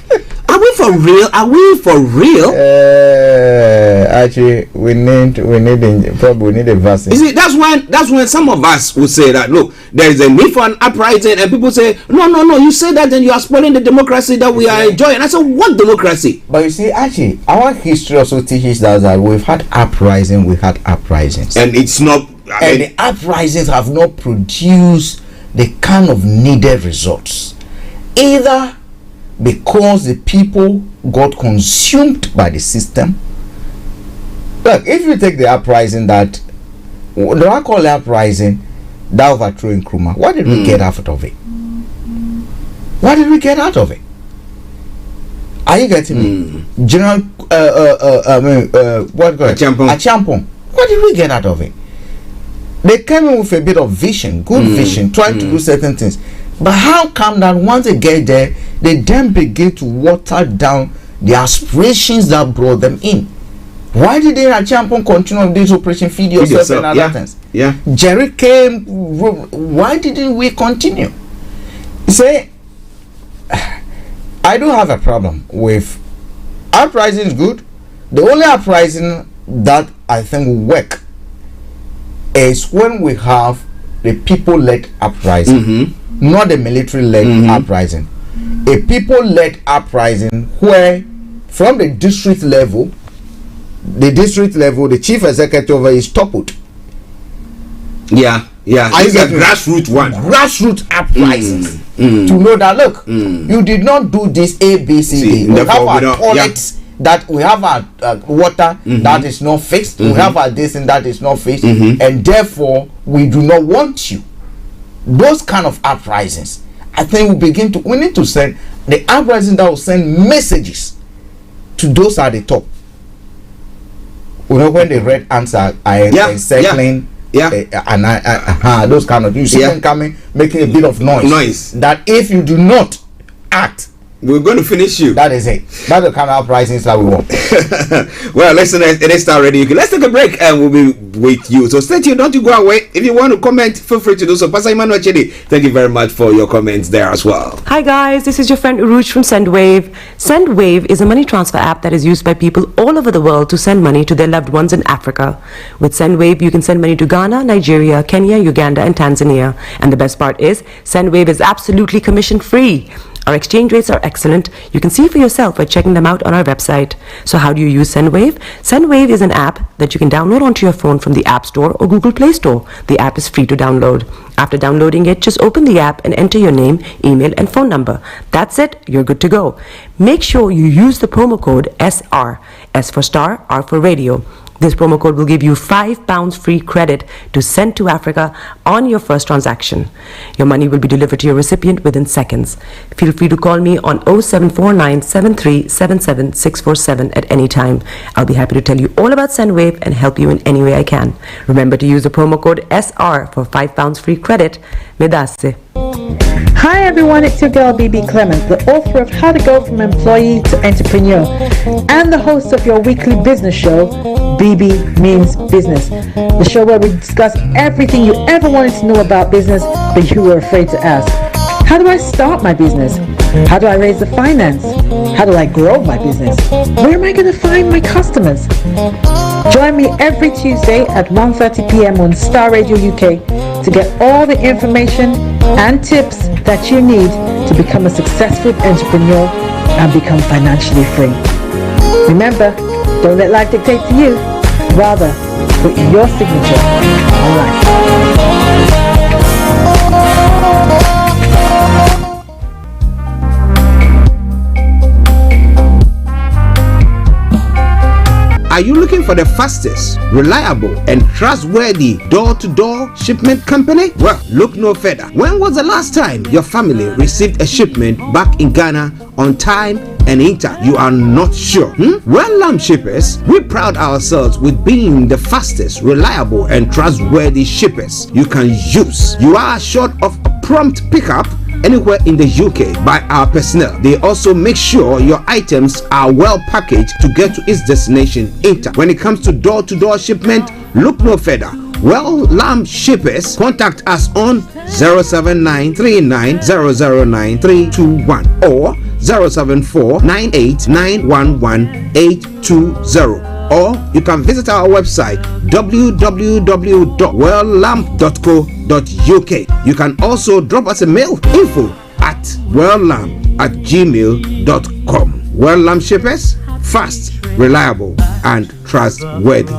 are we for real? Are we for real? Actually, we need a vaccine. You see, that's when some of us will say that, look, there is a need for an uprising, and people say, no, you say that, then you are spoiling the democracy that we are enjoying. I said, what democracy? But you see, actually, our history also teaches us that we've had uprisings, and it's not. And the uprisings have not produced the kind of needed results, either because the people got consumed by the system. Look, if you take the uprising that, do I call the uprising that overthrew Nkrumah? What did we get out of it? What did we get out of it? Are you getting me? General Achampong. What did we get out of it? They came in with a bit of vision, good vision, trying to do certain things. But how come that once they get there, they then begin to water down the aspirations that brought them in? Why did they Achampong continue on this operation, feed yourself and other things? Yeah. Jerry came, why didn't we continue? Say, I do have a problem with uprising is good. The only uprising that I think will work is when we have the people-led uprising, not the military-led uprising. A people-led uprising where from the district level, the chief executive is toppled. Yeah. I get grassroots one. Grassroots uprisings to know that look, you did not do this A, B, C, D. We have our toilets. That we have our water that is not fixed, we have our this and that is not fixed, and therefore we do not want you. Those kind of uprisings, I think we need to send the uprising that will send messages to those at the top. You know, when the red ants are encircling, those kind of, you see them coming, making a bit of noise. That if you do not act, we're going to finish you. That is it. That's the kind of uprisings that we want. Well, listen, it is Starr Radio. Let's take a break and we'll be with you. So stay tuned, don't you go away. If you want to comment, feel free to do so. Pastor Emmanuel Chidi, thank you very much for your comments there as well. Hi guys, this is your friend Uruj from SendWave. SendWave is a money transfer app that is used by people all over the world to send money to their loved ones in Africa. With SendWave, you can send money to Ghana, Nigeria, Kenya, Uganda, and Tanzania. And the best part is, SendWave is absolutely commission free. Our exchange rates are excellent. You can see for yourself by checking them out on our website. So how do you use SendWave? SendWave is an app that you can download onto your phone from the App Store or Google Play Store. The app is free to download. After downloading it, just open the app and enter your name, email, and phone number. That's it. You're good to go. Make sure you use the promo code SR. S for Starr, R for Radio. This promo code will give you £5 free credit to send to Africa on your first transaction. Your money will be delivered to your recipient within seconds. Feel free to call me on 0749 7377 647 at any time. I'll be happy to tell you all about SendWave and help you in any way I can. Remember to use the promo code SR for £5 free credit. Medasse. Hi everyone, it's your girl BB Clement, the author of How to Go From Employee to Entrepreneur and the host of your weekly business show, BB Means Business, the show where we discuss everything you ever wanted to know about business but you were afraid to ask. How do I start my business? How do I raise the finance? How do I grow my business? Where am I going to find my customers? Join me every Tuesday at 1:30 p.m. on Starr Radio UK to get all the information and tips that you need to become a successful entrepreneur and become financially free. Remember, don't let life dictate to you. Rather, put your signature on life. Are you looking for the fastest, reliable, and trustworthy door-to-door shipment company? Well, look no further. When was the last time your family received a shipment back in Ghana on time and in time? You are not sure? Well, Lamb Shippers, we pride ourselves with being the fastest, reliable, and trustworthy shippers you can use. You are assured of a prompt pickup anywhere in the UK by our personnel. They also make sure your items are well packaged to get to its destination in time. When it comes to door-to-door shipment, look no further. Well Lamb Shippers, contact us on 07939009321 or 07498911820, or you can visit our website www.welllamp.co.uk. You can also drop us a mail, info@welllamp@gmail.com. Well Lamb Shippers, fast, reliable, and trustworthy.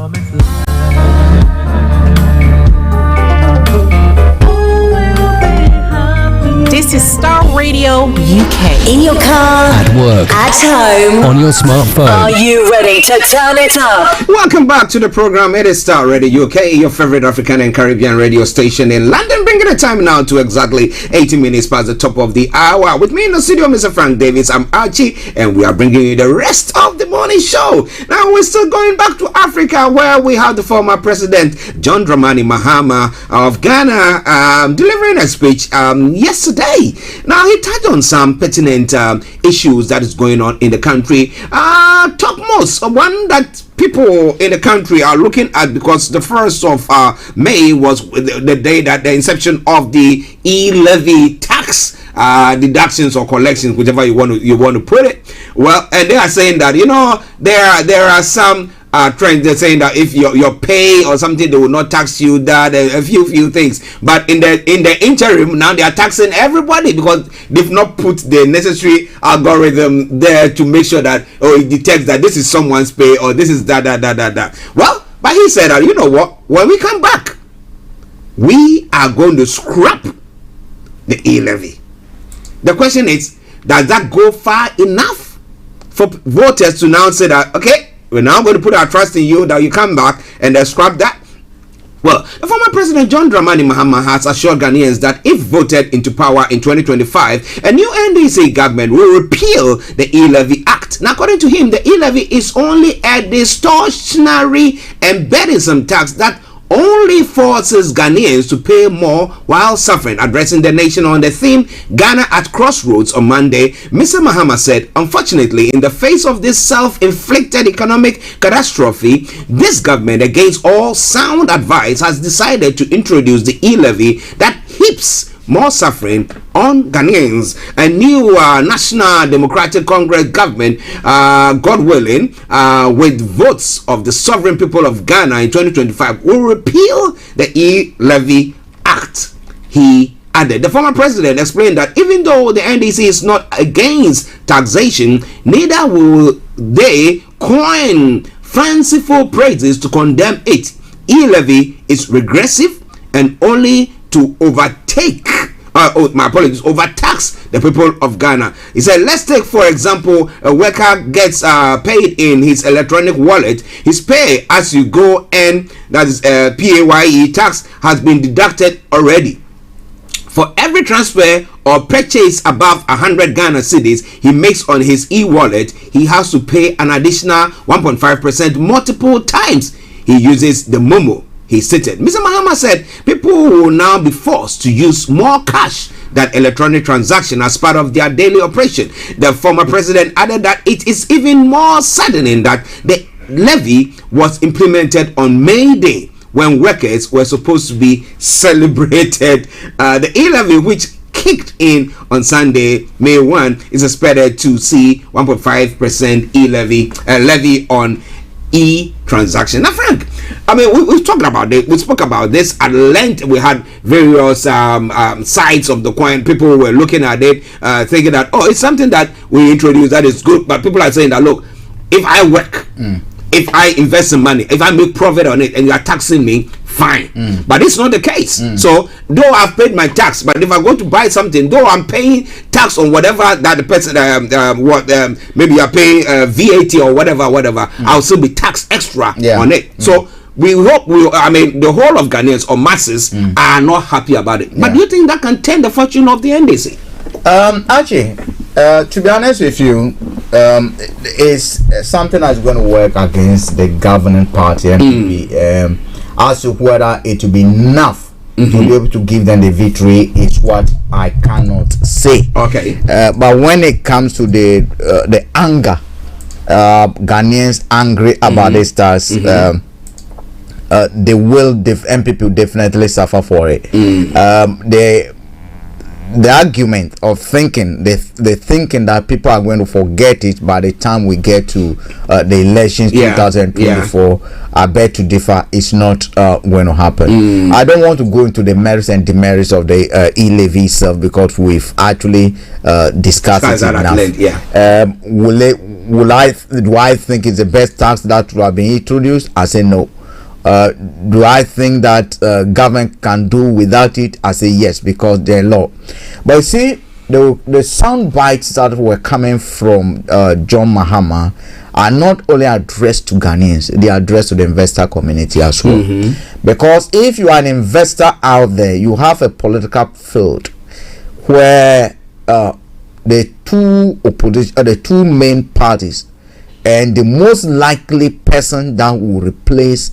This is Starr Radio UK. In your car, At work, at home, on your smartphone. Are you ready to turn it up? Welcome back to the program. It is Starr Radio UK, your favorite African and Caribbean radio station in London, bringing the time now to exactly 80 minutes past the top of the hour. With me in the studio, Mr. Frank Davis, I'm Archie, and we are bringing you the rest of the morning show. Now, we're still going back to Africa, where we have the former president, John Dramani Mahama of Ghana, delivering a speech yesterday. Now, he touched on some pertinent issues that is going on in the country. Topmost, one that people in the country are looking at, because the 1st of May was the day that the inception of the e-levy tax deductions or collections, whichever you want to put it. Well, and they are saying that, you know, there are some trends. They're saying that if your pay or something, they will not tax you, that a few things. But in the interim, now they are taxing everybody because they've not put the necessary algorithm there to make sure that it detects that this is someone's pay or this is that. Well, but he said that, you know what, when we come back, we are going to scrap the e-levy. The question is, does that go far enough for voters to now say that, okay, we're now going to put our trust in you, that you come back and scrap that? Well, the former president John Dramani Mahama has assured Ghanaians that if voted into power in 2025, a new NDC government will repeal the e-levy act. Now, according to him, the e-levy is only a distortionary and burdensome tax that only forces Ghanaians to pay more while suffering. Addressing the nation on the theme Ghana at Crossroads on Monday, Mr. Mahama said, unfortunately, in the face of this self-inflicted economic catastrophe, this government, against all sound advice, has decided to introduce the e-levy that heaps more suffering on Ghanaians. A new National Democratic Congress government, God willing, with votes of the sovereign people of Ghana in 2025, will repeal the e-levy act. He added. The former president explained that even though the NDC is not against taxation, neither will they coin fanciful phrases to condemn it. E-levy is regressive and only to overtax the people of Ghana. He said, let's take, for example, a worker gets paid in his electronic wallet. His pay as you go, and that is PAYE tax, has been deducted already. For every transfer or purchase above 100 Ghana cedis he makes on his e-wallet, he has to pay an additional 1.5% multiple times he uses the Momo. He stated. Mr. Mahama said people will now be forced to use more cash than electronic transaction as part of their daily operation. The former president added that it is even more saddening that the levy was implemented on May Day, when workers were supposed to be celebrated. The e-levy, which kicked in on Sunday, May 1, is expected to see 1.5% levy on e-transaction. Now, Frank, I mean, we've talked about it. We spoke about this at length. We had various sides of the coin. People were looking at it, thinking that, it's something that we introduced that is good. But people are saying that, look, if I work, if I invest some money, if I make profit on it, and you are taxing me, fine. But it's not the case. So though I've paid my tax, but if I go to buy something, though I'm paying tax on whatever that the person maybe you're paying VAT or whatever, I'll still be taxed extra on it. So we hope the whole of Ghanaians or masses are not happy about it. But do you think that can turn the fortune of the NDC? Archie, to be honest with you, it's something that's going to work against the governing party, NPP. As to whether it will be enough to be able to give them the victory is what I cannot say. Okay. But when it comes to the anger, Ghanaians angry about this tax, they will MPP will definitely suffer for it. The argument of thinking the thinking that people are going to forget it by the time we get to the elections 2024, I beg to differ, it's not going to happen. I don't want to go into the merits and demerits of the e-levy itself, because we've actually discussed it enough. Do I think it's the best tax that would have been introduced? I say no. Do I think that government can do without it? I say yes, because they're law. But you see, the sound bites that were coming from John Mahama are not only addressed to Ghanaians, they are addressed to the investor community as well. Because if you are an investor out there, you have a political field where the two main parties, and the most likely person that will replace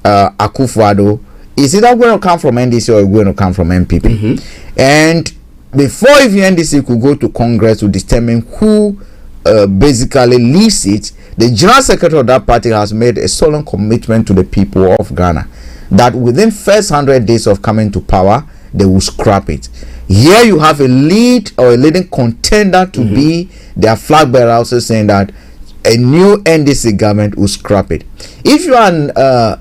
Akufo-Addo is either going to come from NDC or going to come from MPP. And before even NDC could go to Congress to determine who basically leads it, the general secretary of that party has made a solemn commitment to the people of Ghana that within first 100 days of coming to power, they will scrap it. Here you have a leading contender to be their flag bearer, also saying that a new NDC government will scrap it. If you are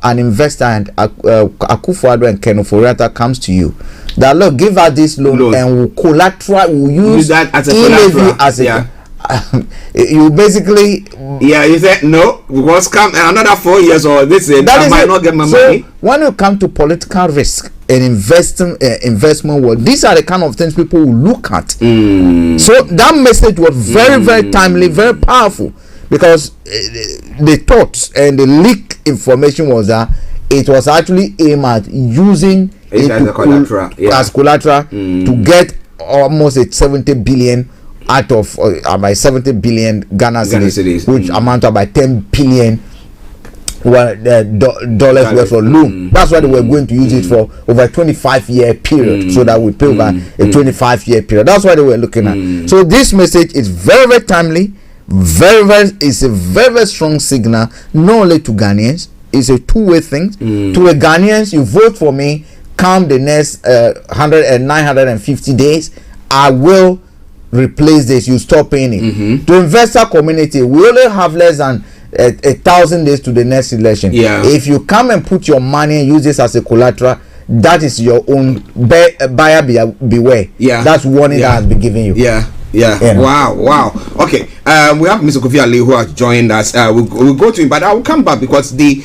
an investor and Akufo-Addo and Ken Ofori-Atta comes to you, that look, give us this loan and we'll use that as a collateral. You basically you said no, because come another 4 years or this I might not get my money. When you come to political risk and investment world, these are the kind of things people will look at. So that message was very, very timely, very powerful, because the thoughts and the leak information was that it was actually aimed at using it as collateral to get almost a 70 billion out of about 70 billion Ghana cedis, which amount to about 10 billion dollars worth of loan. That's why they were going to use it for over a 25-year period, so that we pay over a 25-year period. That's why they were looking at. So this message is very, very timely. It's a very, very strong signal, not only to Ghanaians. It's a two-way thing. To the Ghanaians, you vote for me, come the next 950 days, I will replace this, you stop paying it. To investor community, we only have less than 1,000 days to the next election. If you come and put your money and use this as a collateral, that is your own buyer beware. That's warning that has been given you. Wow. Okay, we have Mr. Kofi Ali who has joined us. We'll go to him, but I will come back because the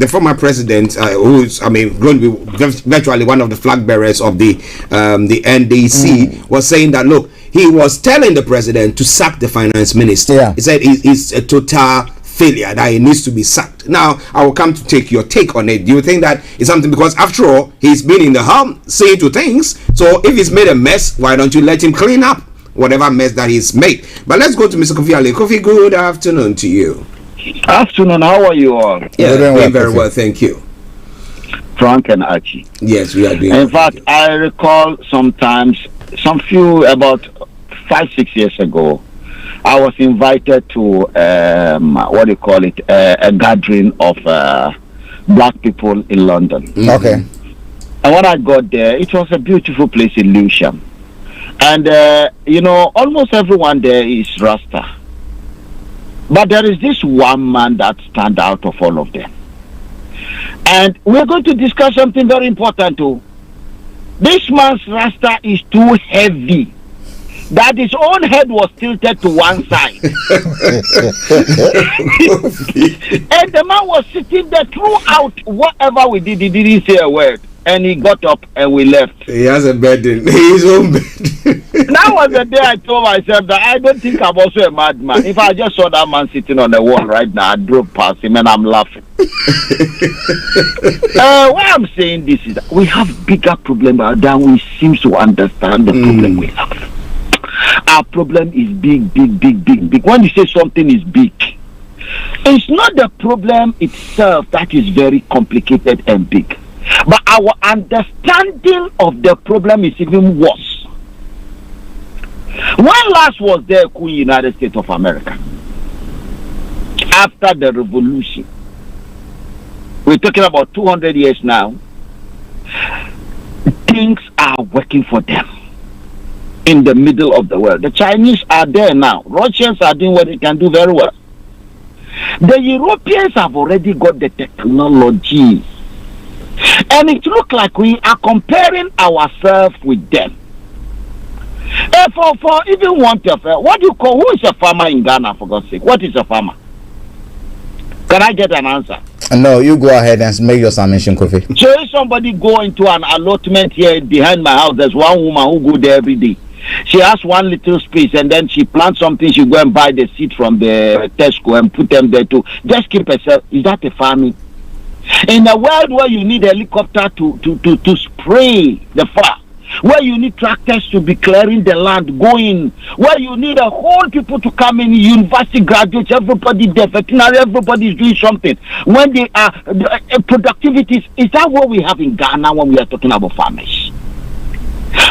former president, who's going to be virtually one of the flag bearers of the NDC, was saying that look, he was telling the president to sack the finance minister. He said he's a total failure, that he needs to be sacked. Now I will come to take your take on it. Do you think that is something, because after all he's been in the home saying to things, so if he's made a mess, why don't you let him clean up whatever mess that he's made? But let's go to Mr. Kofi Ali. Kofi, good afternoon to you. Afternoon, how are you all? Doing very well, thank you. Frank and Archie. Yes, we are doing. In fact, I recall about 5-6 years ago, I was invited to a gathering of black people in London. Okay. And when I got there, it was a beautiful place in Lewisham. And, almost everyone there is Rasta. But there is this one man that stands out of all of them. And we're going to discuss something very important too. This man's Rasta is too heavy, that his own head was tilted to one side. And the man was sitting there throughout. Whatever we did, he didn't say a word. And he got up and we left. He has a burden. His own burden. That was the day I told myself that I don't think I'm also a madman. If I just saw that man sitting on the wall right now, I drove past him and I'm laughing. Why I'm saying this is that we have bigger problems than we seem to understand the problem we have. Our problem is big. When you say something is big, it's not the problem itself that is very complicated and big, but our understanding of the problem is even worse. When last was there in the United States of America? After the revolution, We're talking about 200 years now. Things are working for them in the middle of the world. The Chinese are there now. Russians are doing what they can do very well. The Europeans have already got the technology. And it looks like we are comparing ourselves with them. For even one what do you call, who is a farmer in Ghana, for God's sake? What is a farmer? Can I get an answer? No, you go ahead and make your submission, Kofi. So if somebody go into an allotment here behind my house, there's one woman who go there every day. She has one little space and then she plants something, she go and buy the seed from the Tesco and put them there to just keep herself. Is that a farming? In a world where you need a helicopter to spray the farm, where you need tractors to be clearing the land, going, where you need a whole people to come in, university graduates, everybody there, veterinary, everybody is doing something. When they are productivities, is that what we have in Ghana when we are talking about farmers?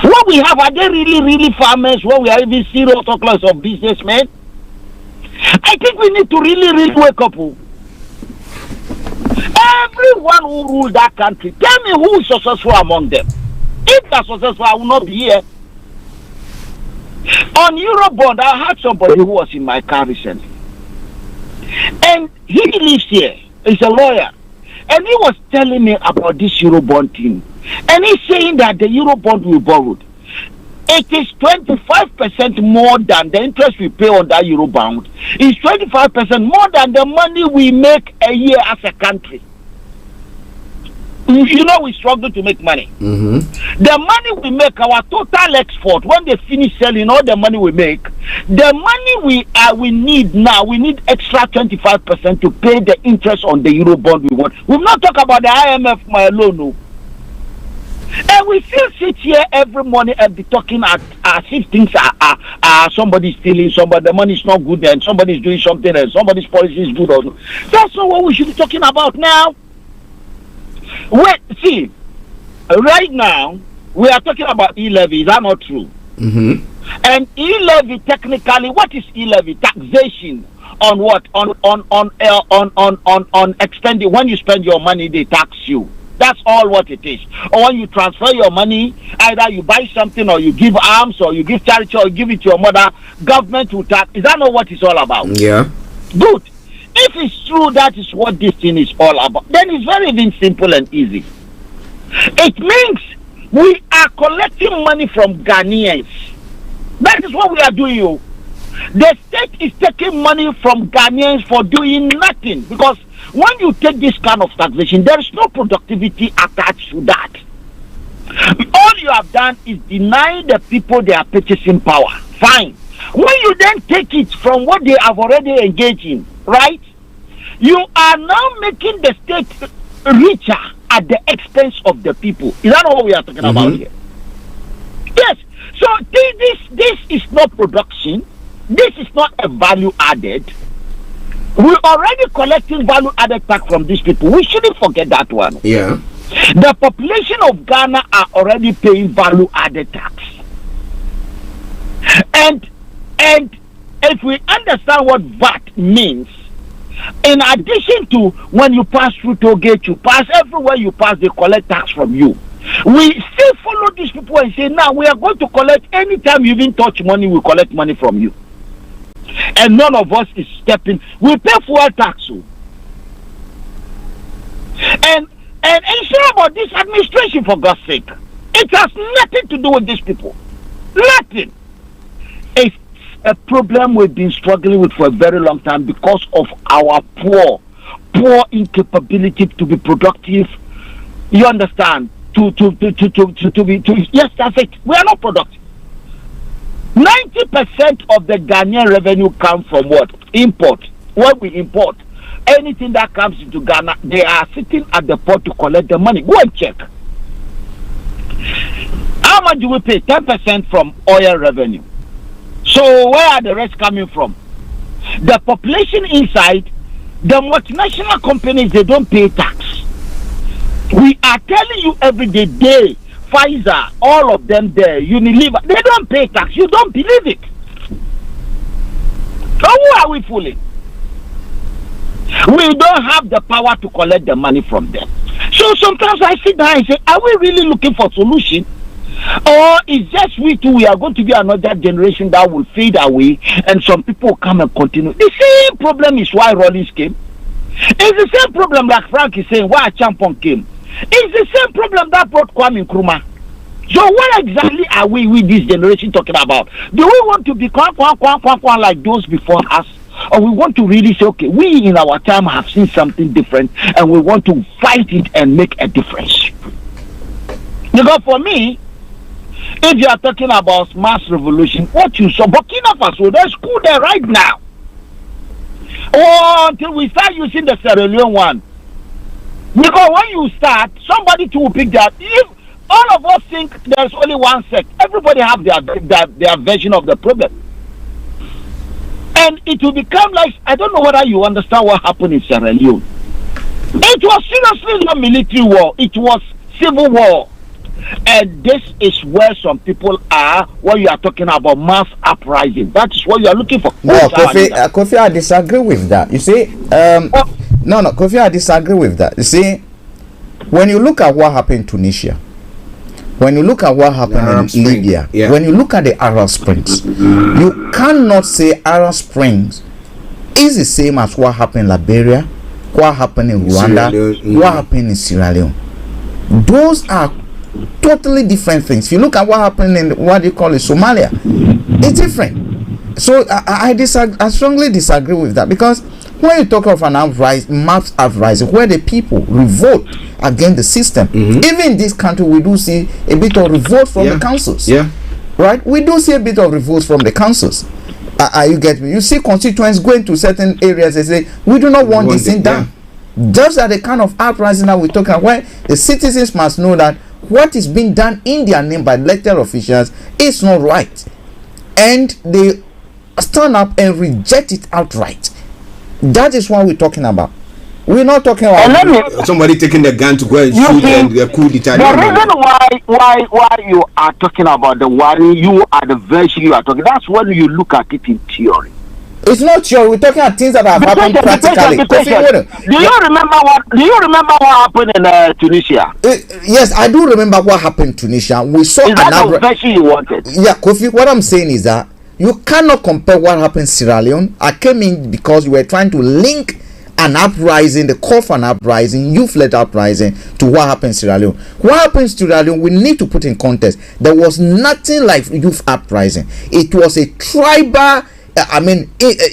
What we have, are they really farmers? What we are even serial talkers of businessmen? I think we need to really wake up. Everyone who rules that country, tell me who is successful among them. If they're successful, I will not be here. On Eurobond, I had somebody who was in my car recently. And he lives here. He's a lawyer. And he was telling me about this Eurobond thing. And he's saying that the Eurobond we borrowed, it is 25% more than the interest we pay on that Eurobond. It's 25% more than the money we make a year as a country. You know, we struggle to make money. The money we make, our total export, when they finish selling all the money we make, the money we need now, we need extra 25% to pay the interest on the Eurobond we want. We've not talked about the IMF alone. No. And we still sit here every morning and be talking as if things are somebody stealing, somebody, the money is not good, and somebody is doing something, and somebody's policy is good. Or no. That's not what we should be talking about now. Wait, see, right now we are talking about e-levy. Is that not true? And e-levy, technically, what is e-levy? Taxation on what? On expending. When you spend your money, they tax you. That's all what it is. Or when you transfer your money, either you buy something or you give alms or you give charity or you give it to your mother, government will tax. Is that not what it's all about? Yeah. Good. If it's true that is what this thing is all about, then it's very even simple and easy. It means we are collecting money from Ghanaians. That is what we are doing. You. The state is taking money from Ghanaians for doing nothing, because when you take this kind of taxation, there is no productivity attached to that. All you have done is deny the people their purchasing power. Fine. When you then take it from what they have already engaged in, right? You are now making the state richer at the expense of the people. Is that what we are talking about here? Yes. So this is not production. This is not a value added. We're already collecting value added tax from these people. We shouldn't forget that one. Yeah. The population of Ghana are already paying value added tax. And if we understand what VAT means, in addition to when you pass through toll gate, you pass everywhere you pass, they collect tax from you. We still follow these people and say, now we are going to collect, anytime you even touch money, we collect money from you. And none of us is stepping. We pay fuel tax. And ensure about this administration, for God's sake. It has nothing to do with these people. Nothing. It's a problem we've been struggling with for a very long time because of our poor incapability to be productive. You understand? To be yes, that's it. We are not productive. 90% of the Ghanaian revenue comes from what? Import. When we import anything that comes into Ghana, they are sitting at the port to collect the money. Go and check. How much do we pay? 10% from oil revenue. So where are the rest coming from? The population inside, the multinational companies, they don't pay tax. We are telling you every day, Pfizer, all of them there, Unilever, they don't pay tax. You don't believe it. So who are we fooling? We don't have the power to collect the money from them. So sometimes I sit down and say, are we really looking for solution? Or is just we too, we are going to be another generation that will fade away and some people will come and continue. The same problem is why Rollins came. It's the same problem like Frank is saying why Champon came. It's the same problem that brought Kwame Nkrumah. So what exactly are we with this generation talking about? Do we want to be like those before us? Or we want to really say, okay, we in our time have seen something different and we want to fight it and make a difference. Because for me, if you are talking about mass revolution, what you saw, Burkina Faso, there's school there right now. Or until we start using the Sierra Leone one. Because when you start, somebody too will pick that. If all of us think there's only one sect, everybody have their version of the problem. And it will become like, I don't know whether you understand what happened in Sierra Leone. It was seriously not military war, it was civil war. And this is where some people are when you are talking about mass uprising. That is what you are looking for. Well, Kofi, I disagree with that. You see, no, Kofi, I disagree with that. You see, when you look at what happened in Tunisia, when you look at what happened in Libya, when you look at the Arab Springs, you cannot say Arab Springs is the same as what happened in Liberia, what happened in Rwanda, what happened in Sierra Leone. Those are totally different things. If you look at what happened in what you call it Somalia, it's different. So I strongly disagree with that, because when you talk of an mass uprising where the people revolt against the system, even in this country we do see a bit of revolt from the councils. Right? We do see a bit of revolt from the councils. You get me? You see constituents going to certain areas and say, we do not want this thing done. Those are the kind of uprising that we're talking about, where the citizens must know that what is being done in their name by elected officials is not right, and they stand up and reject it outright. That is what we're talking about. We're not talking about somebody taking the gun to go and shoot and coup d'etat. The reason why you are talking about the worry, you are the version you are talking. That's when you look at it in theory. It's not sure. We're talking about things that have happened practically. Do you remember what happened in Tunisia? Yes, I do remember what happened in Tunisia. We saw another version you wanted. Yeah, Kofi. What I'm saying is that you cannot compare what happened in Sierra Leone. I came in because we were trying to link an uprising, the call for an uprising, youth-led uprising, to what happened in Sierra Leone. What happened in Sierra Leone, we need to put in context. There was nothing like youth uprising. It was a tribal,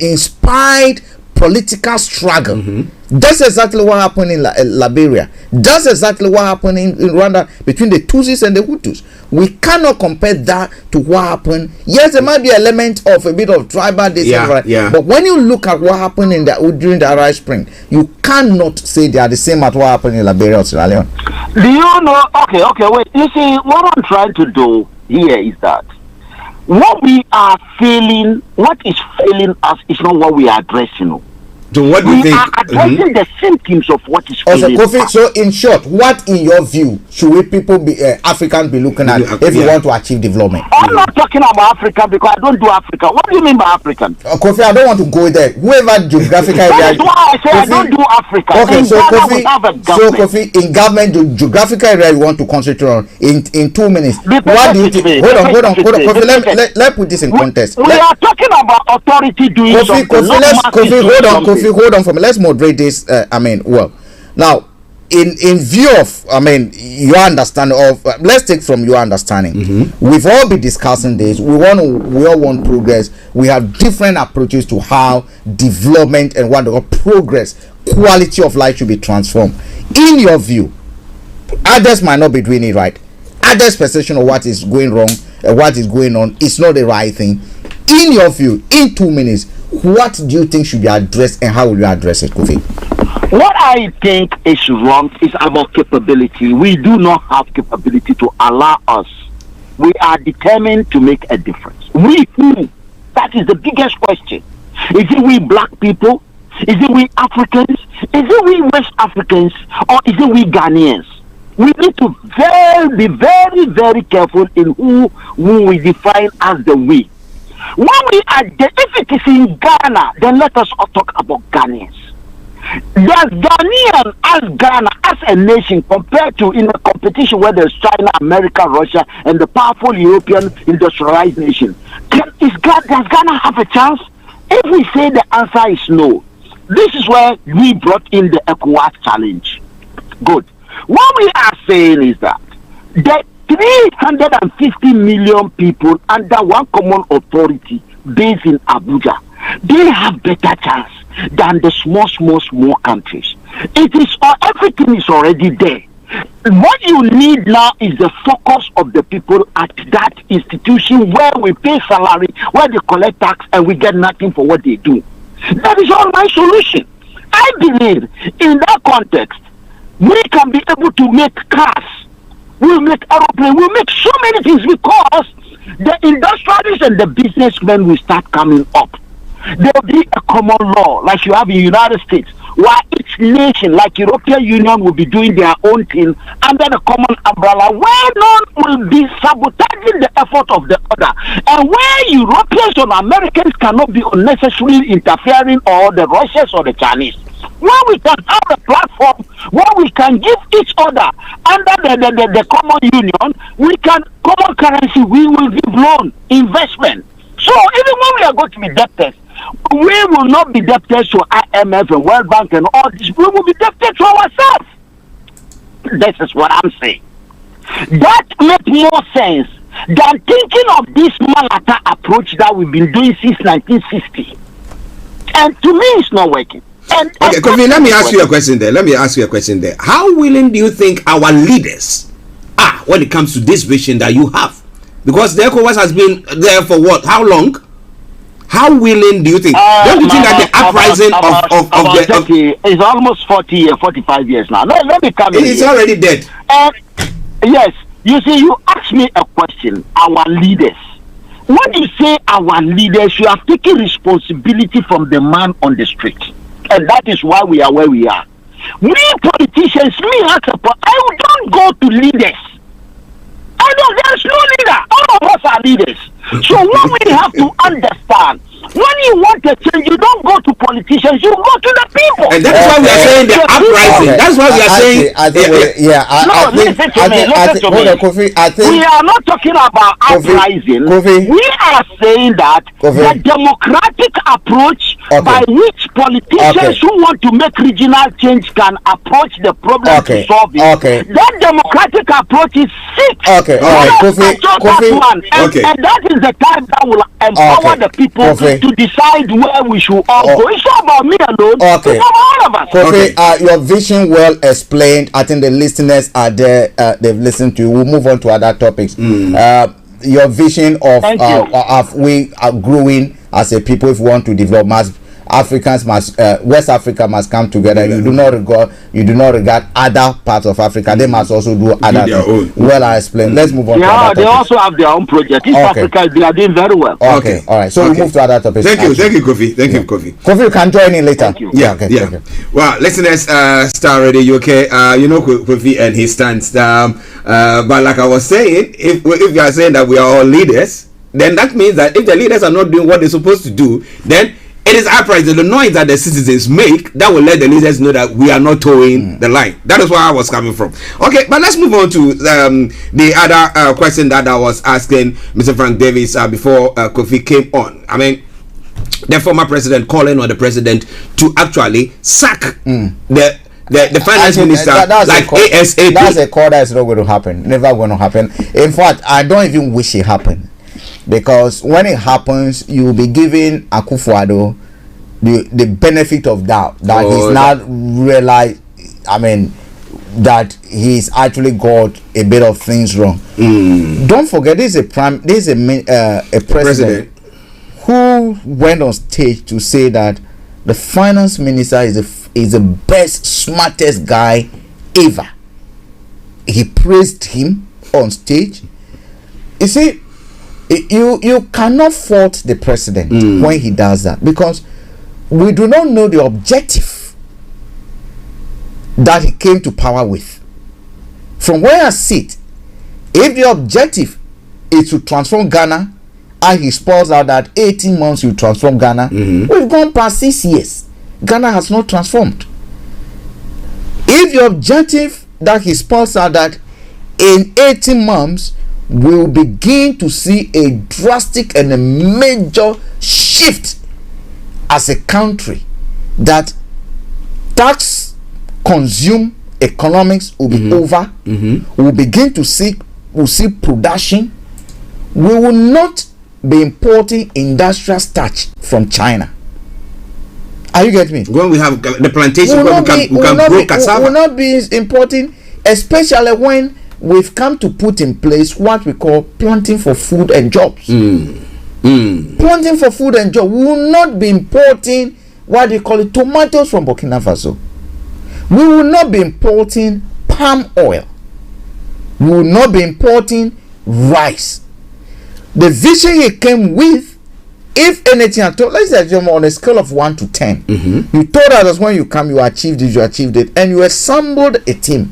inspired political struggle. That's exactly what happened in Liberia. That's exactly what happened in Rwanda between the Tutsis and the Hutus. We cannot compare that to what happened. Yes, there might be an element of a bit of tribal, but when you look at what happened during the Arab Spring, you cannot say they are the same as what happened in Liberia or Sierra Leone. Do you know? Okay, wait. You see, what I'm trying to do here is that what we are feeling, what is failing us, is not what we are addressing. So what do you think? We are addressing the symptoms of what is failing us. So in short, what in your view should Africans be looking at if you want to achieve development? I'm not talking about Africa because I don't do Africa. What do you mean by African? Kofi, I don't want to go there. Whoever geographical area. That is why I say Kofi, I don't do Africa. Okay, so Kofi, in government, geographical area you want to concentrate on in 2 minutes. What do you think? Hold on. Kofi, let's put this in context. We are talking about authority doing something. Kofi, hold on for me. Let's moderate this. Now, in view of, your understanding of, let's take from your understanding. We've all been discussing this. We all want progress. We have different approaches to how development and what progress, quality of life should be transformed. In your view, others might not be doing it right. Others' perception of what is going wrong and what is going on is not the right thing. In your view, in 2 minutes, what do you think should be addressed and how will you address it, Kofi? What I think is wrong is about capability. We do not have capability to allow us. We are determined to make a difference. We who? That is the biggest question. Is it we black people? Is it we Africans? Is it we West Africans? Or is it we Ghanaians? We need to be very, very careful in who we define as the we. When we are if it is in Ghana, then let us talk about Ghanaians. Does Ghanaian as Ghana as a nation compared to in a competition where there's China, America, Russia, and the powerful European industrialized nation? Does Ghana have a chance? If we say the answer is no, this is where we brought in the ECOWAS challenge. Good. What we are saying is that the 350 million people under one common authority based in Abuja, they have better chance than the small countries. It is everything is already there. What you need now is the focus of the people at that institution where we pay salary, where they collect tax, and we get nothing for what they do. That is all my solution. I believe in that context, we can be able to make cars, we'll make aeroplanes, we'll make so many things because the industrialists and the businessmen will start coming up. There will be a common law like you have in the United States, where each nation, like European Union, will be doing their own thing under the common umbrella, where none will be sabotaging the effort of the other, and where Europeans or Americans cannot be unnecessarily interfering, or the Russians or the Chinese. Where we can have a platform where we can give each other under the common union, we can common currency, we will give loan, investment. So even when we are going to be debtors, we will not be debtors to IMF and World Bank and all this. We will be debtors to ourselves. This is what I'm saying. That makes more sense than thinking of this Malata approach that we've been doing since 1960. And to me, it's not working. Okay, Kofi, let me ask you a question there. How willing do you think our leaders are when it comes to this vision that you have? Because the ECOWAS has been there for what? How long? How willing do you think? Don't you think that the uprising of the... It's almost 40 years, 45 years now. No, let me come in. It's already dead. Yes. You see, you asked me a question. Our leaders. When you say our leaders, you have taken responsibility from the man on the street. And that is why we are where we are. We politicians, I don't go to leaders. There's no leader. All of us are leaders. So what we have to understand, when you want a change, you don't go to politicians, you go to the people. And that's why we are saying the uprising. That's why we are saying... We are not talking about uprising. We are saying that the democratic approach by which politicians who want to make regional change can approach the problem to solve it. That democratic approach is sick. And that is the time that will empower the people to decide where we should all go. It's not about me alone. It's about all of us. Kofi, your vision well explained. I think the listeners are there. They've listened to you. We'll move on to other topics. Your vision of we are growing as a people. If we want to develop, Africans must West Africa must come together. You do not regard other parts of Africa. They must also do other things. Well, I explained. Let's move on. Yeah, they also have their own project. East Africa, they are doing very well. Okay, all right. So we move to other topics. Thank you, Kofi. Thank you, Kofi. Kofi, you can join in later. Thank you. Thank you. Well, listeners, Starr Radio UK. You know Kofi and his stance. But like I was saying, if you are saying that we are all leaders, then that means that if the leaders are not doing what they're supposed to do, then it is uprising, the noise that the citizens make that will let the leaders know that we are not towing the line. That is where I was coming from. Okay, but let's move on to the other question that I was asking Mr. Frank Davis before Kofi came on. I mean, the former president calling on the president to actually sack the finance minister like ASAP. That's a call that is not going to happen. Never going to happen. In fact, I don't even wish it happened. Because when it happens, you will be giving Akufo-Addo the benefit of doubt that he's not realized. I mean, that he's actually got a bit of things wrong. Don't forget, this is a president who went on stage to say that the finance minister is the best, smartest guy ever. He praised him on stage. You see, you cannot fault the president when he does that, because we do not know the objective that he came to power with. From where I sit, if the objective is to transform Ghana, and he spells out that 18 months you transform Ghana, we've gone past 6 years. Ghana has not transformed. If your objective that he spells out that in 18 months we'll begin to see a drastic and a major shift as a country, that tax consume economics will be over, we'll begin to see production, we will not be importing industrial starch from China. Are you getting me? When we have the plantation, we can grow cassava. We will not be importing, especially when we've come to put in place what we call planting for food and jobs. Planting for food and jobs. We will not be importing what they call it tomatoes from Burkina Faso. We will not be importing palm oil. We will not be importing rice. The vision he came with, if anything at all, let's say on a scale of 1 to 10, you told us when you come, you achieved this, you achieved it, and you assembled a team,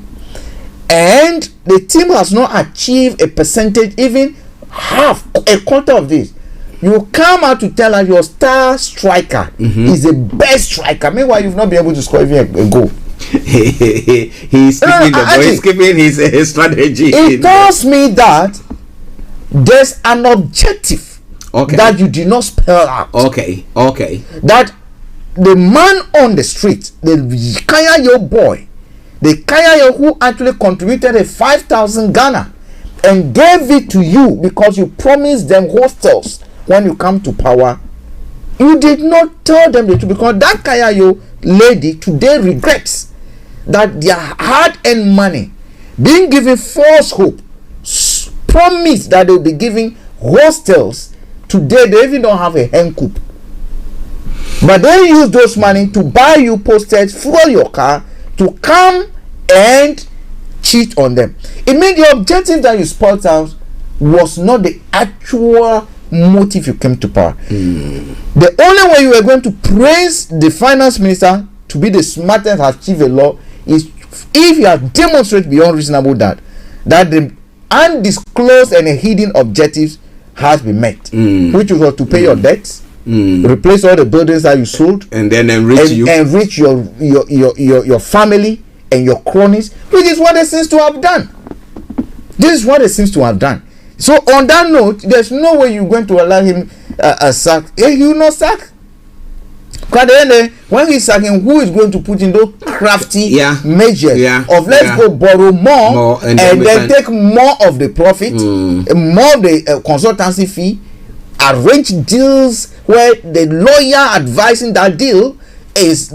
and the team has not achieved a percentage, even half, a quarter of this. You come out to tell us your star striker is the best striker. Meanwhile, you've not been able to score even a goal. He's skipping his strategy. It tells me that there's an objective that you did not spell out. Okay. That the man on the street, the Kayayo boy, the Kayayo who actually contributed a 5,000 Ghana and gave it to you because you promised them hostels when you come to power, you did not tell them the truth, because that Kayayo lady today regrets that their hard-earned money being given false hope, promise that they'll be giving hostels. Today they even don't have a hen coop, but they use those money to buy you postage, fuel your car, to come and cheat on them. It means the objective that you spelled out was not the actual motive you came to power. The only way you were going to praise the finance minister to be the smartest to achieve a law is if you have demonstrated beyond reasonable doubt that the undisclosed and hidden objectives has been met, which was to pay your debts, replace all the buildings that you sold, and then enrich your family and your cronies, which is what it seems to have done. This is what it seems to have done. So on that note, there's no way you're going to allow him a sack. You will not sack. Because then when he's sacking, who is going to put in those crafty measures of let's go borrow more and then take more of the profit, more of the consultancy fee, arrange deals where the lawyer advising that deal is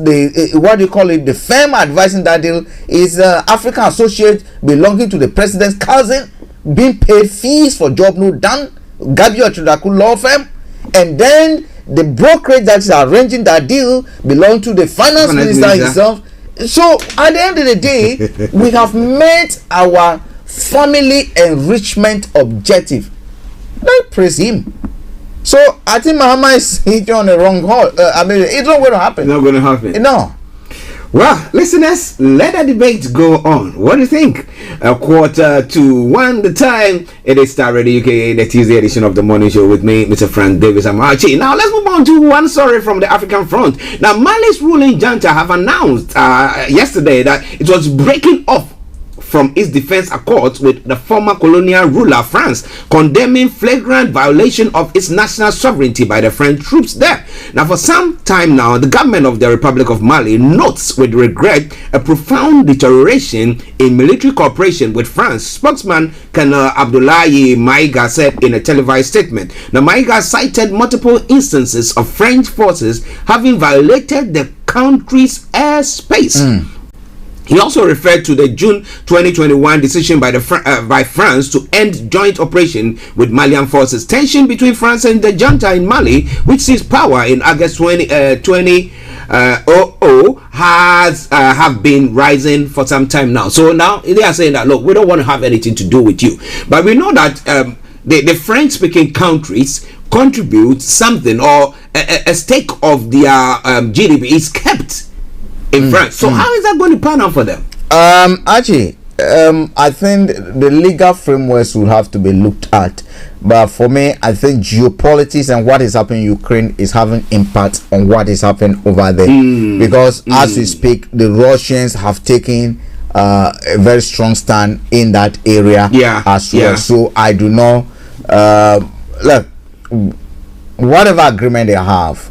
what do you call it? The firm advising that deal is African associate belonging to the president's cousin, being paid fees for job not done, Gabi Ochudaku law firm, and then the brokerage that is arranging that deal belong to the finance minister himself. So at the end of the day, we have met our family enrichment objective. Let's praise him. So I think Mahama is hitting on the wrong hole. I mean, it's not going to happen. It's not going to happen. No. Well, listeners, let the debate go on. What do you think? 1:45 the time. It is Starr Radio UK, the Tuesday edition of the morning show with me, Mr. Frank Davis. I'm Archie. Now let's move on to one story from the African front. Now Mali's ruling junta have announced yesterday that it was breaking off from its defense accords with the former colonial ruler France, condemning flagrant violation of its national sovereignty by the French troops there. Now, for some time now, the government of the Republic of Mali notes with regret a profound deterioration in military cooperation with France. Spokesman Colonel Abdoulaye Maïga said in a televised statement. Now, Maïga cited multiple instances of French forces having violated the country's airspace. He also referred to the June 2021 decision by France to end joint operation with Malian forces. Tension between France and the junta in Mali, which seized power in August 2000, have been rising for some time now. So now they are saying that, look, we don't want to have anything to do with you. But we know that the French-speaking countries contribute something, or a stake of their GDP is kept in France. So how is that going to pan out for them? Archie, I think the legal frameworks will have to be looked at, but for me, I think geopolitics and what is happening in Ukraine is having impact on what is happening over there. Because as we speak, the Russians have taken a very strong stand in that area as well. So I do not look, whatever agreement they have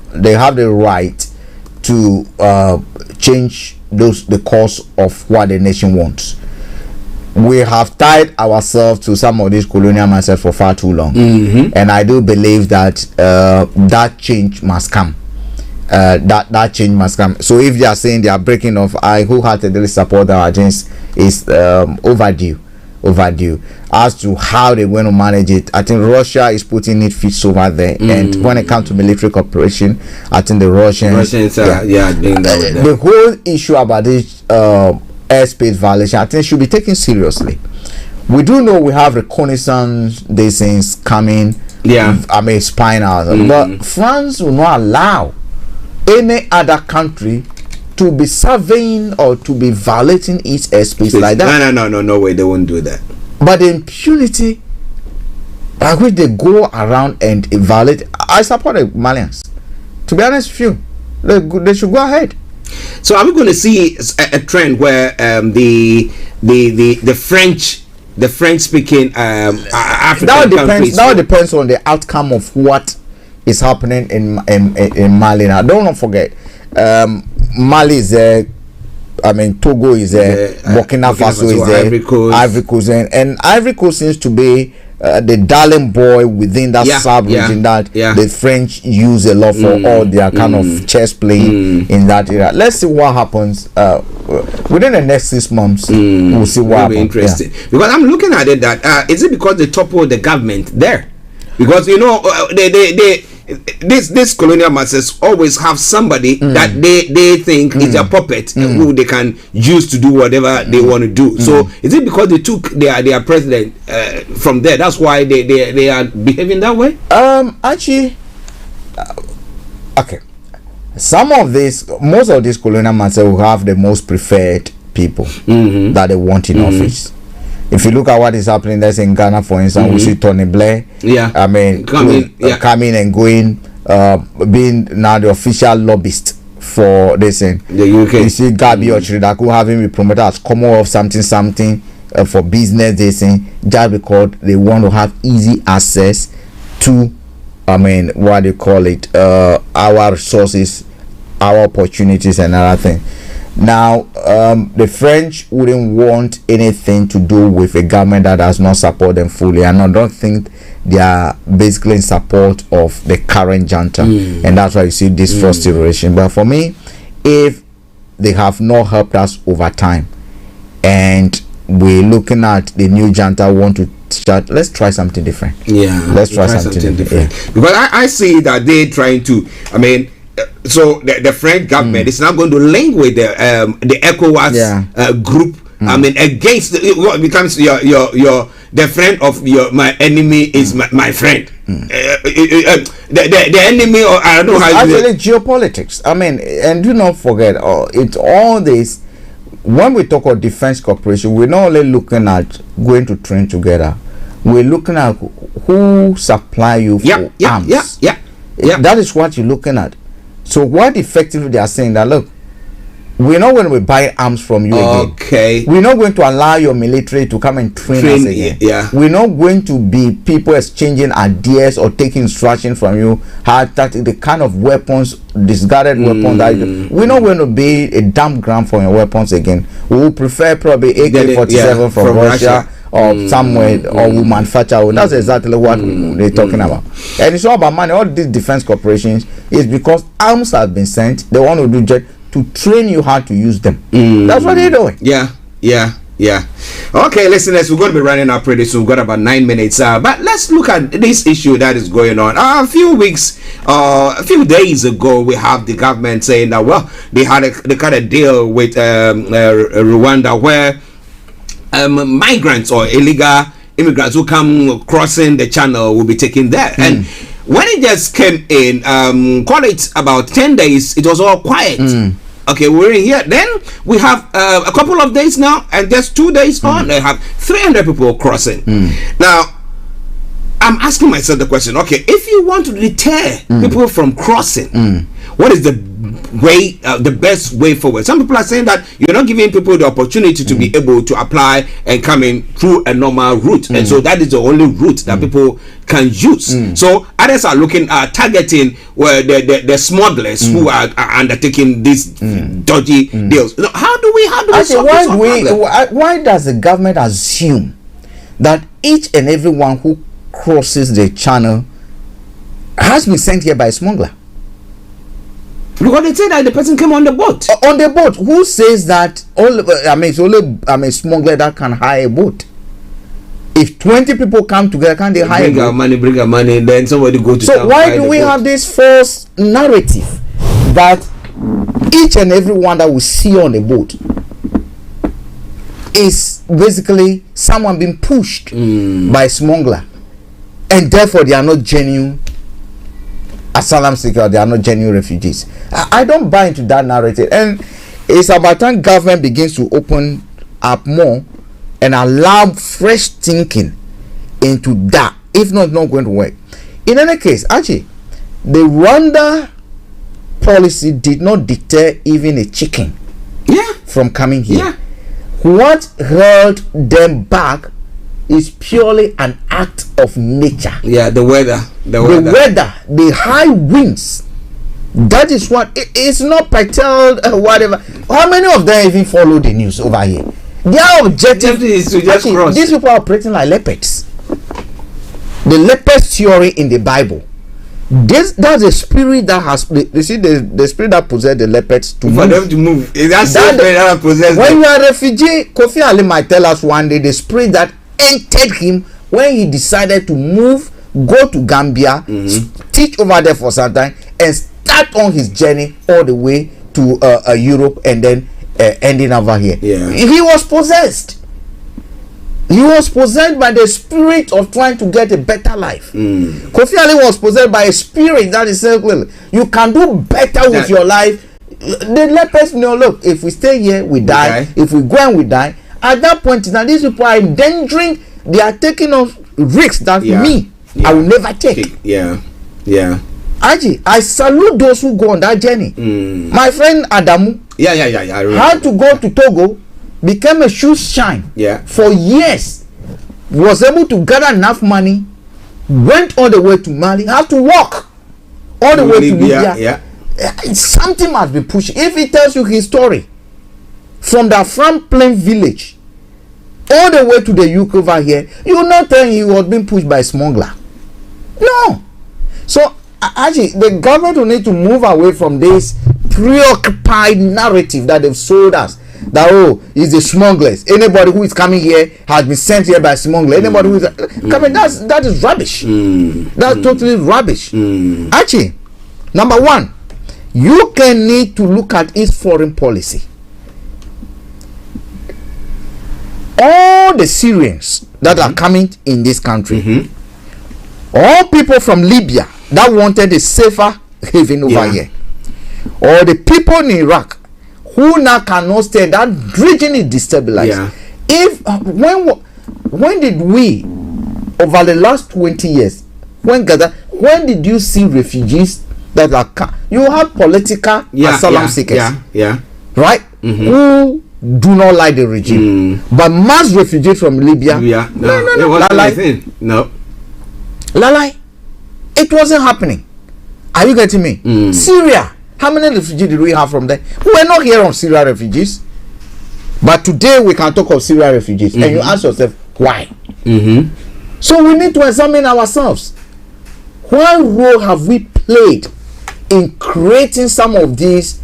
the right to change the course of what the nation wants. We have tied ourselves to some of these colonial masters for far too long, and I do believe that that change must come. That change must come. So if they are saying they are breaking off, I wholeheartedly support our agents. Is overdue. As to how they want to manage it, I think Russia is putting it feet over there, and when it comes to military cooperation, I think the Russians doing that. The whole issue about this airspace violation, I think, should be taken seriously. We do know we have reconnaissance these things coming. I mean, spying out, but France will not allow any other country to be surveying or to be violating its airspace like that. No way, they won't do that. But the impunity by which they go around and violate, I support the Malians. To be honest with you, they should go ahead. So are we going to see a trend where the French speaking African countries? That depends on the outcome of what is happening in Mali. Now, don't forget, Mali is there. I mean, Togo is there. Burkina Faso is there. Ivory Coast, and Ivory Coast seems to be the darling boy within that sub-region that the French use a lot for all their kind of chess playing in that area. Let's see what happens within the next 6 months. We'll see what happens. Interesting. Because I'm looking at it that is it because they topple the government there? Because you know this colonial masters always have somebody that they think is a puppet who they can use to do whatever they want to do. So is it because they took their president from there? That's why they are behaving that way? Actually, okay. Most of these colonial masters will have the most preferred people that they want in office. If you look at what is happening, that's in Ghana, for instance, we see Tony Blair. I mean, coming and going, being now the official lobbyist for this in the UK. You see Gabi Ochiridaku having been promoted as Commonwealth something for business. This thing just because they want to have easy access to, I mean, what they call it, our resources, our opportunities, and other things. Now, the French wouldn't want anything to do with a government that does not support them fully, and I don't think they are basically in support of the current junta, and that's why you see this frustration. But for me, if they have not helped us over time, and we're looking at the new junta want to start, let's try something different. Let's try something different. Because I see that they're trying to, I mean, so the French government is now going to link with the ECOWAS group. I mean, against what becomes the friend of my enemy is my friend. The enemy, or I don't know how. Actually, geopolitics. I mean, and do not forget, it's all this. When we talk of defense cooperation, we're not only looking at going to train together. We're looking at who supply you for arms. That is what you're looking at. So what effectively they are saying that, look, we're not going to buy arms from you again. We're not going to allow your military to come and train us again. We're not going to be people exchanging ideas or taking instruction from you how that the kind of weapons, discarded weapons that we're not going to be a dump ground for your weapons again. We will prefer probably AK-47 from Russia or somewhere, or we manufacture. That's exactly what they're talking about. And it's all about money. All these defense corporations is because arms have been sent. They want to do just to train you how to use them. That's what they're doing. Okay, listeners, we're going to be running up pretty soon. We've got about 9 minutes. But let's look at this issue that is going on. A few days ago, we have the government saying that, well, they cut a deal with Rwanda where migrants or illegal immigrants who come crossing the channel will be taken there. And when it just came in, call it about 10 days, it was all quiet. Okay, we're in here. Then we have a couple of days now, and just 2 days on, they have 300 people crossing. Now, I'm asking myself the question, okay, if you want to deter people from crossing, what is the way, the best way forward? Some people are saying that you're not giving people the opportunity to be able to apply and come in through a normal route, and so that is the only route that people can use. So others are looking at targeting where the smugglers who are undertaking these dodgy deals. How do we solve this problem? Why does the government assume that each and everyone who crosses the channel has been sent here by a smuggler? Because they say that the person came on the boat. On the boat, who says that? It's only a smuggler that can hire a boat. If 20 people come together, can they hire? Bring our money, then somebody go to. So why do we have this false narrative that each and everyone that we see on the boat is basically someone being pushed by a smuggler, and therefore they are not genuine asylum seekers, they are not genuine refugees? I don't buy into that narrative, and it's about time government begins to open up more and allow fresh thinking into that. If not, it's not going to work. In any case, Archie, the Rwanda policy did not deter even a chicken from coming here. What held them back is purely an act of nature. The weather, the high winds. That is what it's not Patel, whatever. How many of them even follow the news over here? Their objective is to just cross. These people are operating like leopards. The leopard theory in the Bible. That's a spirit that has. You see, the spirit that possessed the leopards to move. For them to move. That's the spirit that possessed. When you are a refugee, Kofi Ali might tell us one day the spirit that entered him when he decided to move, go to Gambia, teach over there for some time, and start on his journey all the way to Europe, and then ending over here. He was possessed. He was possessed by the spirit of trying to get a better life. Kofi Ali was possessed by a spirit that is saying, well, you can do better with your life. The lepers know, look, if we stay here, we die. If we go and we die. At that point, now these people are endangering. They are taking on risks that I will never take. Archie, I salute those who go on that journey. My friend Adamu had to go to Togo, became a shoe shine for years, was able to gather enough money, went all the way to Mali, had to walk all the way to Libya. Something must be pushing. If he tells you his story from the front plain village all the way to the UK over here, you will not tell him he was being pushed by a smuggler. No. So actually, the government will need to move away from this preoccupied narrative that they've sold us. That it's the smugglers. Anybody who is coming here has been sent here by a smuggler. Anybody who is coming, that is rubbish. That's totally rubbish. Actually, number one, UK need to look at its foreign policy. All the Syrians that are coming in this country, all people from Libya that wanted a safer haven over here, or the people in Iraq who now cannot stay, that region is destabilized. If when did we, over the last 20 years, when did you see refugees that are you have political asylum seekers, right? Who do not like the regime, but mass refugees from Libya, no, it wasn't happening. Are you getting me? Syria, how many refugees did we have from there? We were not here on Syria refugees, but today we can talk of Syria refugees, and you ask yourself why. So we need to examine ourselves. What role have we played in creating some of these,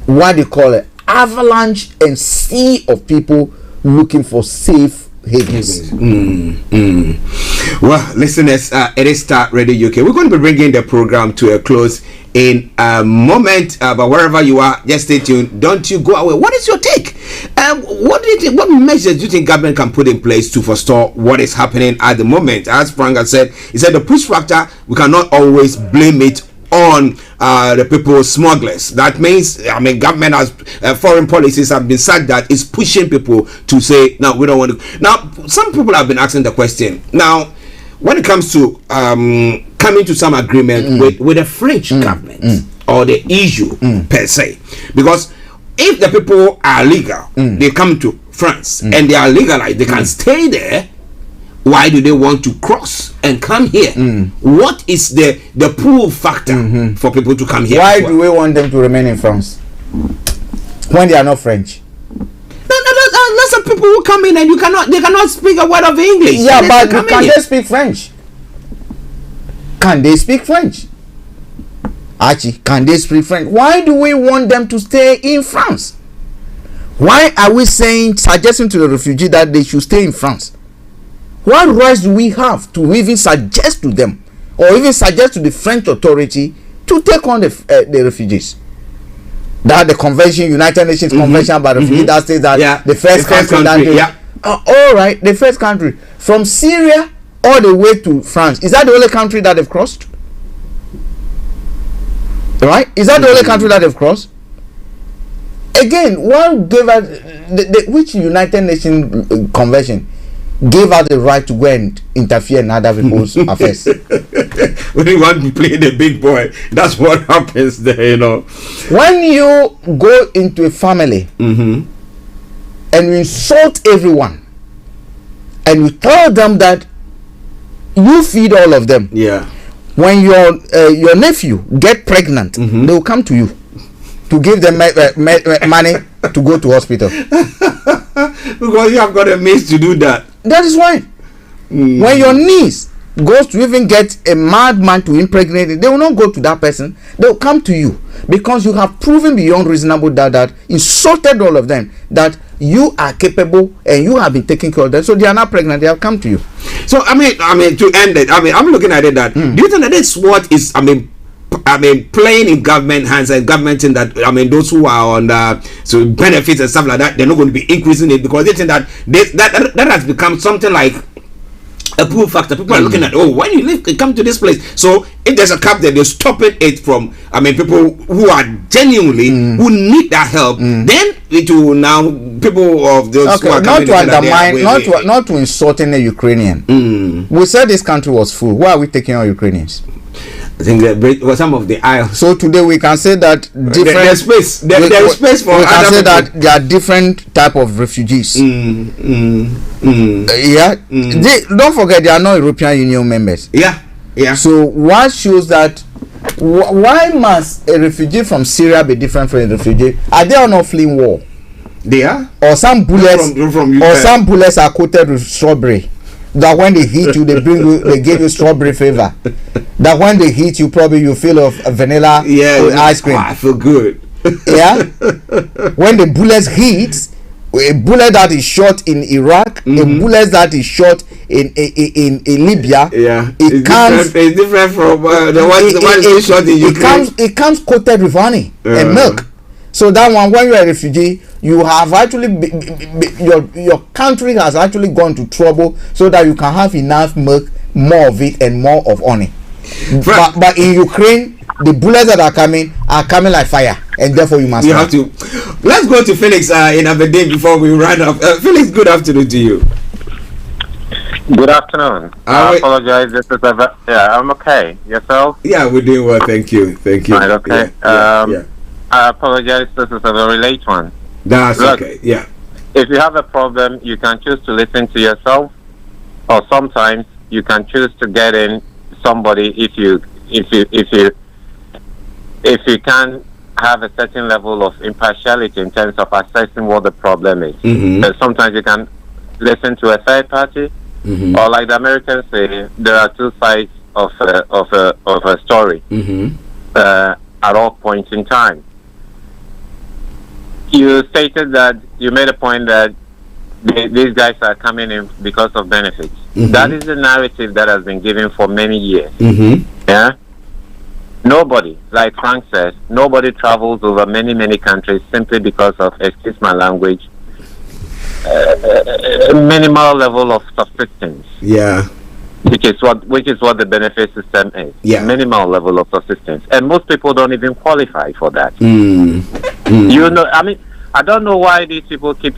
what they call it, avalanche and sea of people looking for safe havens? Well, listeners, it is Starr Radio UK. We're going to be bringing the program to a close in a moment, but wherever you are, just stay tuned. Don't you go away. What is your take? What measures do you think government can put in place to forestall what is happening at the moment? As Frank has said, he said the push factor, we cannot always blame it on the people smugglers. That means, I mean, government has foreign policies have been such that it's pushing people to say, no, we don't want to. Now, some people have been asking the question. Now, when it comes to coming to some agreement with the French government or the EU per se, because if the people are legal, they come to France and they are legalized, they can stay there. Why do they want to cross and come here? What is the pull factor for people to come here? Why do we want them to remain in France when they are not French? Lots of people who come in and they cannot speak a word of English. Yeah, but can they speak French? Can they speak French? Archie, can they speak French? Why do we want them to stay in France? Why are we suggesting to the refugee that they should stay in France? What rights do we have to even suggest to them, or even suggest to the French authority to take on the refugees? That the convention, United Nations Convention about refugees, that says that the first country that all right, the first country from Syria all the way to France, is that the only country that they've crossed? Right? Is that the only country that they've crossed? Again, what gave us which United Nations convention gave us the right to go and interfere in other people's affairs? When you want to play the big boy, that's what happens there, you know. When you go into a family and you insult everyone and you tell them that you feed all of them, when your nephew get pregnant, they will come to you to give them money to go to hospital. Because you have got a means to do that. That is why. When your niece goes to even get a madman to impregnate it, they will not go to that person. They will come to you because you have proven beyond reasonable doubt that insulted all of them, that you are capable and you have been taking care of them. So they are not pregnant. They have come to you. So I mean to end it. I'm looking at it that do you think that that's what is playing in government hands and government in that those who are on so benefits and stuff like that, they're not going to be increasing it because they think that that has become something like a pull factor. People are looking at, when you come to this place, so if there's a cap there, they're stopping it from people who are genuinely who need that help. Then it will now people of those who are not to undermine, not to insult any Ukrainian. We said this country was full. Why are we taking on Ukrainians? I think that some of the aisles. So today we can say that there's space. There's space for. We can say that there are different type of refugees. Don't forget they are not European Union members. So what shows that? Why must a refugee from Syria be different from a refugee? Are they not fleeing war? They are. Or some bullets some bullets are coated with strawberry. That when they hit you, they give you strawberry flavor. That when they hit you, probably you feel of vanilla ice cream. I feel good. When the bullets hit, a bullet that is shot in Iraq, a bullet that is shot in Libya, it's different from the one shot in Ukraine. It comes coated with honey and milk. So that one, when you're a refugee, you have actually your country has actually gone to trouble so that you can have enough milk, more of it, and more of honey. But in Ukraine, the bullets that are coming like fire, and therefore you must. Have to. Let's go to Felix in Aberdeen before we run off. Felix, good afternoon to you. Good afternoon. I apologize. This is I'm okay. Yourself? Yeah, we're doing well. Thank you. Right, okay. I apologize. This is a very late one. That's okay. Yeah. If you have a problem, you can choose to listen to yourself, or sometimes you can choose to get in somebody if you can have a certain level of impartiality in terms of assessing what the problem is. But sometimes you can listen to a third party, or like the Americans say, there are two sides of a story at all points in time. You stated that you made a point that these guys are coming in because of benefits. That is the narrative that has been given for many years. Nobody, like Frank says, nobody travels over many countries simply because of, excuse my language, minimal level of subsistence. which is what the benefit system is. Yeah. Minimal level of subsistence, and most people don't even qualify for that. You know, I mean, I don't know why these people keep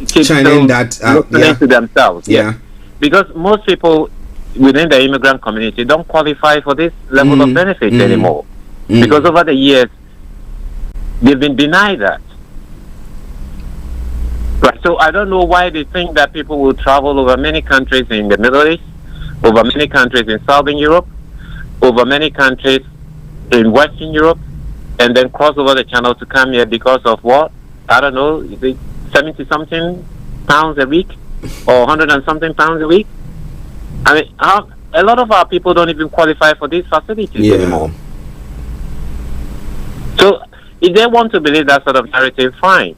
shining that listening to themselves. Yeah. Because most people within the immigrant community don't qualify for this level of benefits anymore. Because over the years, they've been denied that. Right. So I don't know why they think that people will travel over many countries in the Middle East, over many countries in Southern Europe, over many countries in Western Europe, and then cross over the channel to come here because of what? I don't know, 70-something pounds a week or 100 and something pounds a week. I mean, a lot of our people don't even qualify for these facilities anymore. So if they want to believe that sort of narrative, fine.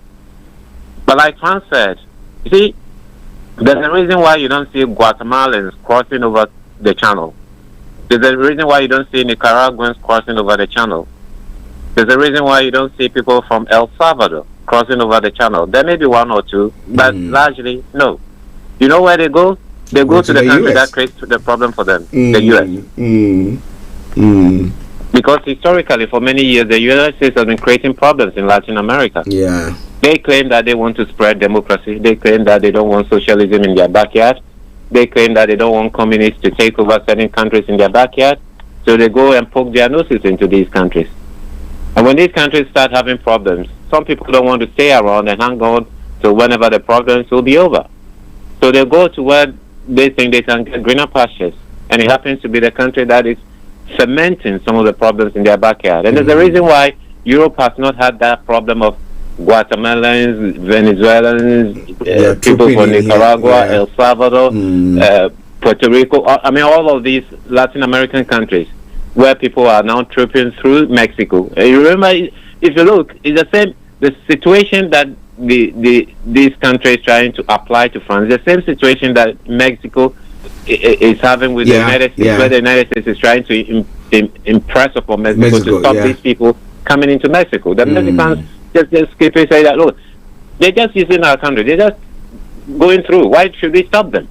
But like Franz said, you see, there's a reason why you don't see Guatemalans crossing over the channel. There's a reason why you don't see Nicaraguans crossing over the channel. There's a reason why you don't see people from El Salvador crossing over the channel. There may be one or two, but largely, no. You know where they go? They go to the country that creates the problem for them, the U.S. Because historically, for many years, the United States has been creating problems in Latin America. Yeah. They claim that they want to spread democracy. They claim that they don't want socialism in their backyard. They claim that they don't want communists to take over certain countries in their backyard. So they go and poke their noses into these countries. And when these countries start having problems, some people don't want to stay around and hang on to whenever the problems will be over. So they go to where they think they can get greener pastures. And it happens to be the country that is cementing some of the problems in their backyard. And there's a reason why Europe has not had that problem of Guatemalans, Venezuelans, people from Nicaragua, El Salvador, Puerto Rico. I mean, all of these Latin American countries where people are now trooping through Mexico. You remember, if you look, it's the same. The situation that these countries trying to apply to France, the same situation that Mexico is having with the United States, where the United States is trying to impress upon Mexico to stop these people coming into Mexico. The Mexicans just keep saying that, look, they're just using our country. They're just going through. Why should we stop them?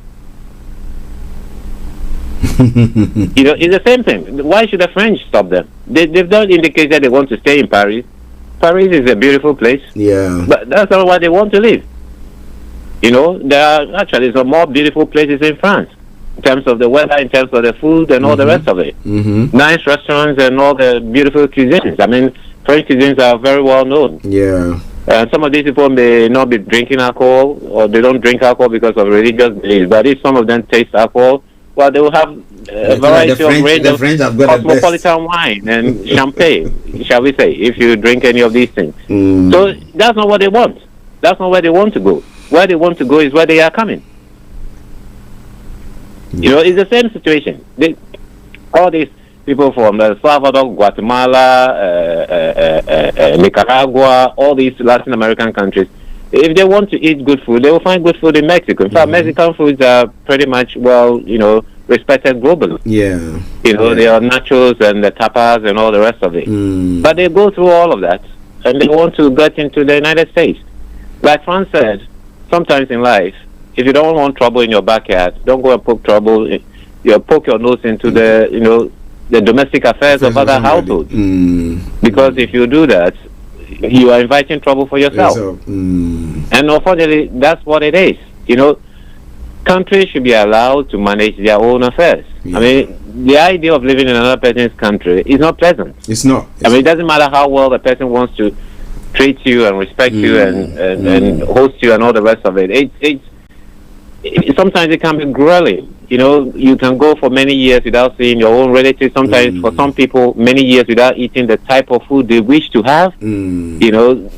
You know, it's the same thing. Why should the French stop them? They've not indicated that they want to stay in Paris. Paris is a beautiful place. Yeah. But that's not why they want to live. You know, there are actually some more beautiful places in France in terms of the weather, in terms of the food, and all the rest of it. Nice restaurants and all the beautiful cuisines. I mean, French cuisines are very well known. Yeah. Some of these people may not be drinking alcohol, or they don't drink alcohol because of religious beliefs. But if some of them taste alcohol, well, they will have a variety of range of cosmopolitan wine and champagne, shall we say, if you drink any of these things. So that's not what they want. That's not where they want to go. Where they want to go is where they are coming. You know, it's the same situation. All these people from El Salvador, Guatemala, Nicaragua, all these Latin American countries, if they want to eat good food, they will find good food in Mexico. In fact, Mexican foods are pretty much, well, you know, respected globally. Yeah. You know, they are nachos and the tapas and all the rest of it. But they go through all of that, and they want to get into the United States. Like Franz said, sometimes in life, if you don't want trouble in your backyard, don't go and poke trouble. You poke your nose into the, you know, the domestic affairs of other households. Because if you do that, you are inviting trouble for yourself. And unfortunately, that's what it is. You know, countries should be allowed to manage their own affairs. I mean, the idea of living in another person's country is not pleasant. It's not. I mean, it doesn't matter how well the person wants to treat you and respect you and host you and all the rest of it. Sometimes it can be grueling. You know, you can go for many years without seeing your own relatives. Sometimes for some people, many years without eating the type of food they wish to have. You know,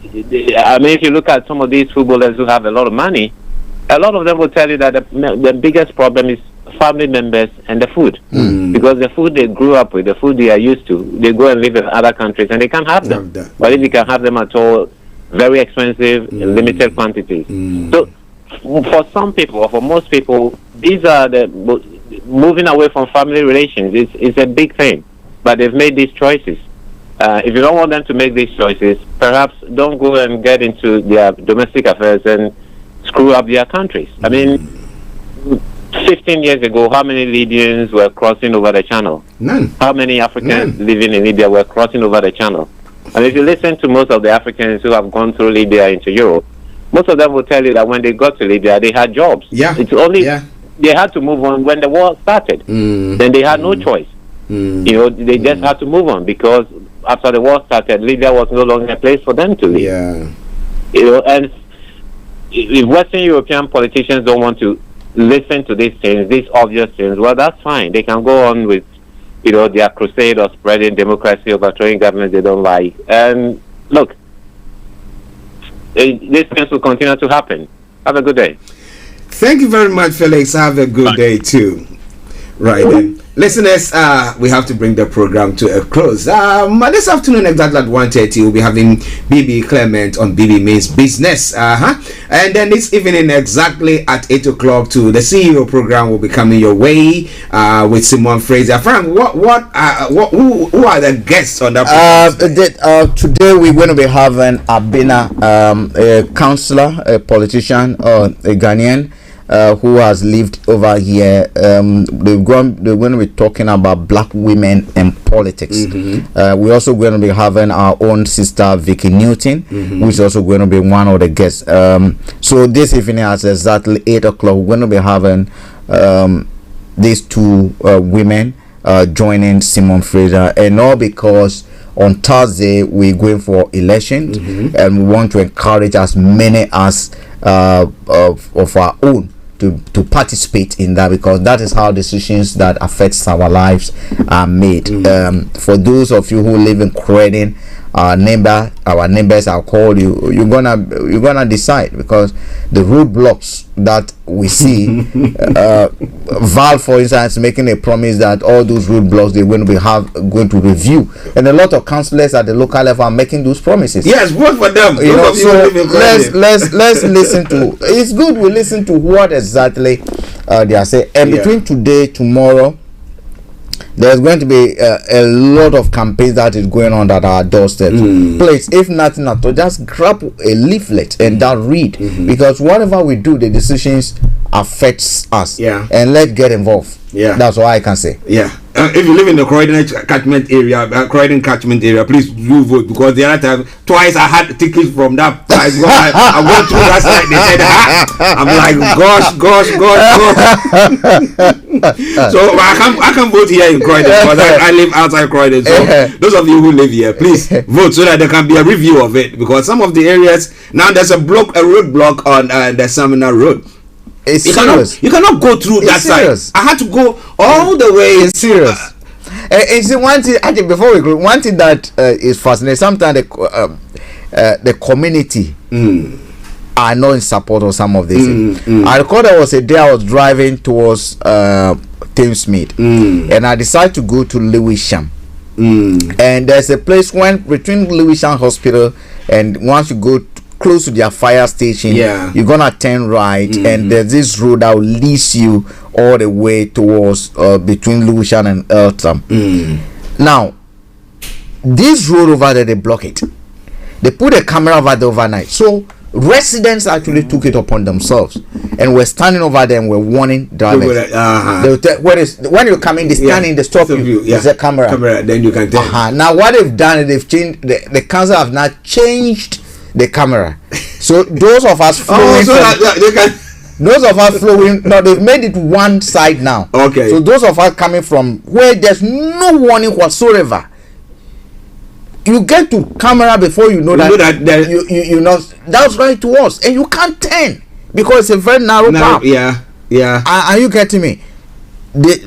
I mean, if you look at some of these footballers who have a lot of money, a lot of them will tell you that the biggest problem is family members and the food. Because the food they grew up with, the food they are used to, they go and live in other countries and they can't have them. But if you can have them at all, very expensive in limited quantities. So for some people, or for most people, these are the moving away from family relations. It's a big thing, but they've made these choices. If you don't want them to make these choices, perhaps don't go and get into their domestic affairs and screw up their countries. I mean, 15 years ago, how many Libyans were crossing over the channel? None. How many Africans living in Libya were crossing over the channel? And if you listen to most of the Africans who have gone through Libya into Europe, most of them will tell you that when they got to Libya, they had jobs. Yeah. It's only they had to move on when the war started. Then they had no choice. You know, they just had to move on because after the war started, Libya was no longer a place for them to live. Yeah. You know, and if Western European politicians don't want to listen to these things, these obvious things, well, that's fine. They can go on with, you know, their crusade of spreading democracy, overthrowing governments they don't like. And look, these things will continue to happen. Have a good day. Thank you very much, Felix. Have a good day too. Right then, listeners, we have to bring the program to a close. This afternoon, exactly at 1:30, we'll be having BB Clement on BB Means Business. And then this evening, exactly at 8 o'clock, to the CEO program will be coming your way with Simon Fraser. Frank, who are the guests on that program? Today we're going to be having Abina, a counselor, a politician, a Ghanaian. Who has lived over here. They're going to be talking about black women and politics. We're also going to be having our own sister Vicky Newton, who is also going to be one of the guests. So this evening at exactly 8 o'clock, we're going to be having these two women joining Simon Fraser, and all because on Thursday we're going for election, and we want to encourage as many as of our own to participate in that, because that is how decisions that affects our lives are made. For those of you who live in Croydon, our neighbors, I'll call you. You're gonna decide, because the roadblocks that we see, Val, for instance, making a promise that all those roadblocks they're going to review, and a lot of councillors at the local level are making those promises. Yes, vote for them. You know, so let's listen to. It's good we listen to what exactly they are saying, and between today, tomorrow, there's going to be a lot of campaigns that is going on at our doorstep. Please, if nothing at all, just grab a leaflet and read, because whatever we do, the decisions affects us. And let's get involved. That's all I can say. If you live in the Croydon catchment area, please do vote, because the other time, twice I had tickets from that place. I went through that side. They said, I'm like, gosh. So I can vote here in Croydon, because I live outside Croydon. So those of you who live here, please vote so that there can be a review of it, because some of the areas now there's a roadblock on the Seminar Road. You cannot go through that side. I had to go all the way. It's serious. It's one thing. I think before we go, one thing that is fascinating. Sometimes the community are not in support of some of this. I recall there was a day I was driving towards Thamesmead, and I decided to go to Lewisham. And there's a place between Lewisham Hospital, and once you go close to their fire station, you're gonna turn right, and there's this road that will lead you all the way towards between Lewisham and Eltham. Now, this road over there, they block it. They put a camera over there overnight, so residents actually took it upon themselves and were standing over there and were warning drivers. They will tell, when you come in, they stand in, they stop you. There's a camera. Then you can tell. Now what they've done is they've changed the council have now changed the camera, so those of us flowing no, they've made it one side now. So those of us coming from where there's no warning whatsoever, you get to camera before you know you know that's right to us, and you can't turn because it's a very narrow path. Are you getting me?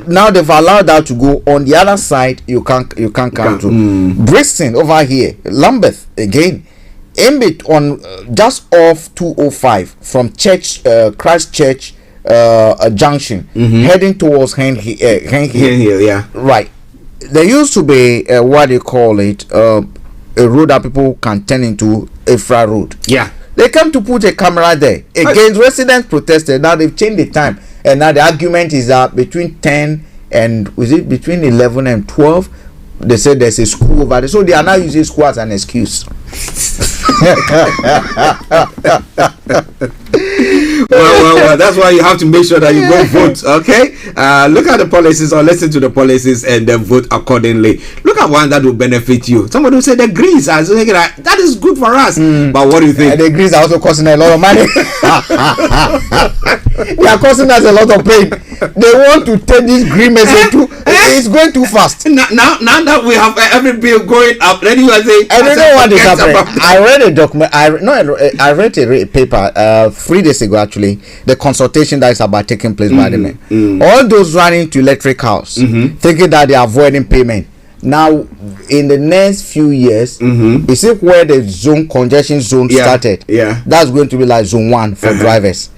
Now they've allowed that to go on the other side. You can't come to Brixton over here, Lambeth again. On just off 205 from Christ Church Junction, heading towards Hen Hill. Right. There used to be what do you call it? A road that people can turn into Efra Road. They came to put a camera there. Against residents protested. Now they've changed the time, and now the argument is that between 10 and between 11 and 12. They said there's a school over there, so they are now using school as an excuse. Well, that's why you have to make sure that you go vote, okay? Look at the policies or listen to the policies and then vote accordingly. Look at one that will benefit you. Somebody will say the Greens are saying that is good for us. But what do you think? The Greens are also costing a lot of money. They are costing us a lot of pain. They want to take this green message too. It's going too fast. Now that we have every bill going up, then you are saying, I don't know what is happening. I read a document. I read a paper 3 days ago, actually, the consultation that is about taking place by the men. All those running to electric cars, thinking that they are avoiding payment. Now, in the next few years, you see where the congestion zone started. Yeah, that's going to be like zone 1 for drivers.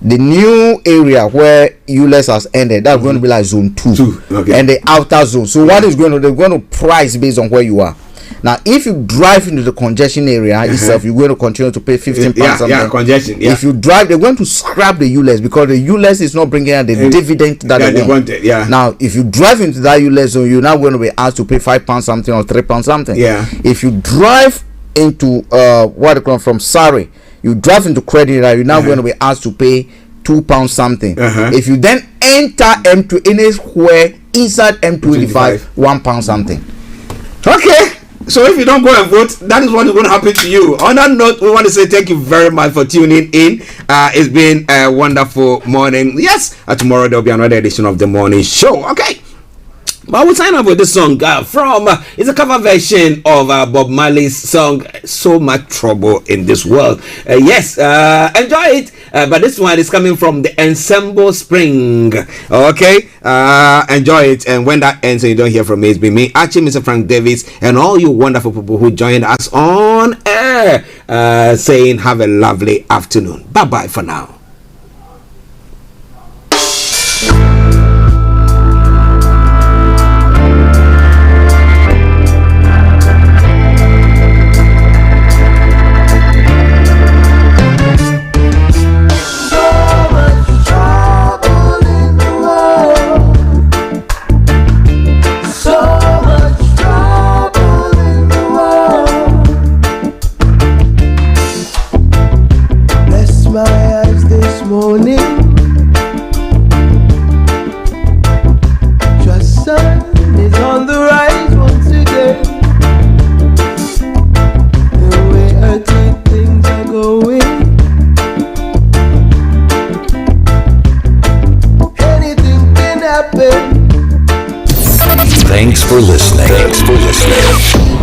The new area where ULEZ has ended, that's going to be like zone 2. Okay. And the outer zone. So what is going to, they're going to price based on where you are. Now, if you drive into the congestion area itself, you're going to continue to pay 15 pounds something. Yeah, congestion. Yeah. If you drive, they're going to scrap the ULEZ because the ULEZ is not bringing out the dividend that they want. Yeah. Now, if you drive into that ULEZ zone, you're now going to be asked to pay 5 pounds something or 3 pounds something. Yeah. If you drive into what they call from Surrey, you drive into credit area, you're now going to be asked to pay 2 pounds something. If you then enter M2 anywhere inside M25, 1 pound something. Okay. So if you don't go and vote, that is what is going to happen to you. On that note, we want to say thank you very much for tuning in. It's been a wonderful morning. Yes, tomorrow there will be another edition of the morning show. Okay. But we'll sign up with this song from it's a cover version of Bob Marley's song "So Much Trouble in This World." Yes, enjoy it. But this one is coming from the Ensemble Spring. Okay, enjoy it. And when that ends and you don't hear from me, it's been me, Archie, Mr. Frank Davis, and all you wonderful people who joined us on air, saying have a lovely afternoon. Bye bye for now. Thanks for listening.